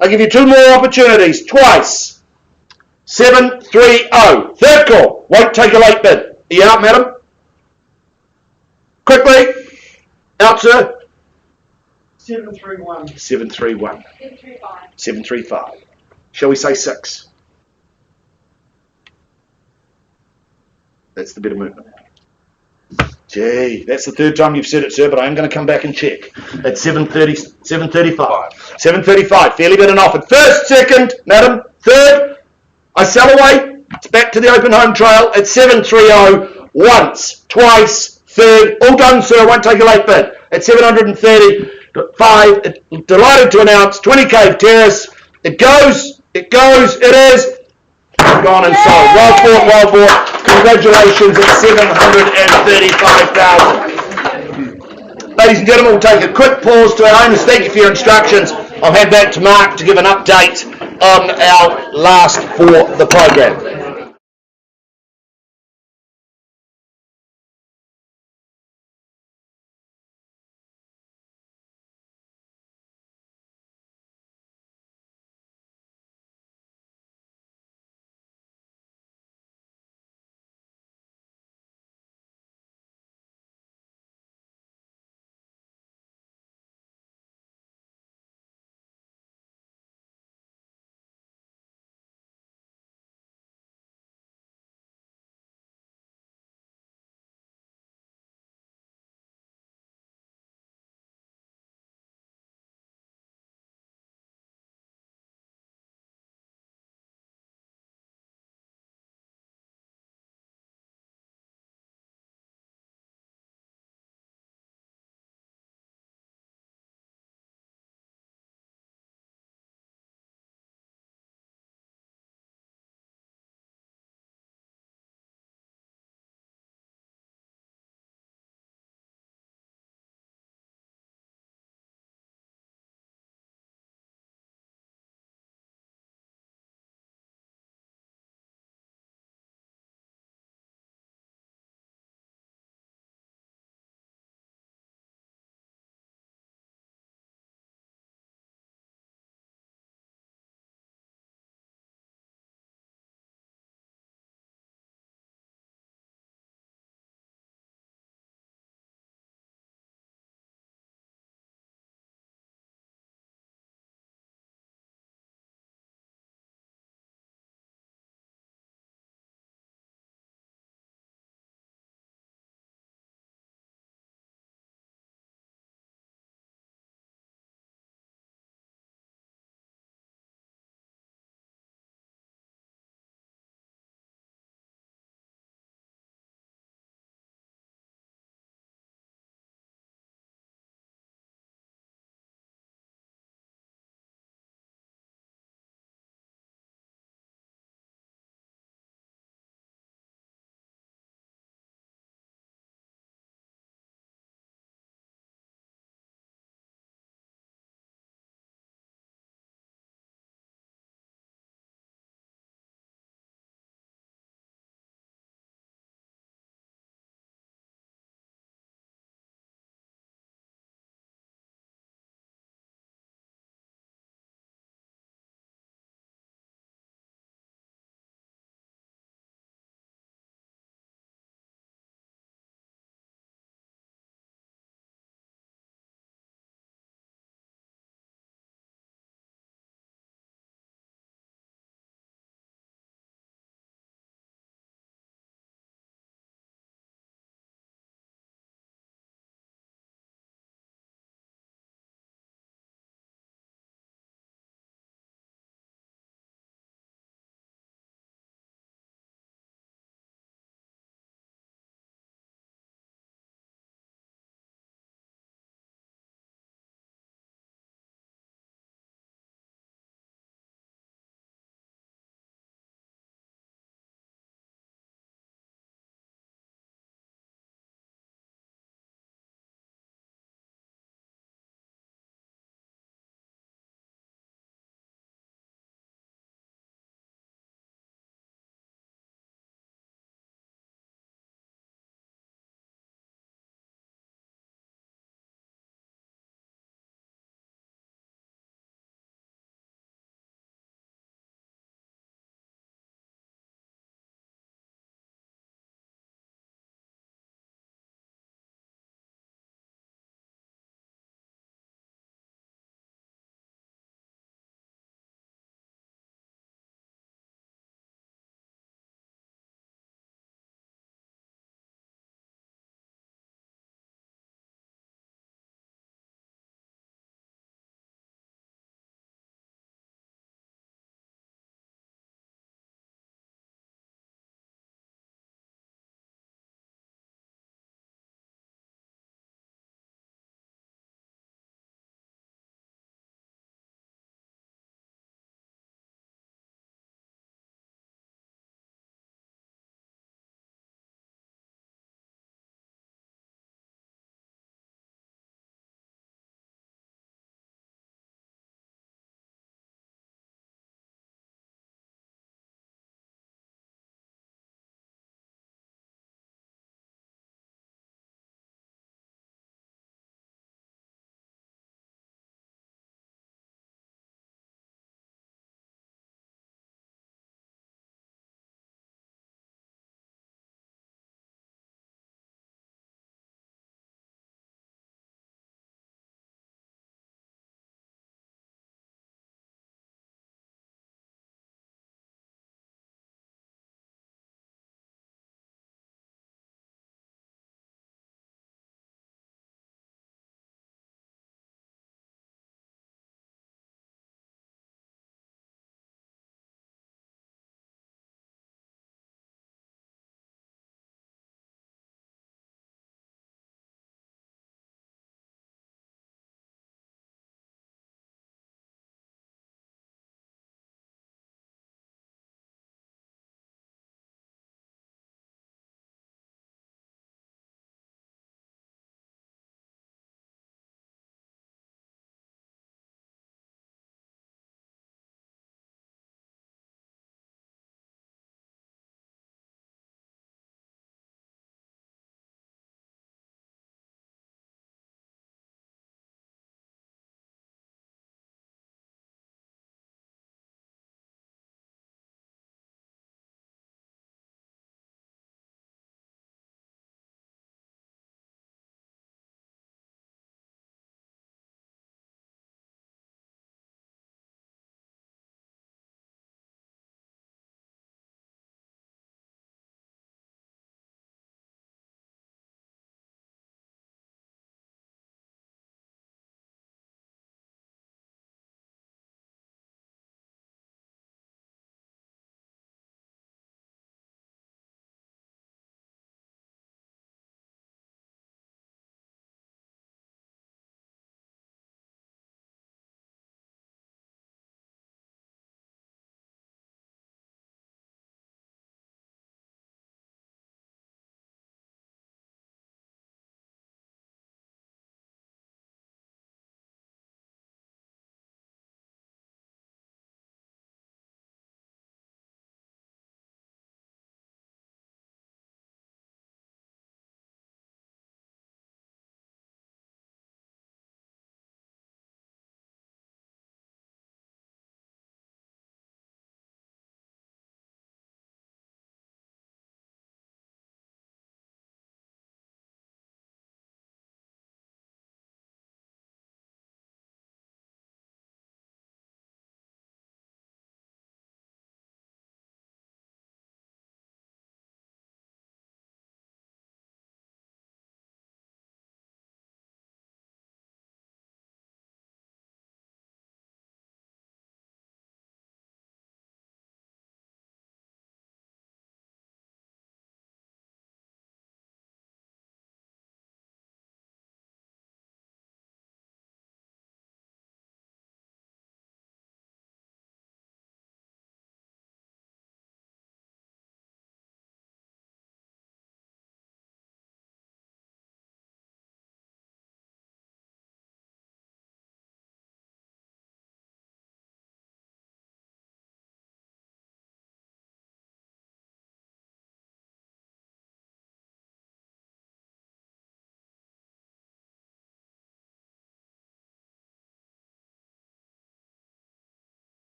I'll give you two more opportunities. Twice. 730. Third call. Won't take a late bid. Are you out, madam? Quickly. Out, sir. 731. 731. 735. 735. Shall we say 6? That's the bit of movement. Gee, that's the third time you've said it, sir, but I am going to come back and check. At 730, 735. 735. Fairly bid and offered. First, second, madam. Third. I sell away. It's back to the open home trail at 730. Once, twice, third. All done, sir. Won't take a late bid. At 735. Delighted to announce 20 Cave Terrace. It goes. It is. Gone and sold. Well bought, well bought. Congratulations at 735,000. Ladies and gentlemen, we'll take a quick pause to our owners. Thank you for your instructions. I'll hand back to Mark to give an update on our last for the program.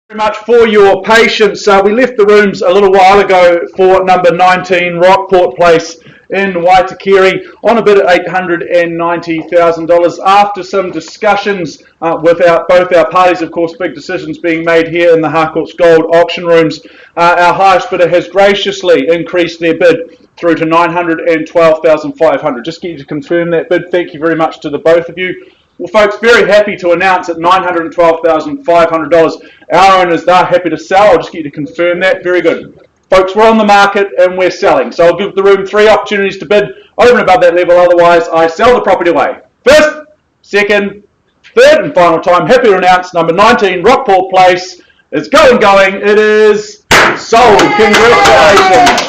Very much for your patience. We left the rooms a little while ago for number 19 Rockport Place in Waitakere on a bid at $890,000 after some discussions with both our parties. Of course, big decisions being made here in the Harcourts Gold auction rooms. Our highest bidder has graciously increased their bid through to $912,500. Just get you to confirm that bid. Thank you very much to the both of you. Well, folks, very happy to announce at $912,500, our owners, they're happy to sell. I'll just get you to confirm that. Very good. Folks, we're on the market and we're selling. So I'll give the room 3 opportunities to bid over and above that level. Otherwise, I sell the property away. First, second, third, and final time. Happy to announce number 19 Rockport Place is going. It is sold. Congratulations.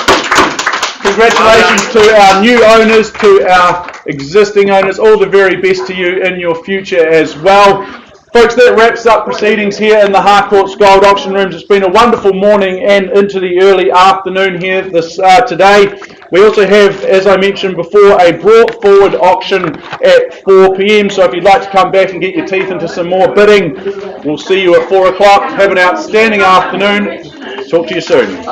Congratulations to our new owners, to our existing owners, all the very best to you in your future as well. Folks, that wraps up proceedings here in the Harcourts Gold Auction Rooms. It's been a wonderful morning and into the early afternoon here today. We also have, as I mentioned before, a brought forward auction at 4 p.m. So if you'd like to come back and get your teeth into some more bidding, we'll see you at 4 o'clock. Have an outstanding afternoon. Talk to you soon.